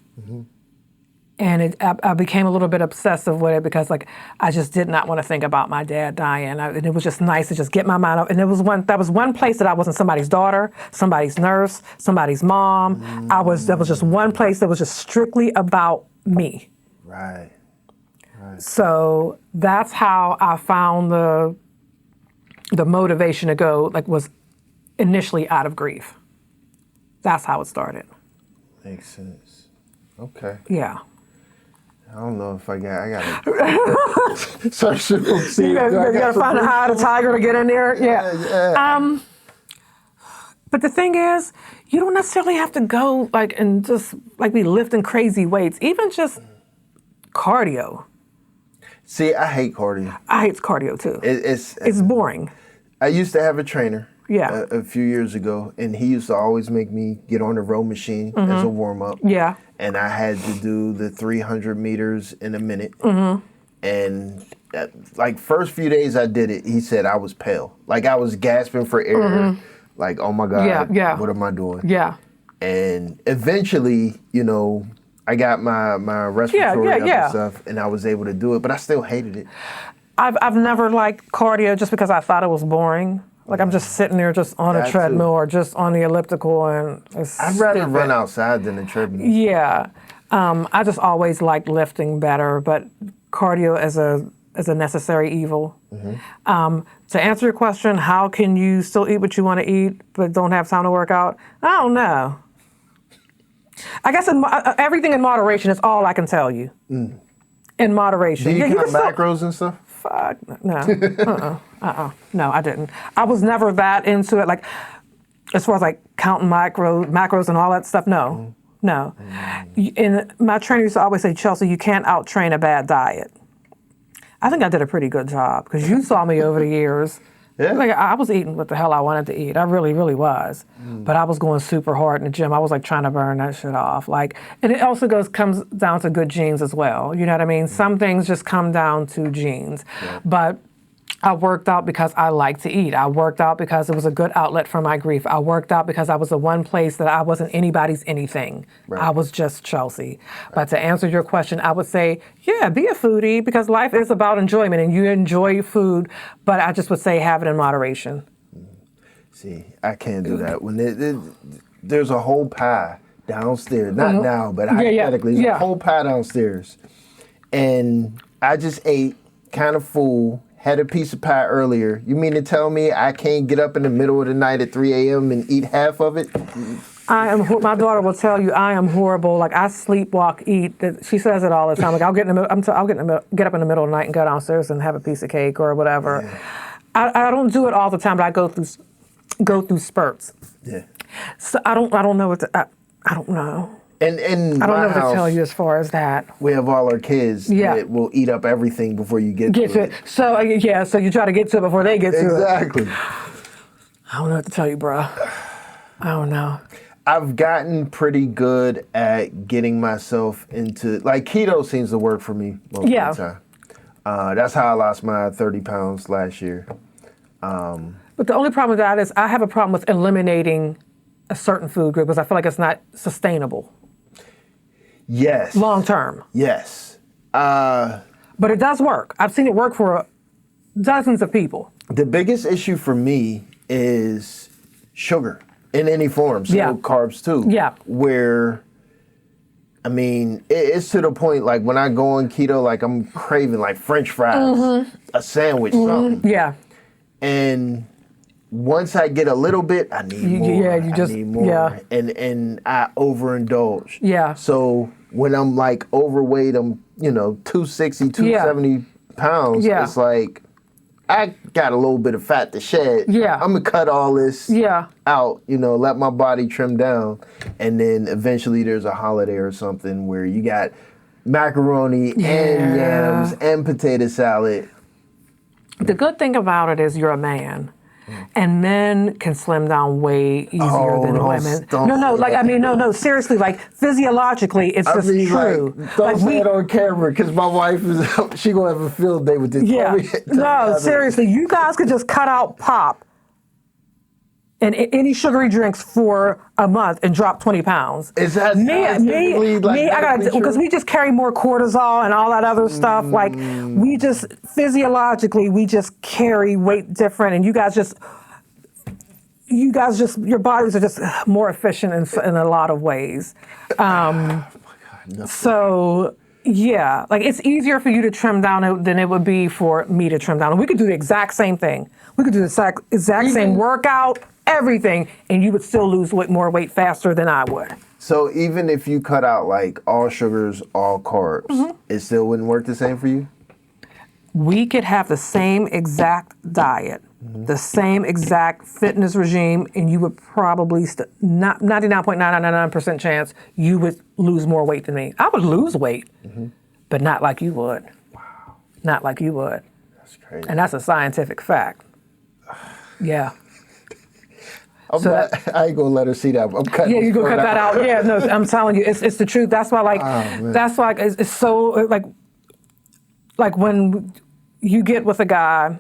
And I became a little bit obsessive with it because, like, I just did not want to think about my dad dying. And it was just nice to just get my mind off. And that was one place that I wasn't somebody's daughter, somebody's nurse, somebody's mom. That was just one place that was just strictly about me. Right. So that's how I found the motivation to go, like, was initially out of grief. That's how it started. Makes sense. Okay. Yeah. I don't know if I got search the book. You got to find an eye of the tiger to get in there. Yeah. But the thing is, you don't necessarily have to go like and just like be lifting crazy weights. Even just cardio. See, I hate cardio. I hate cardio too. It's boring. I used to have a trainer. Yeah. A few years ago, and he used to always make me get on the row machine as a warm up. Yeah. And I had to do the 300 meters in a minute. And like first few days I did it, he said I was pale. Like I was gasping for air. Like, oh my God, what am I doing? Yeah. And eventually, you know, I got my respiratory up and stuff, and I was able to do it, but I still hated it. I've never liked cardio just because I thought it was boring. Like I'm just sitting there just on a treadmill or just on the elliptical, and I'd rather run outside than a treadmill. Yeah. I just always liked lifting better, but cardio is a necessary evil. To answer your question, how can you still eat what you want to eat but don't have time to work out? I don't know. I guess everything in moderation is all I can tell you. In moderation. Do you count macros and stuff? Fuck, no. No, I didn't. I was never that into it. Like, as far as like counting macros and all that stuff, no. And my trainer used to always say, Chelsea, you can't out-train a bad diet. I think I did a pretty good job because you saw me over the years. Yeah. Like I was eating what the hell I wanted to eat. I really, really was. But I was going super hard in the gym. I was like trying to burn that shit off. Like, and it also comes down to good genes as well. You know what I mean? Some things just come down to genes. Yeah. But I worked out because I like to eat. I worked out because it was a good outlet for my grief. I worked out because I was the one place that I wasn't anybody's anything. Right. I was just Chelsea. But to answer your question, I would say, yeah, be a foodie because life is about enjoyment and you enjoy food, but I just would say have it in moderation. See, I can't do that. When there's a whole pie downstairs, not now, but hypothetically, there's a whole pie downstairs. And I just ate kind of full. Had a piece of pie earlier. You mean to tell me I can't get up in the middle of the night at 3 a.m. and eat half of it? My daughter will tell you I am horrible. Like I sleepwalk, eat. She says it all the time. Like I'll get get up in the middle of the night and go downstairs and have a piece of cake or whatever. Yeah. I don't do it all the time, but I go through spurts. Yeah. So I don't know what I don't know. And I don't know what to tell you as far as that. We have all our kids that will eat up everything before you get to it. So so you try to get to it before they get to it. Exactly. I don't know what to tell you, bro. I don't know. I've gotten pretty good at getting myself into, like keto seems to work for me most of the time. That's how I lost my 30 pounds last year. But the only problem with that is I have a problem with eliminating a certain food group because I feel like it's not sustainable. Yes. Long term. Yes. But it does work. I've seen it work for dozens of people. The biggest issue for me is sugar in any form. So carbs too. Yeah. Where, I mean, it's to the point, like, when I go on keto, like, I'm craving, like, French fries, a sandwich, something. Yeah. And once I get a little bit, I need more. I need more. Yeah. And I overindulge. Yeah. So when I'm, like, overweight, I'm, 260, 270 pounds. Yeah. It's like, I got a little bit of fat to shed. Yeah. I'm going to cut all this out, let my body trim down. And then eventually there's a holiday or something where you got macaroni and yams and potato salad. The good thing about it is you're a man. And men can slim down way easier than women. No, seriously, like, physiologically, it's just true. Like, don't say it on camera, because my wife she gonna have a field day with this. Yeah, no, seriously, you guys could just cut out pop and any sugary drinks for a month and drop 20 pounds. Is that me? I gotta, because we just carry more cortisol and all that other stuff. Like, we just physiologically, we just carry weight different, and you guys just, your bodies are just more efficient in a lot of ways. So. Yeah, like, it's easier for you to trim down than it would be for me to trim down. And we could do the exact same thing. We could do the exact same workout, everything, and you would still lose more weight faster than I would. So even if you cut out, like, all sugars, all carbs, it still wouldn't work the same for you? We could have the same exact diet, the same exact fitness regime, and you would probably, 99.999% chance, you would lose more weight than me. I would lose weight, but not like you would. Wow. Not like you would. That's crazy. And that's a scientific fact. Yeah. I ain't gonna let her see that. I'm cutting. Yeah, you gonna cut that out. Yeah, no, I'm telling you, it's the truth. That's why, like, that's why it's so, like when you get with a guy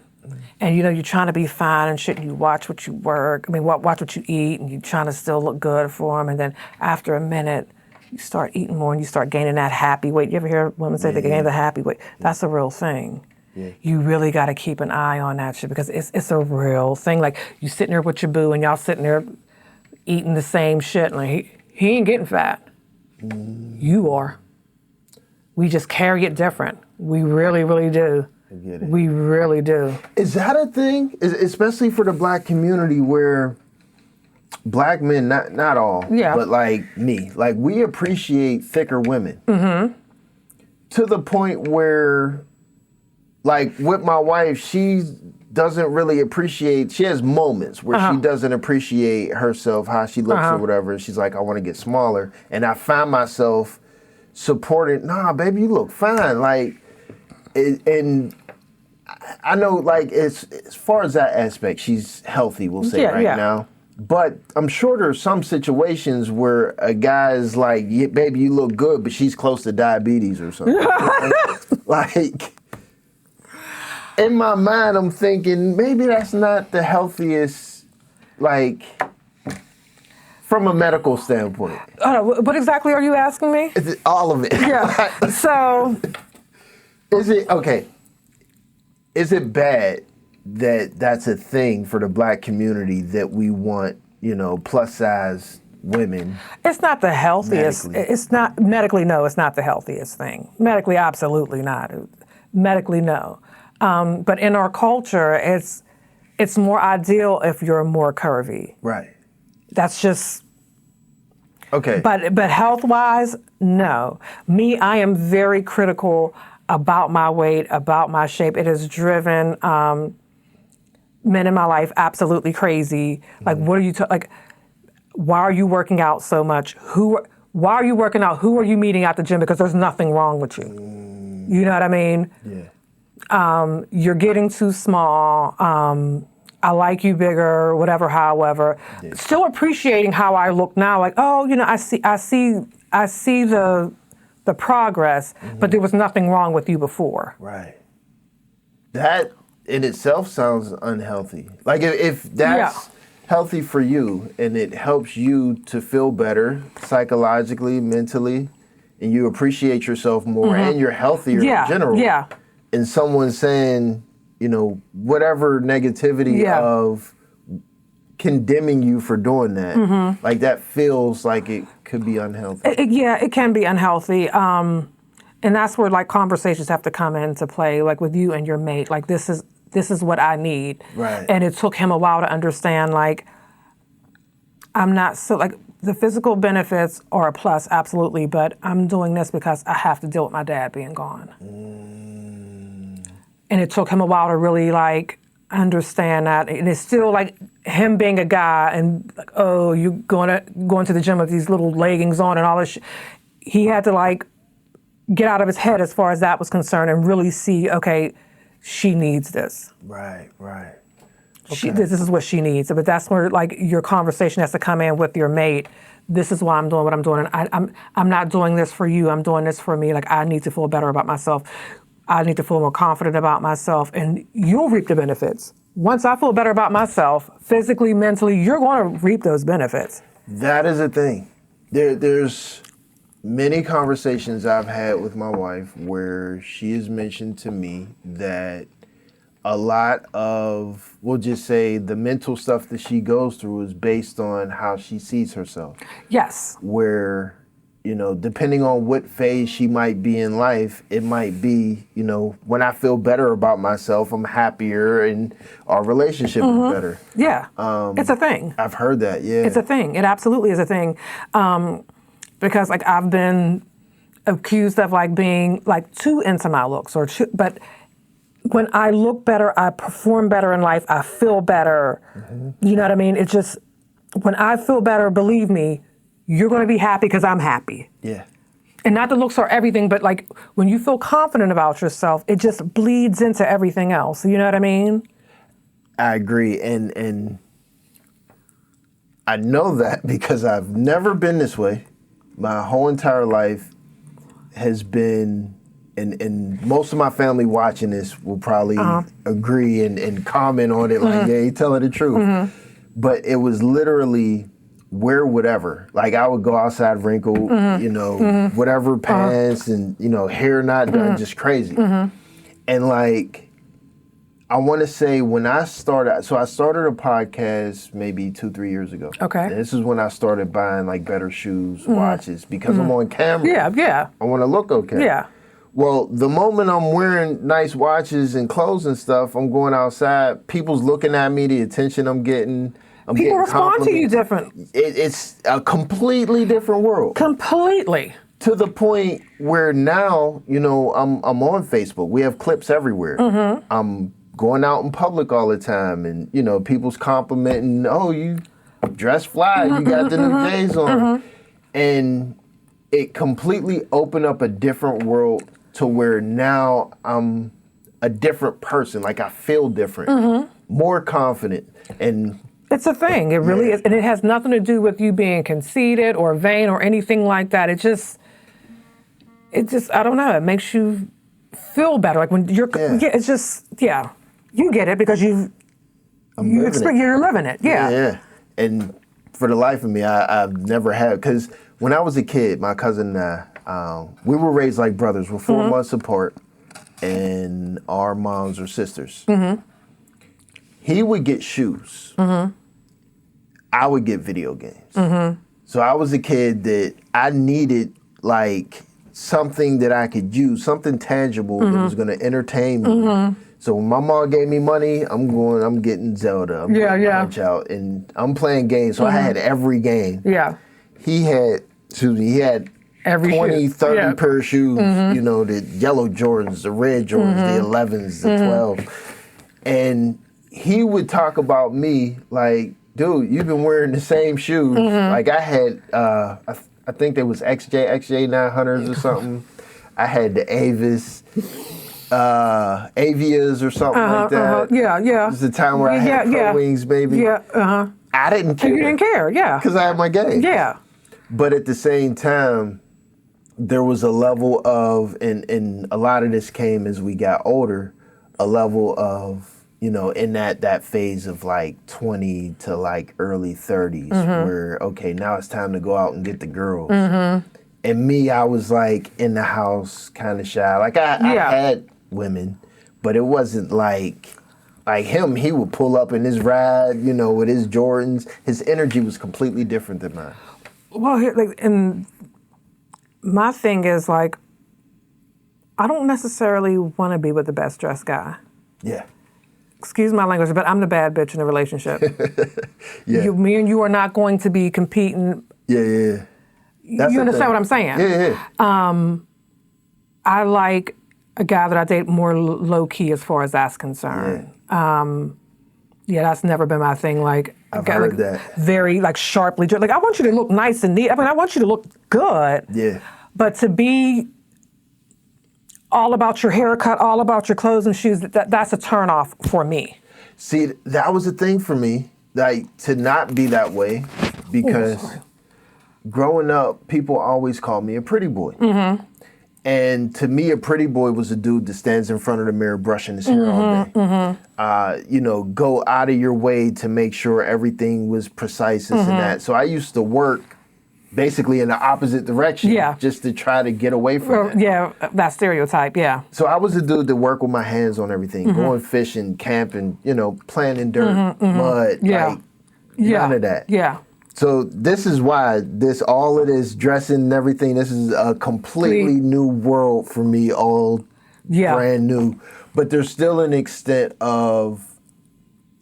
and, you're trying to be fine and shit, and you watch what you watch what you eat, and you're trying to still look good for him, and then after a minute, you start eating more and you start gaining that happy weight. You ever hear women say they gain the happy weight? That's a real thing. Yeah. You really got to keep an eye on that shit, because it's a real thing. Like, you sitting there with your boo and y'all sitting there eating the same shit, and like, he ain't getting fat. You are. We just carry it different. We really, really do. I get it. We really do. Is that a thing? Especially for the black community, where black men, not all, but like me, like, we appreciate thicker women. To the point where, like, with my wife, she doesn't really appreciate, she has moments where she doesn't appreciate herself, how she looks or whatever. And she's like, I want to get smaller. And I find myself supporting, nah, baby, you look fine. Like, and I know, like, as far as that aspect, she's healthy, we'll say now. But I'm sure there's some situations where a guy's like, yeah, baby, you look good, but she's close to diabetes or something. Like, in my mind, I'm thinking, maybe that's not the healthiest, like, from a medical standpoint. What exactly are you asking me? All of it. Yeah. So. Is it bad that that's a thing for the black community, that we want, plus size women? It's not the healthiest. Medically. It's not medically. No, it's not the healthiest thing. Medically, absolutely not. Medically, no. But in our culture, it's more ideal if you're more curvy. Right. That's just. Okay. But health-wise, no. Me, I am very critical about my weight, about my shape. It has driven men in my life absolutely crazy. Like, what are you like? Why are you working out so much? Why are you working out? Who are you meeting at the gym? Because there's nothing wrong with you. You know what I mean? Yeah. You're getting too small. I like you bigger, whatever, however. Yeah. Still appreciating how I look now. Like, oh, I see the progress, but there was nothing wrong with you before. Right. That in itself sounds unhealthy. Like, if that's healthy for you and it helps you to feel better psychologically, mentally, and you appreciate yourself more and you're healthier in general. Yeah. And someone's saying, whatever negativity of condemning you for doing that. Like that feels like it could be unhealthy. It can be unhealthy. And that's where like conversations have to come into play, like with you and your mate. Like this is what I need. Right. And it took him a while to understand, like, I'm not so like the physical benefits are a plus, absolutely, but I'm doing this because I have to deal with my dad being gone. And it took him a while to really like understand that. And it's still like him being a guy and like, oh, you going to the gym with these little leggings on and all this. He had to like get out of his head as far as that was concerned and really see, okay, she needs this. Right. This is what she needs. But that's where like your conversation has to come in with your mate. This is why I'm doing what I'm doing. And I'm not doing this for you. I'm doing this for me. Like I need to feel better about myself. I need to feel more confident about myself, and you'll reap the benefits. Once I feel better about myself, physically, mentally, you're going to reap those benefits. That is a thing. There's many conversations I've had with my wife where she has mentioned to me that a lot of, we'll just say, the mental stuff that she goes through is based on how she sees herself. Yes. Where, you know, depending on what phase she might be in life, it might be, you know, when I feel better about myself, I'm happier and our relationship is better. Yeah. It's a thing. I've heard that, yeah. It's a thing. It absolutely is a thing. Because like I've been accused of like being like too into my looks but when I look better, I perform better in life, I feel better. You know what I mean? It's just, when I feel better, believe me, you're going to be happy because I'm happy. Yeah. And not the looks are everything, but like when you feel confident about yourself, it just bleeds into everything else. You know what I mean? I agree. And I know that because I've never been this way. My whole entire life has been, and most of my family watching this will probably agree and comment on it like, yeah, you're telling the truth. But it was literally wear whatever. Like I would go outside wrinkled, you know, whatever pants and, you know, hair not done, just crazy. And like, I want to say when I started, so I started a podcast maybe 2-3 years ago. Okay. And this is when I started buying like better shoes, watches, because I'm on camera. Yeah. I want to look okay. Yeah. Well, the moment I'm wearing nice watches and clothes and stuff, I'm going outside, people's looking at me, the attention I'm getting. People respond to you different. It's a completely different world. Completely. To the point where now, you know, I'm on Facebook. We have clips everywhere. I'm going out in public all the time, and you know, people's complimenting, "Oh, you dress fly. You got the new J's on," and it completely opened up a different world to where now I'm a different person. Like I feel different, more confident, and it's a thing. It really is, and it has nothing to do with you being conceited or vain or anything like that. It just I don't know. It makes you feel better. Like when you're, it's just you get it because you're living it. Yeah. And for the life of me, I've never had, because when I was a kid, my cousin and I, we were raised like brothers. We're 4 months apart, and our moms are sisters. He would get shoes. I would get video games. So I was a kid that I needed like something that I could use, something tangible that was going to entertain me. So when my mom gave me money, I'm getting Zelda. I'm getting Punch Out, and I'm playing games. So I had every game. Yeah. He had every 20, 30 pair of shoes, you know, the yellow Jordans, the red Jordans, the 11s, the 12. And he would talk about me like, dude, you've been wearing the same shoes. Like I had, I think there was XJ 900s or something. I had the Avias or something like that. It was the time where I had Pro Wings, baby. I didn't care. You didn't care, because I had my game. Yeah. But at the same time, there was a level of, and a lot of this came as we got older, a level of, you know, in that phase of like 20 to like early 30s where, okay, now it's time to go out and get the girls. And me, I was like in the house kind of shy. Like I had women, but it wasn't like Like him, he would pull up in his ride, with his Jordans. His energy was completely different than mine. Well, and my thing is like, I don't necessarily want to be with the best dressed guy. Yeah. Excuse my language, but I'm the bad bitch in the relationship. Yeah. Me and you are not going to be competing. Yeah. You understand what I'm saying? Yeah. I like a guy that I date more low key as far as that's concerned. That's never been my thing. Like, I've heard that. Very like sharply dressed. Like, I want you to look nice and neat. I mean, I want you to look good. Yeah. But to be all about your haircut, all about your clothes and shoes, that's a turnoff for me. See, that was the thing for me, like to not be that way, because growing up, people always called me a pretty boy. Mm-hmm. And to me, a pretty boy was a dude that stands in front of the mirror brushing his hair all day. Mm-hmm. Go out of your way to make sure everything was precise, this and that. So I used to work basically in the opposite direction, just to try to get away from that. Yeah, that stereotype, yeah. So I was a dude that worked with my hands on everything, going fishing, camping, playing in dirt, mud, none of that. Yeah. So this is why all of this dressing and everything, this is a completely new world for me, all brand new. But there's still an extent of,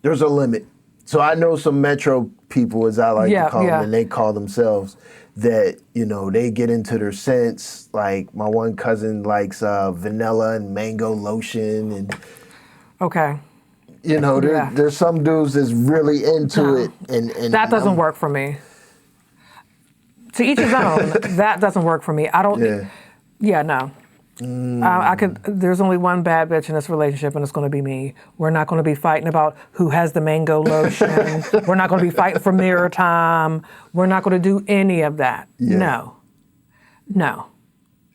there's a limit. So I know some metro people, as I like to call them, and they call themselves, that, they get into their scents. Like my one cousin likes vanilla and mango lotion. And okay. There's some dudes that's really into it. And that doesn't work for me. To each his own. That doesn't work for me. I don't. No. I could. There's only one bad bitch in this relationship, and it's going to be me. We're not going to be fighting about who has the mango lotion. We're not going to be fighting for mirror time. We're not going to do any of that. Yeah. No.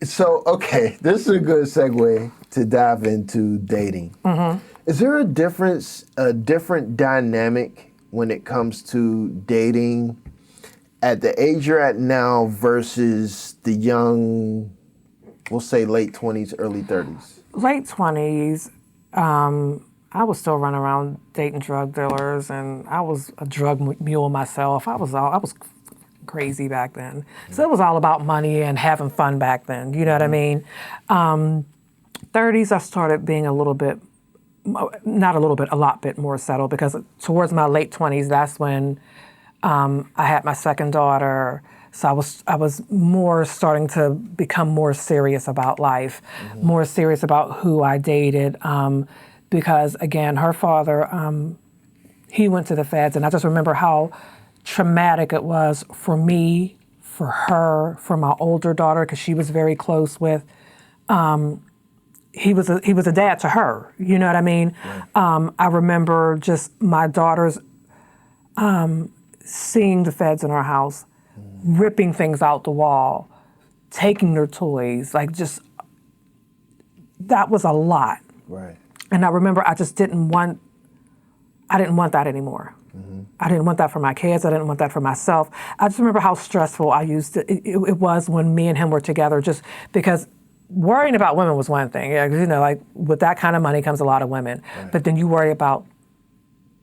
So, okay, this is a good segue to dive into dating. Mm-hmm. Is there a different dynamic when it comes to dating at the age you're at now versus the young, we'll say late 20s, early 30s? Late 20s, I was still running around dating drug dealers, and I was a drug mule myself. I was crazy back then. So it was all about money and having fun back then. You know what I mean? 30s, I started being a lot bit more settled, because towards my late 20s, that's when I had my second daughter. So I was more starting to become more serious about life, more serious about who I dated, because again, her father, he went to the feds, and I just remember how traumatic it was for me, for her, for my older daughter, because she was very close with. He was a dad to her. You know what I mean? Right. I remember just my daughters seeing the feds in our house, ripping things out the wall, taking their toys, that was a lot. Right. And I remember I didn't want that anymore. Mm-hmm. I didn't want that for my kids. I didn't want that for myself. I just remember how stressful it was when me and him were together, just because worrying about women was one thing. With that kind of money comes a lot of women. Right. But then you worry about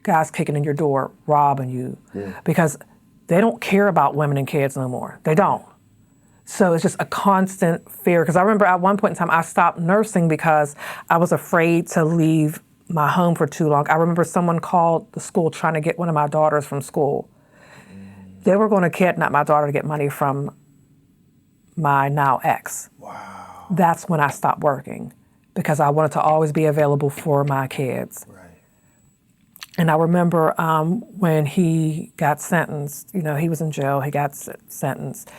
guys kicking in your door, robbing you, because they don't care about women and kids no more. They don't. So it's just a constant fear. Because I remember at one point in time, I stopped nursing because I was afraid to leave my home for too long. I remember someone called the school trying to get one of my daughters from school. They were going to kidnap my daughter to get money from my now ex. Wow. That's when I stopped working, because I wanted to always be available for my kids. Right. And I remember when he got sentenced, he was in jail, he got sentenced,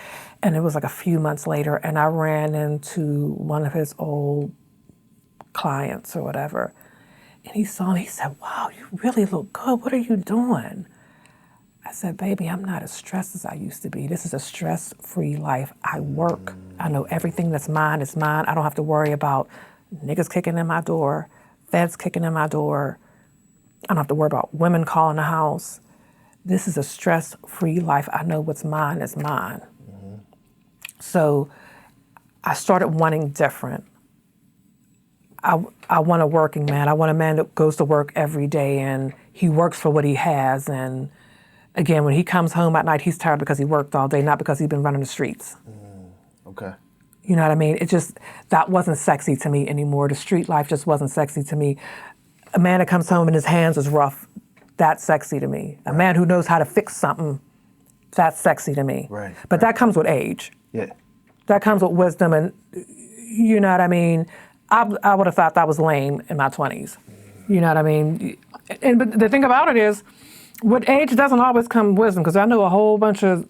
and it was like a few months later, and I ran into one of his old clients or whatever, and he saw me, he said, "Wow, you really look good. What are you doing?" I said, "Baby, I'm not as stressed as I used to be. This is a stress-free life. I work. I know everything that's mine is mine. I don't have to worry about niggas kicking in my door, feds kicking in my door. I don't have to worry about women calling the house. This is a stress-free life. I know what's mine is mine." So I started wanting different. I want a working man. I want a man that goes to work every day and he works for what he has. And again, when he comes home at night, he's tired because he worked all day, not because he's been running the streets. Okay. You know what I mean? It just, that wasn't sexy to me anymore. The street life just wasn't sexy to me. A man that comes home and his hands is rough, that's sexy to me. A man who knows how to fix something, that's sexy to me. Right. But that comes with age. Yeah. That comes with wisdom, and you know what I mean? I would have thought that was lame in my 20s. You know what I mean? But the thing about it is, with age doesn't always come wisdom, because I know a whole bunch of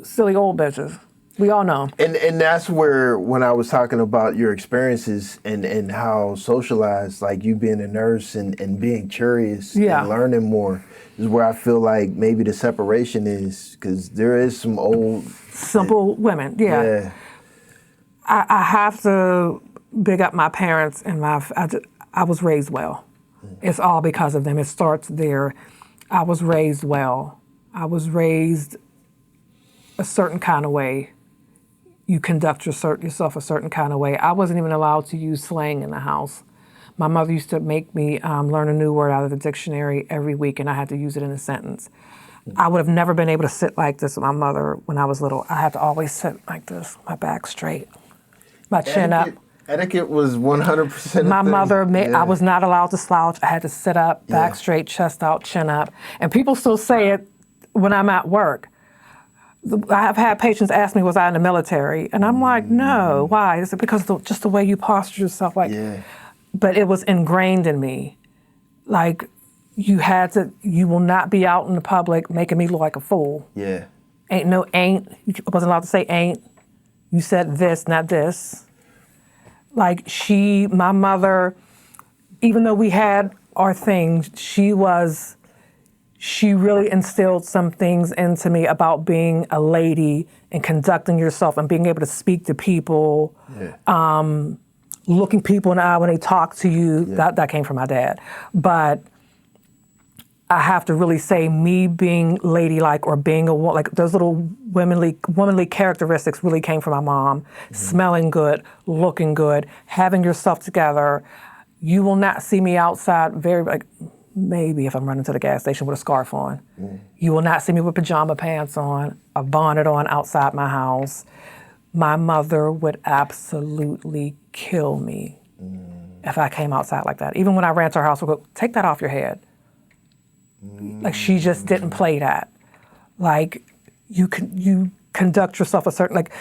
silly old bitches. We all know. And that's where, when I was talking about your experiences and how socialized, like you being a nurse and being curious and learning more, is where I feel like maybe the separation is, because there is some old... Simple women, yeah. I have to big up my parents, and I was raised well. It's all because of them. It starts there. I was raised well. I was raised a certain kind of way. You conduct yourself a certain kind of way. I wasn't even allowed to use slang in the house. My mother used to make me learn a new word out of the dictionary every week, and I had to use it in a sentence. I would have never been able to sit like this with my mother when I was little. I had to always sit like this, my back straight, my chin up. Etiquette was 100%. My mother, I was not allowed to slouch. I had to sit up, back straight, chest out, chin up. And people still say it when I'm at work. I've had patients ask me, was I in the military? And I'm like, no. Why? Is it because just the way you posture yourself? But it was ingrained in me. Like, you will not be out in the public making me look like a fool. Yeah. Ain't. You wasn't allowed to say ain't. You said this, not this. Like, my mother, even though we had our things, she really instilled some things into me about being a lady and conducting yourself and being able to speak to people, looking people in the eye when they talk to you. That came from my dad. But I have to really say, me being ladylike or being a woman, like those little womanly characteristics really came from my mom. Smelling good, looking good, having yourself together. You will not see me outside maybe if I'm running to the gas station with a scarf on. You will not see me with pajama pants on, a bonnet on outside my house. My mother would absolutely kill me if I came outside like that. Even when I ran to her house, she'd go, take that off your head. Like, she just didn't play that. Like, you conduct yourself a certain, like,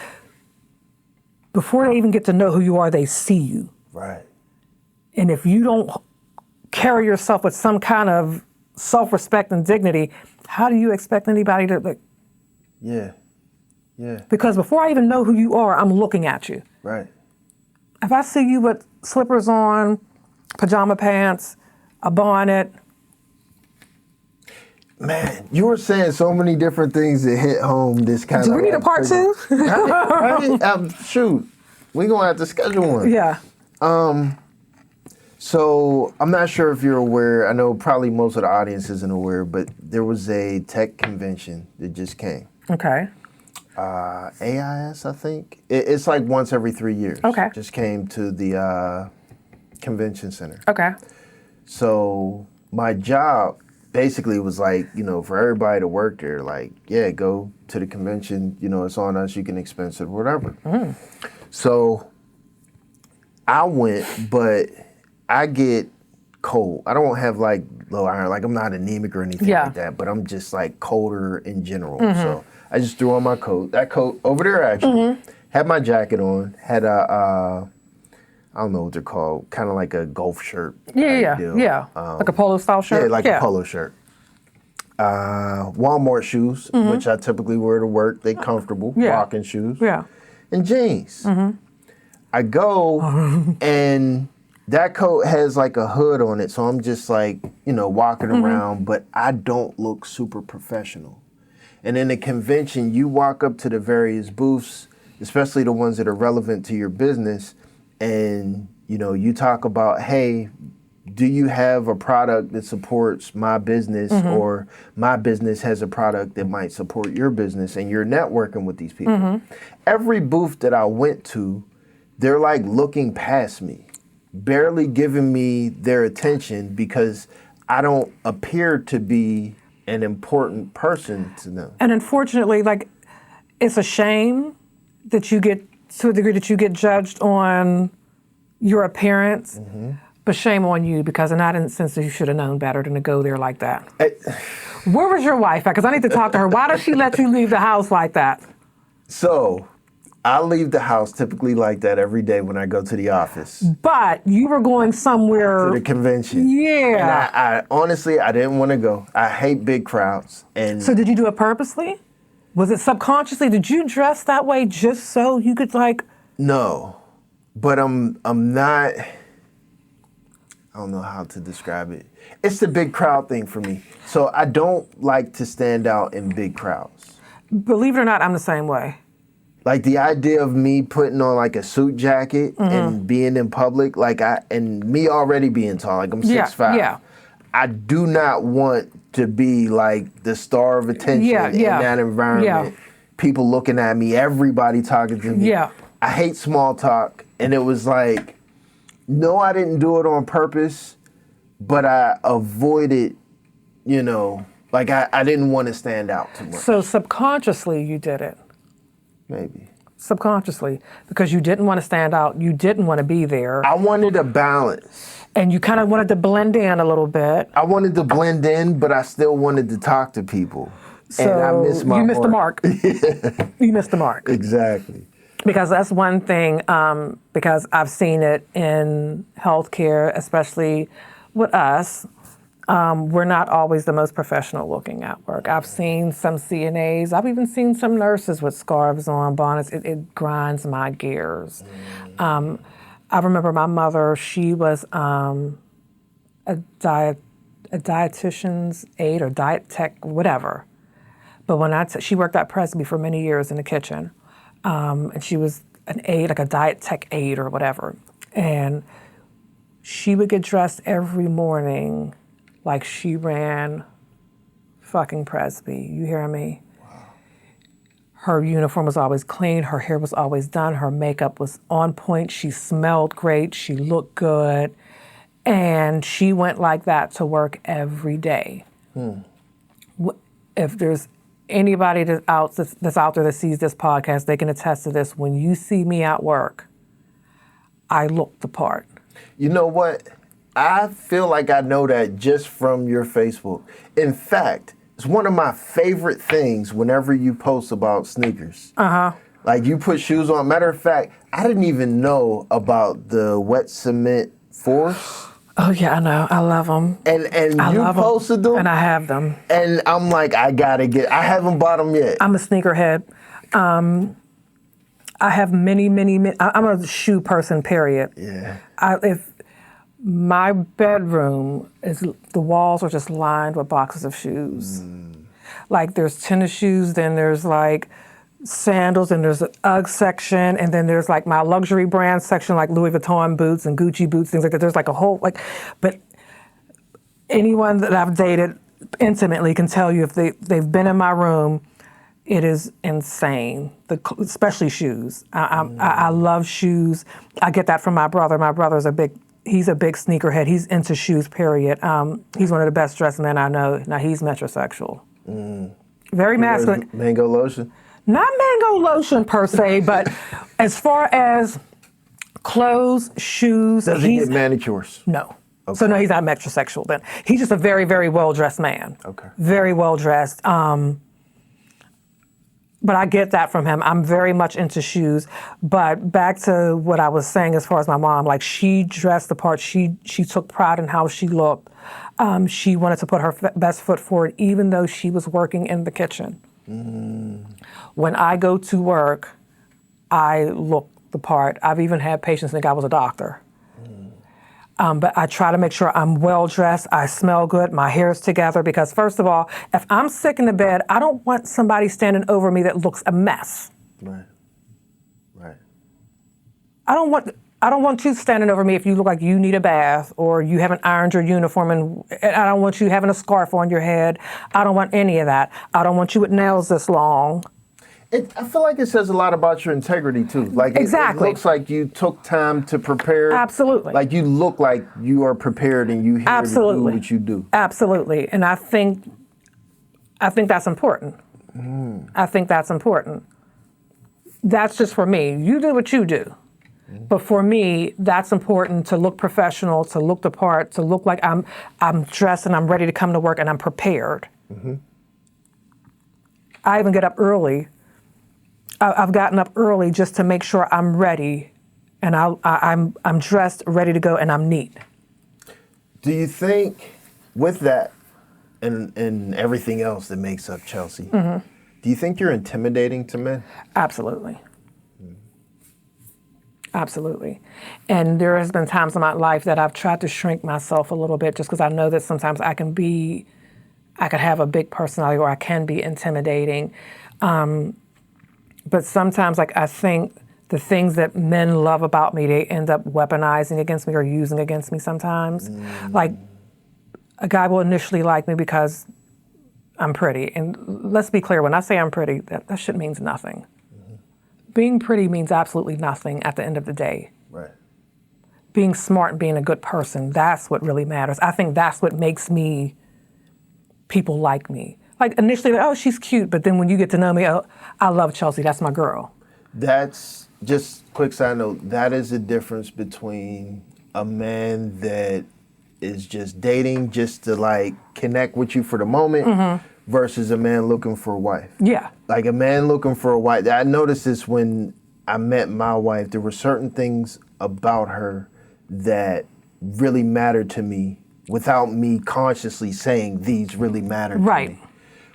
before they even get to know who you are, they see you. Right. And if you don't carry yourself with some kind of self-respect and dignity, how do you expect anybody to, like... Yeah. Because before I even know who you are, I'm looking at you. Right. If I see you with slippers on, pajama pants, a bonnet... Man, you were saying so many different things that hit home this kind of... Do we need a part two? Right? Shoot. We're going to have to schedule one. Yeah. So I'm not sure if you're aware. I know probably most of the audience isn't aware, but there was a tech convention that just came. Okay. AIS, I think. It's like once every 3 years. Okay. Just came to the convention center. Okay. So my job basically was like, for everybody to work there, like, yeah, go to the convention, it's on us, you can expense it, whatever. So I went, but I get cold. I don't have like low iron, like I'm not anemic or anything like that, but I'm just like colder in general. So I just threw on my coat. That coat over there actually had my jacket on, had I don't know what they're called, kind of like a golf shirt. Yeah. Like a polo style shirt? Yeah, like a polo shirt. Walmart shoes, which I typically wear to work. They comfortable, walking shoes. Yeah. And jeans. I go and that coat has like a hood on it, so I'm just like, walking around, but I don't look super professional. And in a convention, you walk up to the various booths, especially the ones that are relevant to your business, and you talk about, hey, do you have a product that supports my business, or my business has a product that might support your business, and you're networking with these people. Every booth that I went to, they're like looking past me. barely giving me their attention because I don't appear to be an important person to them. And unfortunately, like, it's a shame that you get, to a degree, that you get judged on your appearance, but shame on you, because in that instance, you should have known better than to go there like that. Where was your wife at? Because I need to talk to her. Why does she let you leave the house like that? So, I leave the house typically like that every day when I go to the office. But you were going somewhere. To the convention. Yeah. And I honestly, I didn't want to go. I hate big crowds. And So did you do it purposely? Was it subconsciously? Did you dress that way just so you could, like... No, but I'm not, I don't know how to describe it. It's the big crowd thing for me. So I don't like to stand out in big crowds. Believe it or not, I'm the same way. Like the idea of me putting on like a suit jacket and being in public, and me already being tall, like I'm 6'5". Yeah. I do not want to be like the star of attention in that environment. Yeah. People looking at me, everybody talking to me. Yeah. I hate small talk, and it was like, no, I didn't do it on purpose, but I avoided, like I didn't want to stand out too much. So subconsciously you did it. Maybe. Subconsciously, because you didn't want to stand out, you didn't want to be there. I wanted a balance. And you kind of wanted to blend in a little bit. I wanted to blend in, but I still wanted to talk to people. So and I missed my you missed the mark. You missed the mark. Exactly. Because that's one thing, because I've seen it in healthcare, especially with us. We're not always the most professional looking at work. I've seen some CNAs, I've even seen some nurses with scarves on, bonnets. It grinds my gears. I remember my mother, she was a dietitian's aide or diet tech, whatever. But when she worked at Presby for many years in the kitchen. And she was an aide, like a diet tech aide or whatever. And she would get dressed every morning like she ran fucking Presby. You hear me? Wow. Her uniform was always clean. Her hair was always done. Her makeup was on point. She smelled great. She looked good. And she went like that to work every day. If there's anybody that's out there that sees this podcast, they can attest to this. When you see me at work, I look the part. You know what? I feel like I know that just from your Facebook. In fact, it's one of my favorite things whenever you post about sneakers. Like you put shoes on. Matter of fact, I didn't even know about the wet cement Force. Oh yeah, I know. I love them. And you posted them? And I have them. And I'm like, I haven't bought them yet. I'm a sneakerhead. I have many, I'm a shoe person, period. Yeah. If my bedroom the walls are just lined with boxes of shoes. Like there's tennis shoes, then there's like sandals, and there's an UGG section, and then there's like my luxury brand section, like Louis Vuitton boots and Gucci boots, things like that. There's like a whole, but anyone that I've dated intimately can tell you if they've been in my room, it is insane, especially shoes. I love shoes. I get that from my brother. My brother's he's a big sneakerhead. He's into shoes, period. He's one of the best dressed men I know. Now, he's metrosexual. Very masculine. Mango lotion? Not mango lotion per se, but as far as clothes, shoes. Does he get manicures? No. Okay. So no, he's not metrosexual then. He's just a very, very well-dressed man. Okay. Very well-dressed. But I get that from him. I'm very much into shoes. But back to what I was saying as far as my mom, like she dressed the part. She took pride in how she looked. She wanted to put her best foot forward, even though she was working in the kitchen. When I go to work, I look the part. I've even had patients think I was a doctor. But I try to make sure I'm well-dressed, I smell good, my hair's together, because first of all, if I'm sick in the bed, I don't want somebody standing over me that looks a mess. Right. I don't want you standing over me if you look like you need a bath or you haven't ironed your uniform, and I don't want you having a scarf on your head. I don't want any of that. I don't want you with nails this long. I feel like it says a lot about your integrity too. Like Exactly. it looks like you took time to prepare. Absolutely. Like you look like you are prepared and you here Absolutely. to do what you do. Absolutely. And I think that's important. I think that's important. That's just for me. You do what you do. But for me, that's important to look professional, to look the part, to look like I'm dressed and I'm ready to come to work and I'm prepared. I even get up early. I've gotten up early just to make sure I'm ready and I'm dressed, ready to go, and I'm neat. Do you think with that and everything else that makes up Chelsea, do you think you're intimidating to men? Absolutely. Absolutely. And there has been times in my life that I've tried to shrink myself a little bit just because I know that sometimes I could have a big personality or I can be intimidating. But sometimes, like, I think the things that men love about me, they end up weaponizing against me or using against me sometimes. Like, a guy will initially like me because I'm pretty. And let's be clear, when I say I'm pretty, that shit means nothing. Being pretty means absolutely nothing at the end of the day. Right. Being smart and being a good person, that's what really matters. I think that's what makes people like me. Like initially, oh, she's cute, but then when you get to know me, oh, I love Chelsea, that's my girl. That's just quick side note, that is the difference between a man that is just dating just to like connect with you for the moment versus a man looking for a wife. Yeah. Like a man looking for a wife. I noticed this when I met my wife. There were certain things about her that really mattered to me without me consciously saying these really matter to me.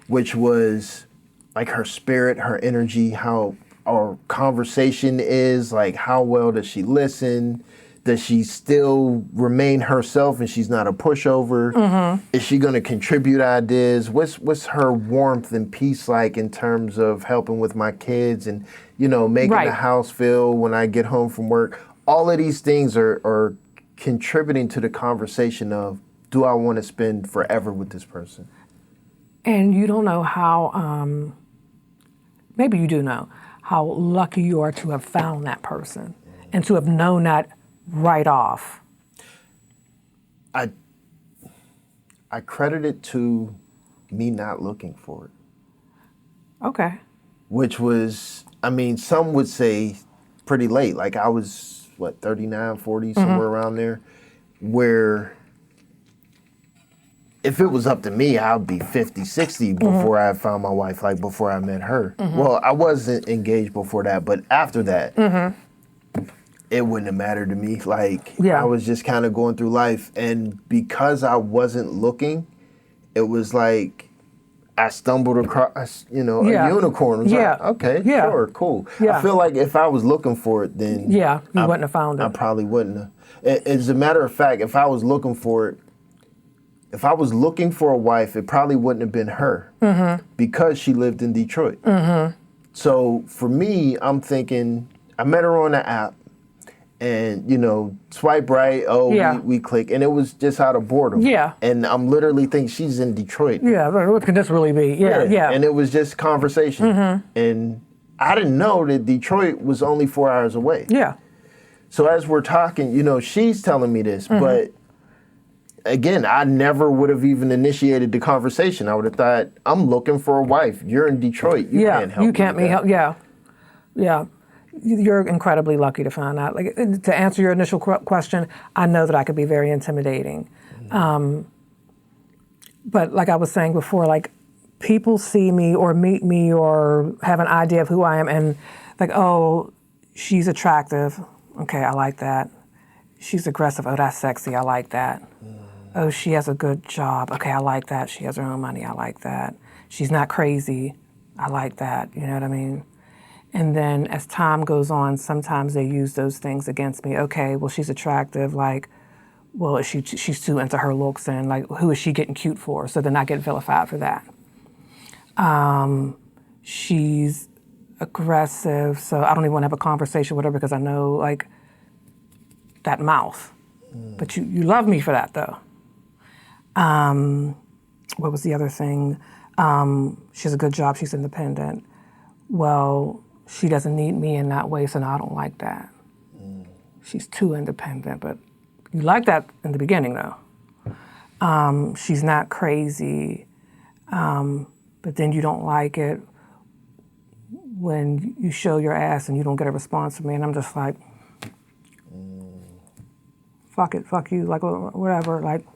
Which was like her spirit, her energy, how our conversation is, like how well does she listen? Does she still remain herself and she's not a pushover? Is she going to contribute ideas? What's her warmth and peace like in terms of helping with my kids and, you know, making the house feel when I get home from work? All of these things are contributing to the conversation of, do I want to spend forever with this person? And you don't know how, maybe you do know, how lucky you are to have found that person and to have known that right off. I credit it to me not looking for it. Okay. Which was, I mean, some would say pretty late. Like I was, 39, 40, somewhere around there, where if it was up to me, I'd be 50, 60 before I found my wife, like before I met her. Well, I wasn't engaged before that, but after that, it wouldn't have mattered to me. Like, I was just kind of going through life. And because I wasn't looking, it was like I stumbled across, a unicorn. It was like, okay, sure, cool. I feel like if I was looking for it, then you wouldn't have found it. I probably wouldn't have. As a matter of fact, if I was looking for it, if I was looking for a wife, it probably wouldn't have been her because she lived in Detroit. So for me, I'm thinking, I met her on the app. And, swipe right, we click. And it was just out of boredom. And I'm literally thinking she's in Detroit. What could this really be? Yeah. And it was just conversation. And I didn't know that Detroit was only 4 hours away. So as we're talking, she's telling me this. But again, I never would have even initiated the conversation. I would have thought, I'm looking for a wife. You're in Detroit. You can't help me. You can't be helped. Yeah. You're incredibly lucky to find out. Like, to answer your initial question, I know that I could be very intimidating. But like I was saying before, like people see me or meet me or have an idea of who I am and like, oh, she's attractive. Okay, I like that. She's aggressive. Oh, that's sexy. I like that. Oh, she has a good job. Okay, I like that. She has her own money. I like that. She's not crazy. I like that. You know what I mean? And then as time goes on, sometimes they use those things against me. Okay, well, she's attractive. Like, well, she's too into her looks and like, who is she getting cute for? So then I get vilified for that. She's aggressive, so I don't even want to have a conversation with her because I know like that mouth. But you love me for that though. What was the other thing? She has a good job, she's independent. well, she doesn't need me in that way, so now I don't like that. She's too independent, but you like that in the beginning, though. She's not crazy, but then you don't like it when you show your ass and you don't get a response from me, and I'm just like, fuck it, fuck you, like whatever. Like,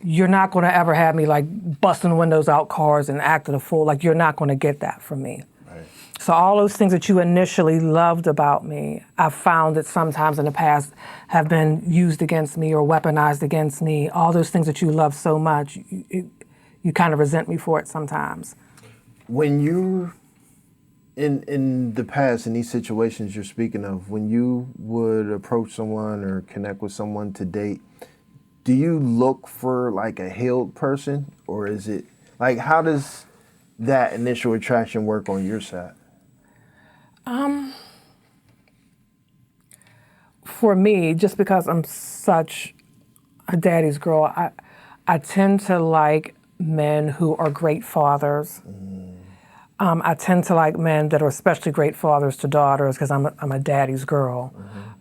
you're not going to ever have me like busting windows out cars and acting a fool. Like, you're not going to get that from me. Right. So all those things that you initially loved about me, I've found that sometimes in the past have been used against me or weaponized against me. All those things that you love so much, you kind of resent me for it sometimes. When you, in the past, in these situations you're speaking of, when you would approach someone or connect with someone to date, do you look for like a healed person, or is it like, how does that initial attraction work on your side? For me, just because I'm such a daddy's girl, I tend to like men who are great fathers. I tend to like men that are especially great fathers to daughters because I'm a daddy's girl.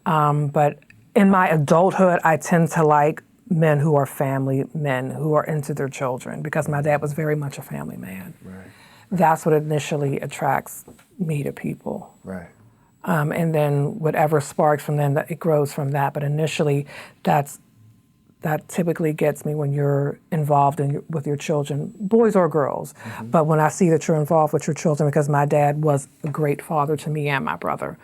But in my adulthood, I tend to like men who are family men, who are into their children, because my dad was very much a family man. Right. That's what initially attracts me to people. Right. And then whatever sparks from them, it grows from that. But initially, that typically gets me when you're involved with your children, boys or girls. But when I see that you're involved with your children, because my dad was a great father to me and my brother,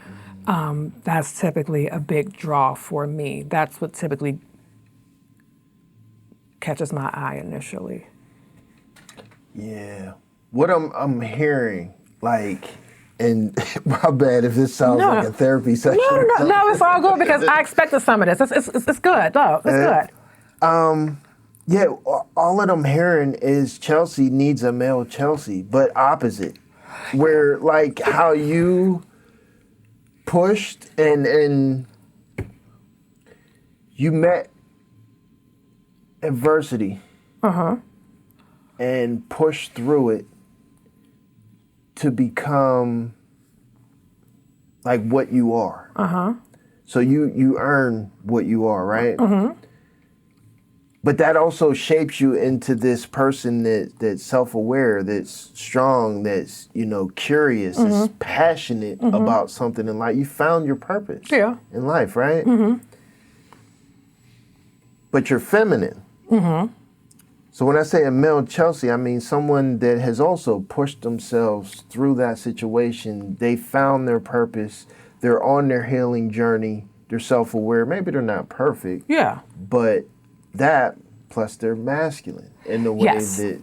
that's typically a big draw for me. That's what typically catches my eye initially. Yeah. What I'm hearing, like, and my bad if this sounds like a therapy session. No, it's all good because I expected some of this. It's good. No, it's good. Yeah, all that I'm hearing is Chelsea needs a male Chelsea, but opposite. Where, like, how you pushed and you met adversity and pushed through it to become like what you are. So you earn what you are, right? But that also shapes you into this person that's self-aware, that's strong, that's, curious, is passionate about something in life. You found your purpose in life, right? But you're feminine. So when I say a male Chelsea, I mean someone that has also pushed themselves through that situation. They found their purpose. They're on their healing journey. They're self-aware. Maybe they're not perfect. Yeah. But that, plus they're masculine in the way that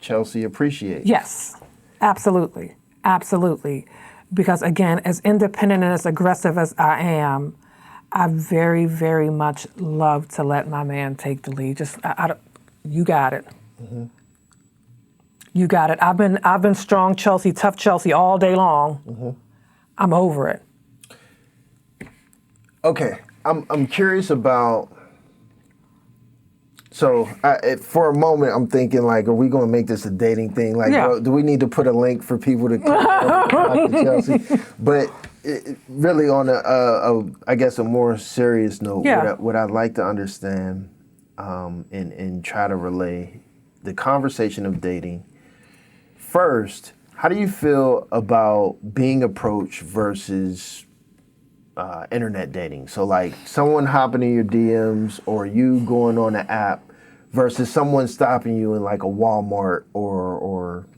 Chelsea appreciates. Yes, absolutely. Absolutely. Because again, as independent and as aggressive as I am, I very, very much love to let my man take the lead. You got it. You got it. I've been strong Chelsea, tough Chelsea all day long. I'm over it. Okay, I'm curious about. So for a moment, I'm thinking like, are we going to make this a dating thing? Like, do we need to put a link for people to connect with Chelsea? But really, on I guess a more serious note, what I'd like to understand and try to relay the conversation of dating. First, how do you feel about being approached versus internet dating? So like someone hopping in your DMs or you going on an app versus someone stopping you in like a Walmart or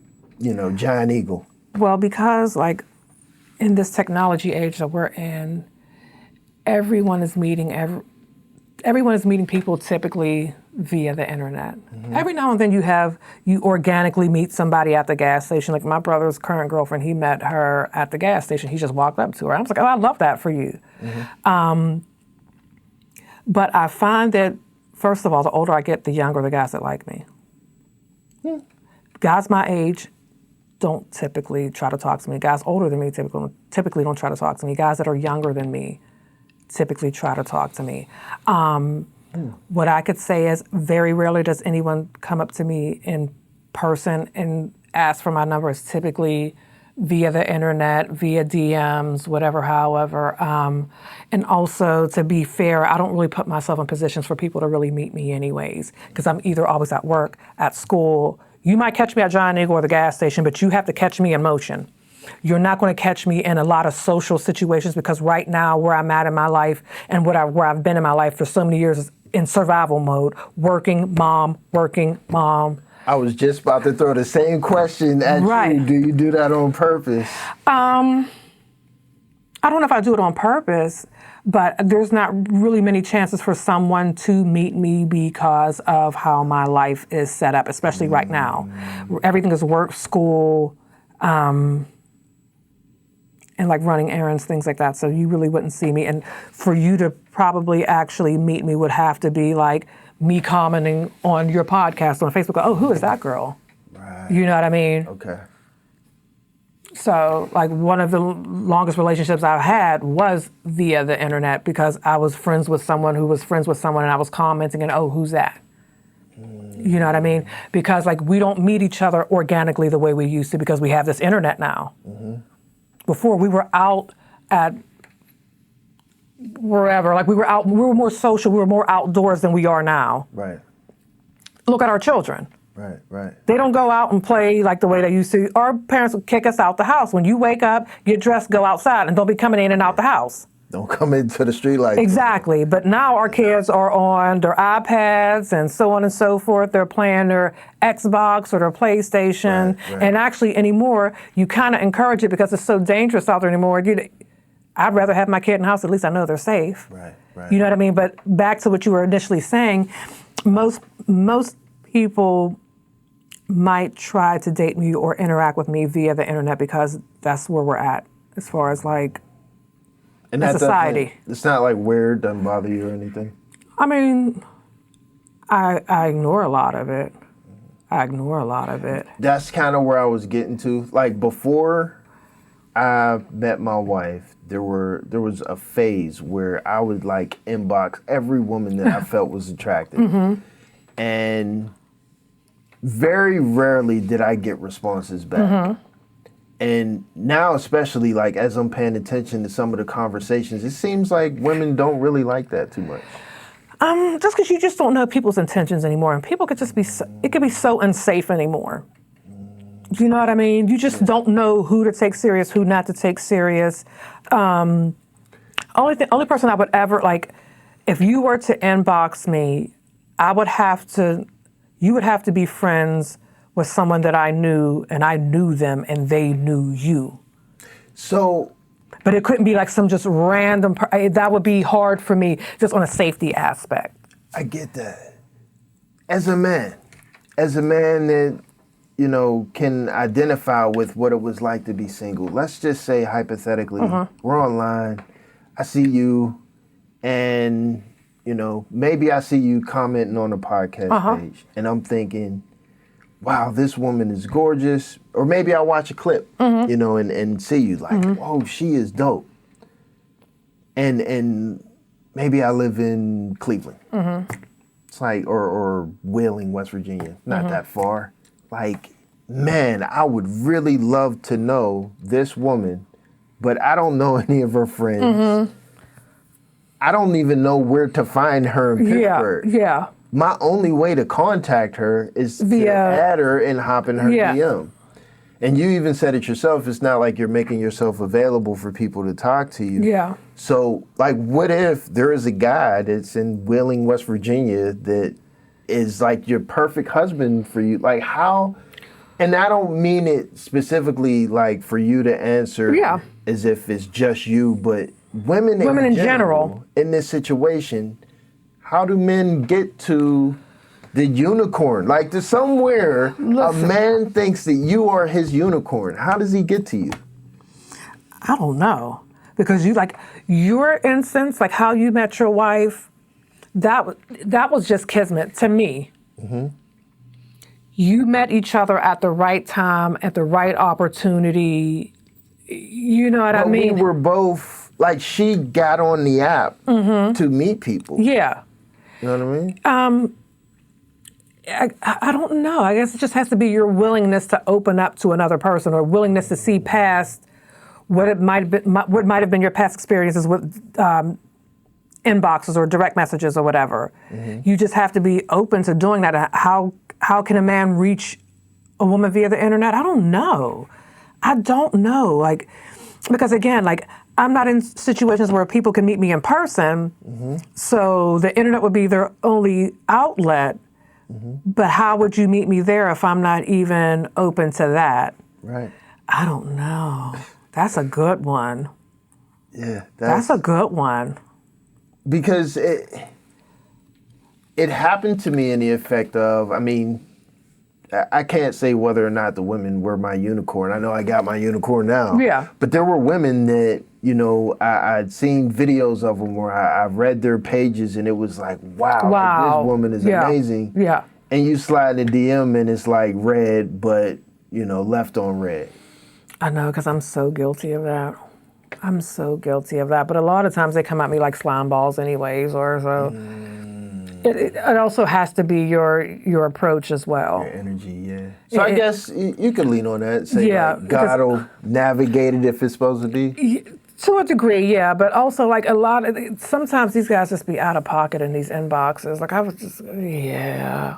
Giant Eagle. Well, because like in this technology age that we're in, everyone is meeting people typically via the internet. Every now and then you organically meet somebody at the gas station. Like my brother's current girlfriend, he met her at the gas station. He just walked up to her. I was like, oh, I love that for you. But I find that, first of all, the older I get, the younger the guys that like me. Guys my age don't typically try to talk to me. Guys older than me typically don't try to talk to me. Guys that are younger than me typically try to talk to me. What I could say is very rarely does anyone come up to me in person and ask for my number. It's typically via the internet, via DMs, whatever, however. And also, to be fair, I don't really put myself in positions for people to really meet me anyways, because I'm either always at work, at school. You might catch me at Giant Eagle or the gas station, but you have to catch me in motion. You're not going to catch me in a lot of social situations, because right now, where I'm at in my life and where I've been in my life for so many years is in survival mode, working mom. I was just about to throw the same question at you. Do you do that on purpose? I don't know if I do it on purpose, but there's not really many chances for someone to meet me because of how my life is set up, especially right now. Everything is work, school, and like running errands, things like that. So you really wouldn't see me. And for you to probably actually meet me would have to be like me commenting on your podcast on Facebook. Oh, who is that girl? Right. You know what I mean? Okay. So, like, one of the longest relationships I've had was via the internet, because I was friends with someone who was friends with someone, and I was commenting and, oh, who's that? You know what I mean? Because, like, we don't meet each other organically the way we used to, because we have this internet now. Before, we were out at wherever, like we were more social, we were more outdoors than we are now. Right. Look at our children. Right. They don't go out and play like the way they used to. Our parents would kick us out the house. When you wake up, get dressed, go outside, and don't be coming in and out the house. Don't come into the street like Exactly. But now our kids are on their iPads and so on and so forth. They're playing their Xbox or their PlayStation. Right. And actually anymore, you kind of encourage it because it's so dangerous out there anymore. I'd rather have my kid in the house. At least I know they're safe. Right. You know what I mean? But back to what you were initially saying, most people might try to date me or interact with me via the internet because that's where we're at as far as like and a society. It's not like weird, doesn't bother you or anything? I mean, I ignore a lot of it. That's kind of where I was getting to. Like before I met my wife, there was a phase where I would like inbox every woman that I felt was attractive. And very rarely did I get responses back. And now, especially like as I'm paying attention to some of the conversations, it seems like women don't really like that too much. Just because you just don't know people's intentions anymore, and people could just be, it could be so unsafe anymore. Do you know what I mean? You just don't know who to take serious, who not to take serious. Only person I would ever like, if you were to inbox me, you would have to be friends with someone that I knew, and I knew them, and they knew you. So, but it couldn't be like some just random. That would be hard for me, just on a safety aspect. I get that. As a man that can identify with what it was like to be single. Let's just say hypothetically, we're online. I see you, and maybe I see you commenting on the podcast page, and I'm thinking, wow, this woman is gorgeous. Or maybe I watch a clip, and see you like, whoa, she is dope. And maybe I live in Cleveland. It's like, or Wheeling, West Virginia, not that far. Like, man, I would really love to know this woman, but I don't know any of her friends. I don't even know where to find her in Pittsburgh. Yeah. My only way to contact her is to add her and hop in her DM. And you even said it yourself, it's not like you're making yourself available for people to talk to you. Yeah. So, like, what if there is a guy that's in Wheeling, West Virginia that is like your perfect husband for you? Like, how? And I don't mean it specifically like for you to answer as if it's just you, but women in general in this situation. How do men get to the unicorn? Like, to somewhere a man thinks that you are his unicorn. How does he get to you? I don't know. Because your instance, like how you met your wife, that was just kismet to me. You met each other at the right time, at the right opportunity. You know what I mean? We were both, like, she got on the app to meet people. Yeah. You know what I mean? I don't know. I guess it just has to be your willingness to open up to another person, or willingness to see past what might have been your past experiences with inboxes or direct messages or whatever. Mm-hmm. You just have to be open to doing that. How can a man reach a woman via the internet? I don't know. Like, because again, like, I'm not in situations where people can meet me in person, mm-hmm. so the internet would be their only outlet. Mm-hmm. But how would you meet me there if I'm not even open to that? Right. I don't know. That's a good one. Yeah. That's a good one. Because it happened to me in the effect of, I mean, I can't say whether or not the women were my unicorn. I know I got my unicorn now. Yeah. But there were women that, you know, I'd seen videos of them where I read their pages and it was like, wow. Like, this woman is amazing. Yeah. And you slide in the DM and it's like read, but, you know, left on read. I know, because I'm so guilty of that. But a lot of times they come at me like slime balls anyways, or so. It also has to be your approach as well. Your energy, yeah. So I guess you could lean on that. Say, like, God will navigate it if it's supposed to be. To a degree, yeah. But also, like, sometimes these guys just be out of pocket in these inboxes. Like, I was just, yeah.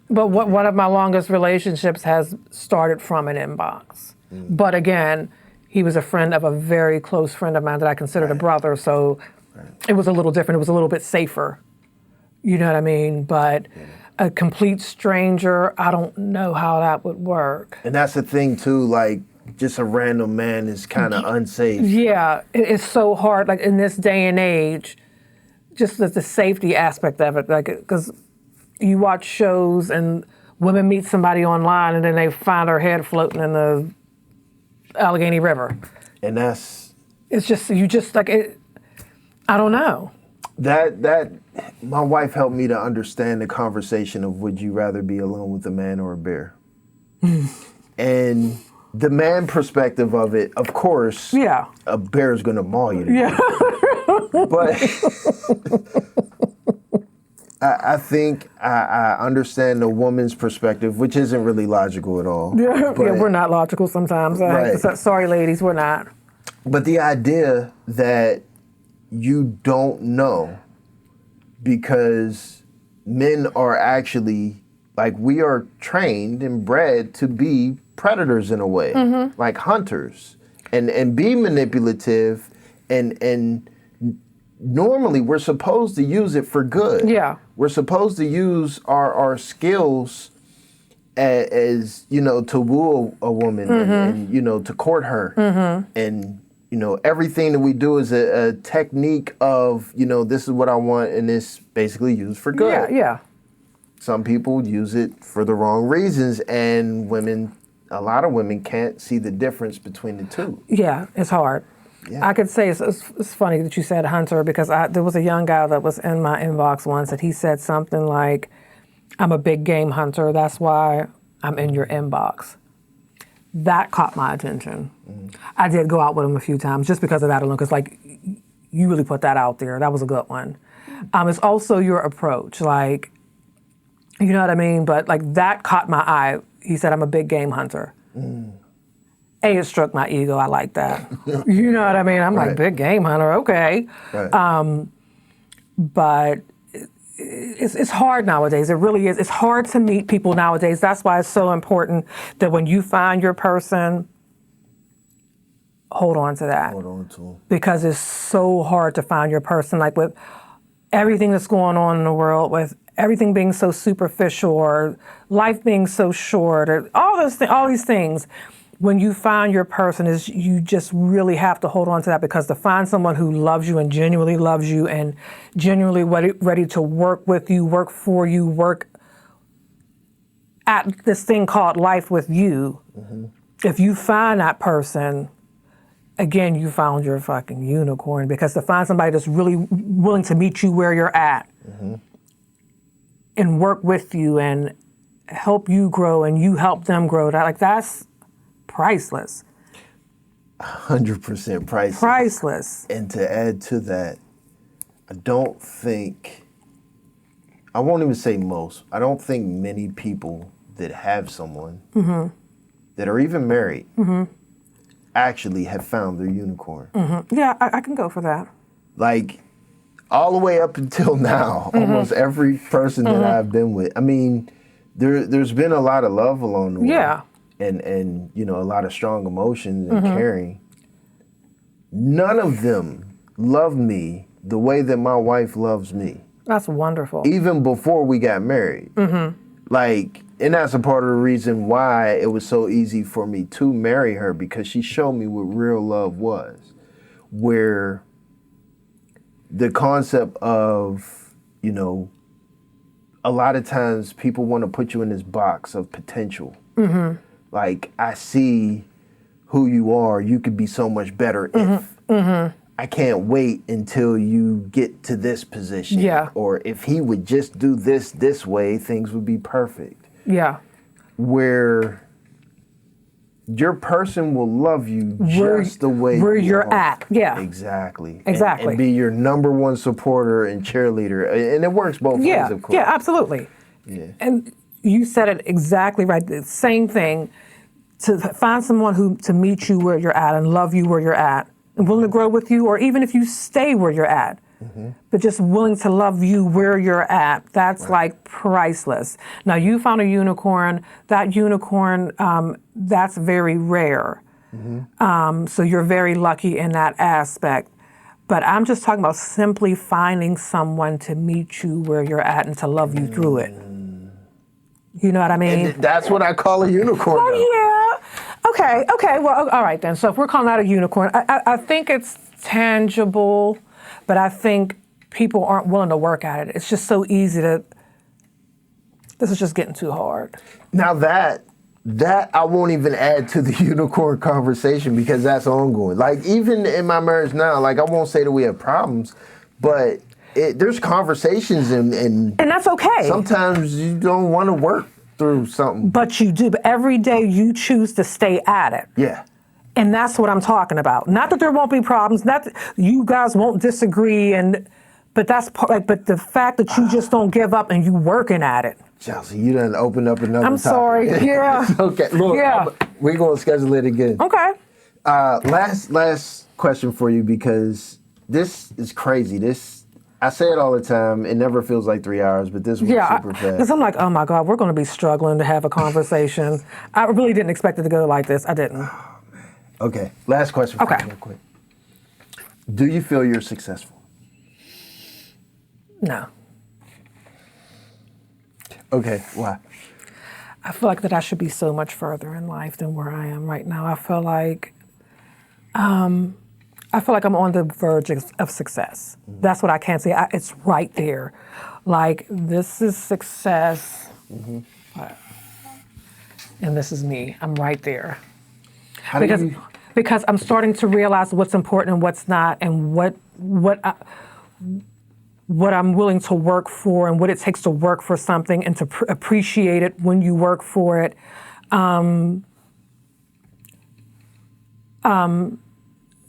But one of my longest relationships has started from an inbox. But again, he was a friend of a very close friend of mine that I considered a brother, so it was a little different. It was a little bit safer. You know what I mean? But a complete stranger, I don't know how that would work. And that's the thing, too, like, just a random man is kind of unsafe. Yeah, it's so hard, like, in this day and age, just the safety aspect of it, like, because you watch shows and women meet somebody online and then they find her head floating in the Allegheny River. And it's just, you just, like, it, I don't know. That my wife helped me to understand the conversation of, would you rather be alone with a man or a bear? And the man perspective of it, of course, a bear is going to maul you. Yeah. But I think I understand the woman's perspective, which isn't really logical at all. Yeah, we're not logical sometimes. Right. Sorry, ladies, we're not. But the idea that you don't know, because men are actually, like, we are trained and bred to be predators in a way, like hunters, and be manipulative, and normally we're supposed to use it for good. Yeah. We're supposed to use our skills as, you know, to woo a woman and, you know, to court her. And, you know, everything that we do is a technique of, you know, this is what I want, and it's basically used for good. Yeah. Some people use it for the wrong reasons, and a lot of women can't see the difference between the two. Yeah, it's hard. Yeah. I could say it's funny that you said hunter, because there was a young guy that was in my inbox once, and he said something like, I'm a big game hunter, that's why I'm in your inbox. That caught my attention. I did go out with him a few times just because of that alone, because, like, you really put that out there. That was a good one. It's also your approach, like, you know what I mean? But, like, that caught my eye. He said, I'm a big game hunter. It struck my ego. I like that. You know what I mean? I'm like, big game hunter, okay. Right. But it's hard nowadays. It really is. It's hard to meet people nowadays. That's why it's so important that when you find your person, hold on to that. Hold on to them. Because it's so hard to find your person. Like, with everything that's going on in the world, with everything being so superficial, or life being so short, or all these things, when you find your person, you just really have to hold on to that, because to find someone who loves you and genuinely loves you and genuinely ready to work with you, work for you, work at this thing called life with you, if you find that person, again, you found your fucking unicorn, because to find somebody that's really willing to meet you where you're at and work with you and help you grow and you help them grow, that's priceless. 100% priceless. Priceless. And to add to that, I don't think I won't even say most. I don't think many people that have someone that are even married actually have found their unicorn. Yeah, I can go for that. Like, all the way up until now, almost every person that I've been with, I mean, there's been a lot of love along the way. Yeah. And you know, a lot of strong emotions and caring. None of them love me the way that my wife loves me. That's wonderful. Even before we got married. Like, and that's a part of the reason why it was so easy for me to marry her, because she showed me what real love was. Where the concept of, you know, a lot of times people want to put you in this box of potential. Like, I see who you are. You could be so much better if. I can't wait until you get to this position. Yeah. Or if he would just do this way, things would be perfect. Yeah. Where your person will love you just the way where you you're are. at. Yeah. Exactly. Exactly. And be your number one supporter and cheerleader. And it works both ways, of course. Yeah, absolutely. Yeah. And you said it exactly right. The same thing. To find someone to meet you where you're at and love you where you're at and willing to grow with you, or even if you stay where you're at, but just willing to love you where you're at, that's like priceless. Now, you found a unicorn. That unicorn, that's very rare. So you're very lucky in that aspect. But I'm just talking about simply finding someone to meet you where you're at and to love you through it. You know what I mean? And that's what I call a unicorn. Oh, yeah. Okay. Well, all right then. So if we're calling that a unicorn, I think it's tangible, but I think people aren't willing to work at it. It's just so easy this is just getting too hard. Now that I won't even add to the unicorn conversation, because that's ongoing. Like, even in my marriage now, like, I won't say that we have problems, but there's conversations and that's okay. Sometimes you don't want to work through something. But you do. But every day you choose to stay at it. Yeah. And that's what I'm talking about. Not that there won't be problems. Not that you guys won't disagree. But that's but the fact that you just don't give up and you working at it. Chelsea, you done opened up another I'm topic. sorry. Yeah. Okay. Look, Yeah. we're gonna schedule it again. Okay. Last question for you, because this is crazy. I say it all the time. It never feels like 3 hours, but this was super fast. Because I'm like, oh my God, we're going to be struggling to have a conversation. I really didn't expect it to go like this. I didn't. Okay, last question for you real quick. Do you feel you're successful? No. Okay, why? I feel like that I should be so much further in life than where I am right now. I feel like I'm on the verge of success. That's what I can say. It's right there. Like, this is success, and this is me. I'm right there. Because I'm starting to realize what's important and what's not, and what I'm willing to work for, and what it takes to work for something, and to appreciate it when you work for it.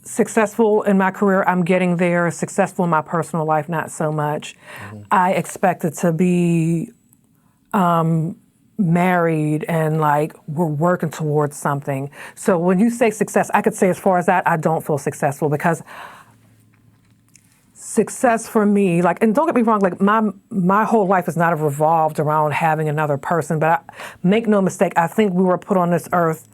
Successful in my career, I'm getting there. Successful in my personal life, not so much. I expected to be married and like we're working towards something. So when you say success, I could say as far as that, I don't feel successful, because success for me, like, and don't get me wrong, like my whole life is not revolved around having another person, but make no mistake, I think we were put on this earth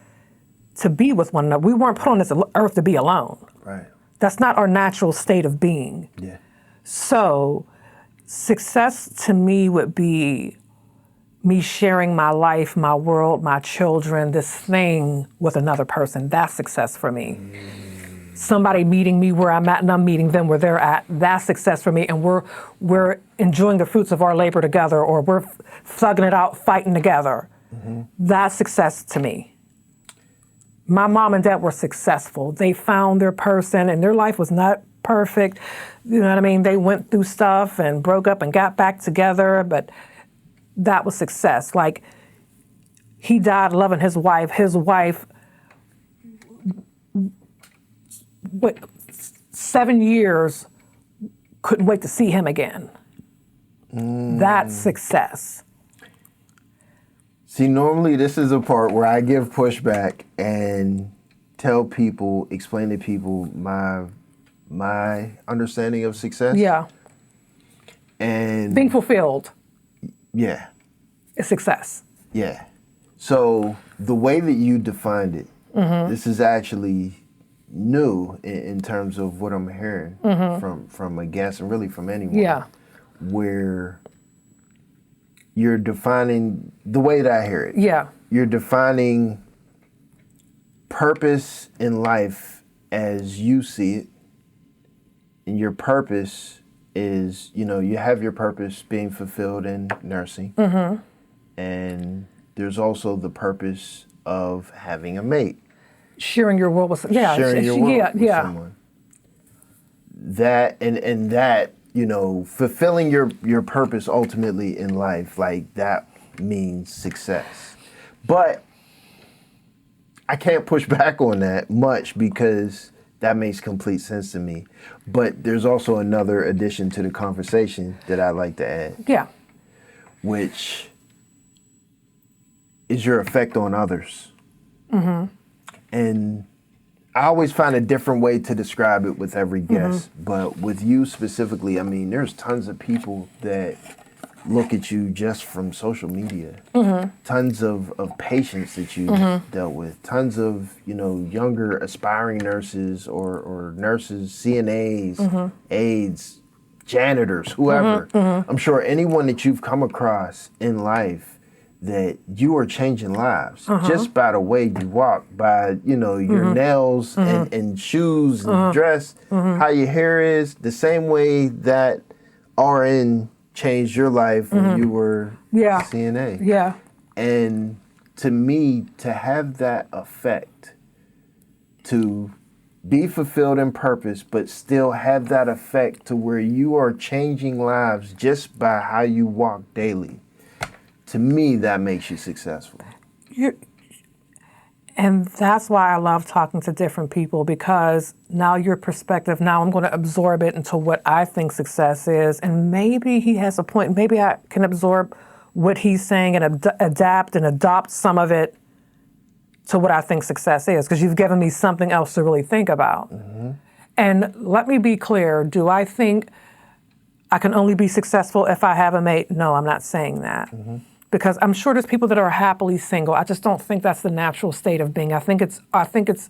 to be with one another. We weren't put on this earth to be alone. Right. That's not our natural state of being. Yeah. So success to me would be me sharing my life, my world, my children, this thing with another person. That's success for me. Somebody meeting me where I'm at and I'm meeting them where they're at. That's success for me. And we're enjoying the fruits of our labor together, or we're thugging it out, fighting together. That's success to me. My mom and dad were successful. They found their person, and their life was not perfect. You know what I mean? They went through stuff and broke up and got back together, but that was success. Like, he died loving his wife. His wife, 7 years, couldn't wait to see him again. That's success. See, normally this is a part where I give pushback and explain to people my understanding of success. Yeah. And Being fulfilled yeah. is success. Yeah. So the way that you defined it, this is actually new in terms of what I'm hearing from a guest and really from anyone. Yeah. Where you're defining, the way that I hear it. Yeah. You're defining purpose in life as you see it. And your purpose is, you have your purpose being fulfilled in nursing. And there's also the purpose of having a mate. Sharing your world with Sharing your world with someone. That and that, fulfilling your purpose ultimately in life, like that means success. But I can't push back on that much because that makes complete sense to me. But there's also another addition to the conversation that I'd like to add. Yeah. Which is your effect on others. And I always find a different way to describe it with every guest. But with you specifically, I mean, there's tons of people that look at you just from social media. Tons of patients that you dealt with. Tons of, younger aspiring nurses or nurses, CNAs, aides, janitors, whoever. I'm sure anyone that you've come across in life that you are changing lives just by the way you walk, by, your nails and shoes and dress, how your hair is, the same way that RN changed your life when you were CNA. Yeah. And to me, to have that effect, to be fulfilled in purpose, but still have that effect to where you are changing lives just by how you walk daily, to me, that makes you successful. And that's why I love talking to different people, because now your perspective, now I'm going to absorb it into what I think success is. And maybe he has a point. Maybe I can absorb what he's saying and adapt and adopt some of it to what I think success is, because you've given me something else to really think about. And let me be clear. Do I think I can only be successful if I have a mate? No, I'm not saying that. Because I'm sure there's people that are happily single. I just don't think that's the natural state of being. I think it's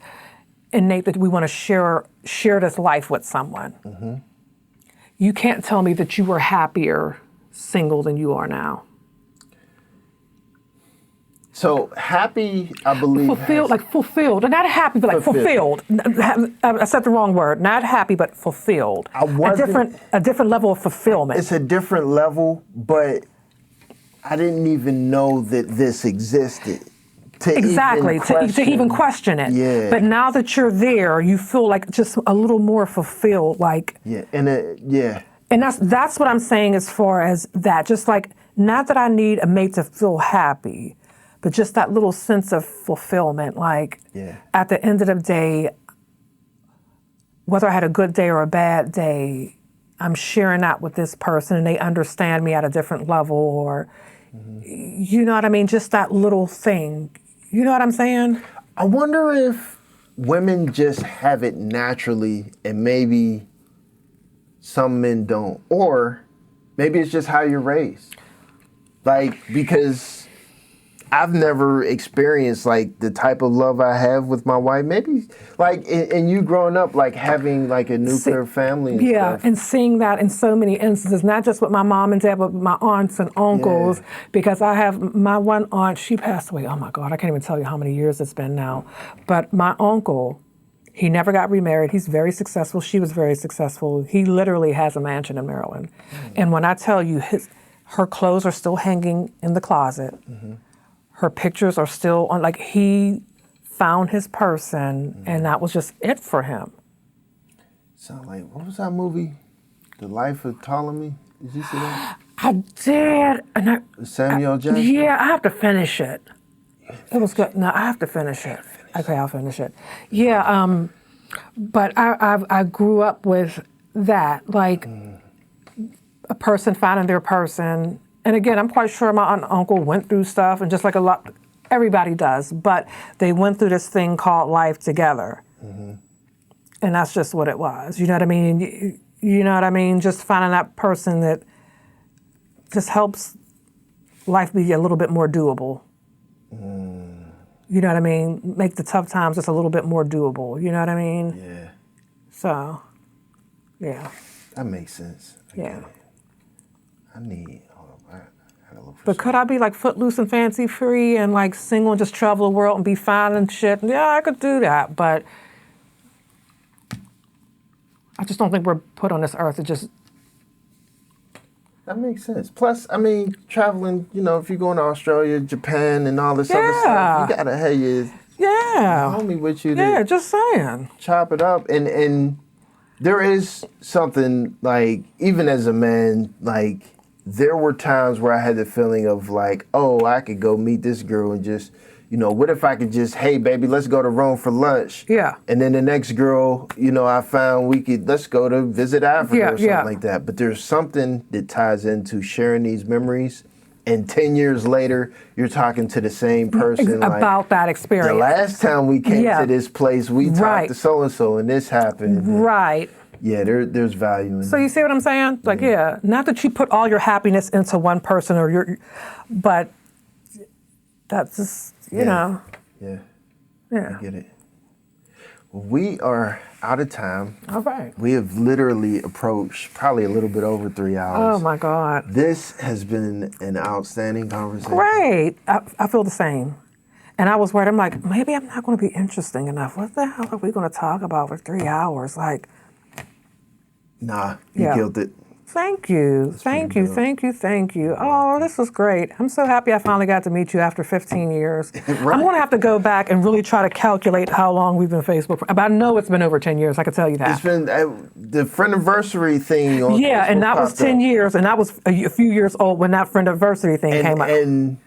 innate that we want to share this life with someone. You can't tell me that you were happier single than you are now. So happy, I believe. Fulfilled. Not happy, but like fulfilled. I said the wrong word. Not happy, but fulfilled. A different level of fulfillment. It's a different level, but I didn't even know that this existed. To even question it. Yeah. But now that you're there, you feel like just a little more fulfilled. And that's what I'm saying as far as that. Just like, not that I need a mate to feel happy, but just that little sense of fulfillment. At the end of the day, whether I had a good day or a bad day, I'm sharing that with this person and they understand me at a different level, or, you know what I mean? Just that little thing. You know what I'm saying? I wonder if women just have it naturally and maybe some men don't. Or maybe it's just how you're raised. Because I've never experienced the type of love I have with my wife. Maybe and you growing up having a nuclear family and stuff. And seeing that in so many instances, not just with my mom and dad, but with my aunts and uncles. Yeah. Because I have my one aunt, she passed away. Oh my God, I can't even tell you how many years it's been now. But my uncle, he never got remarried. He's very successful. She was very successful. He literally has a mansion in Maryland. And when I tell you, her clothes are still hanging in the closet. Her pictures are still on, he found his person, and that was just it for him. Sound what was that movie? The Life of Ptolemy? Did you see that? I did. And Samuel Jackson? Yeah, I have to finish it. It was good. No, I have to finish it. Okay, I'll finish it. Yeah, but I grew up with that. a person finding their person. And again, I'm quite sure my aunt and uncle went through stuff, and just like everybody does, but they went through this thing called life together. Mm-hmm. And that's just what it was. You know what I mean? You know what I mean? Just finding that person that just helps life be a little bit more doable. Mm. You know what I mean? Make the tough times just a little bit more doable. You know what I mean? Yeah. So, yeah. That makes sense. Yeah. I gotta look for But could I be like footloose and fancy free and like single and just travel the world and be fine and shit? Yeah, I could do that, but I just don't think we're put on this earth to just... That makes sense. Plus, I mean, traveling, if you're going to Australia, Japan, and all this other stuff, you gotta have your homie with you. Yeah, just saying. Chop it up. And there is something, like, even as a man, like, there were times where I had the feeling of like, oh, I could go meet this girl and just, what if I could just, hey, baby, let's go to Rome for lunch. Yeah. And then the next girl, I found let's go to visit Africa or something like that. But there's something that ties into sharing these memories. And 10 years later, you're talking to the same person. About that experience. The last time we came to this place, we talked to so-and-so and this happened. Right. Yeah, there's value in So you see what I'm saying? Like, not that you put all your happiness into one person but that's just, you know. Yeah. I get it. Well, we are out of time. All right. We have literally approached probably a little bit over 3 hours. Oh, my God. This has been an outstanding conversation. Great. I feel the same. And I was worried. I'm like, maybe I'm not going to be interesting enough. What the hell are we going to talk about for 3 hours? Like, nah, you killed it. Thank you. Thank you. Oh, this was great. I'm so happy I finally got to meet you after 15 years. Right. I'm going to have to go back and really try to calculate how long we've been Facebook friends. But I know it's been over 10 years. I can tell you that. It's been the friendiversary thing. On Facebook and that was 10 years. And that was a few years old when that friendiversary thing came out. And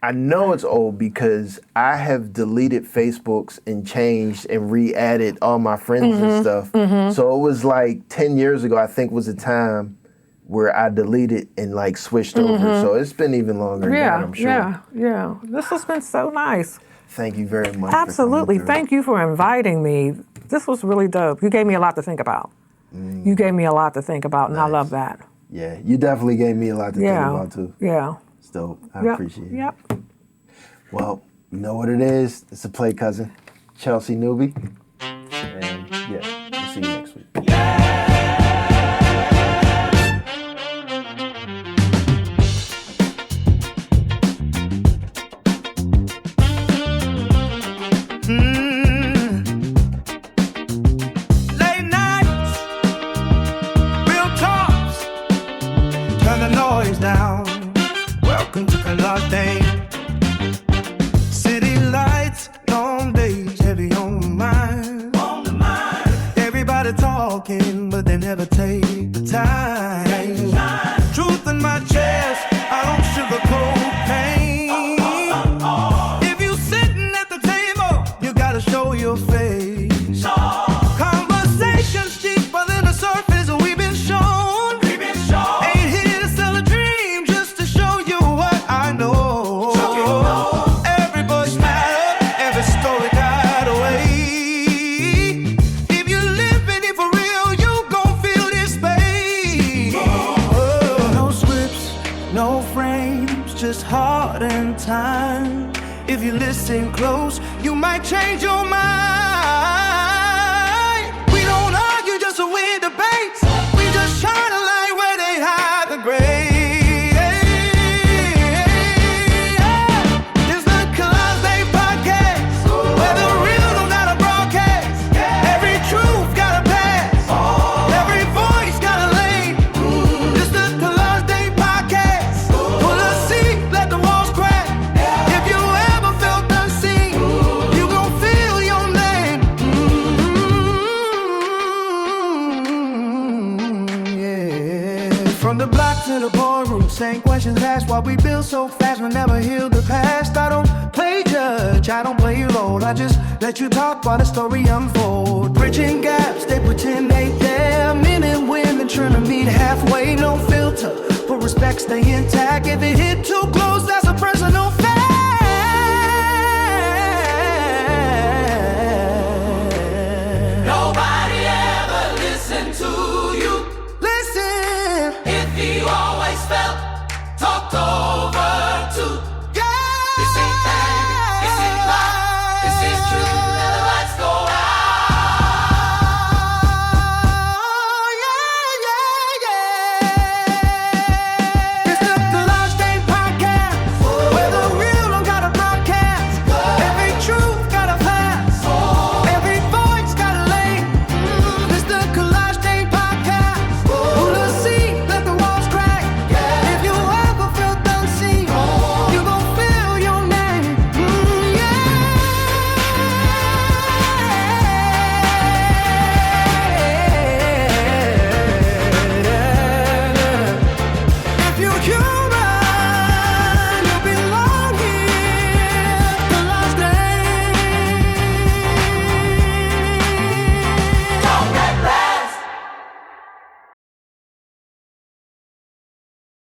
I know it's old because I have deleted Facebooks and changed and re-added all my friends and stuff. Mm-hmm. So it was like 10 years ago, I think, was a time where I deleted and like switched over. So it's been even longer than that, I'm sure. Yeah. This has been so nice. Thank you very much. Absolutely. Thank you for inviting me. This was really dope. You gave me a lot to think about. You gave me a lot to think about, and I love that. Yeah, you definitely gave me a lot to think about, too. Yeah. Dope. I appreciate it. Yep. Well, you know what it is. It's a play cousin, Chelsea Newby. And we'll see you next week. Late nights, real talks, turn the noise down. Welcome to Kalaj Dame. City lights, long days, heavy on the mind. Everybody talking, but they never take the time. Truth in my chest, I don't sugarcoat pain. If you sitting at the table, you gotta show your face. Conversations deeper than the surface we've been shown. Ain't here to sell a dream, just to show you what I know. Every voice matters, every story got away. If you living it for real, you gon' feel this pain. No scripts, no frames, just heart and time. If you listen close, you might change your mind. We don't argue just to win debates. We just shine a light where they hide the grave. It's the Kalaj Dame Podcast, where the real don't gotta broadcast. Every truth gotta pass. Every voice got a lane. It's the Kalaj Dame Podcast. Pull a seat, let the walls crack. If you ever felt unseen, you gon' feel your name. From the block to the boardroom, same questions asked. Why we build so fast, we never heal the past. I don't play judge, I don't play your role. I just let you talk while the story unfolds. Bridging gaps, they pretend they there. Men and women and trying to meet halfway, no filter, but respect stay intact. If it hit too close, that's a personal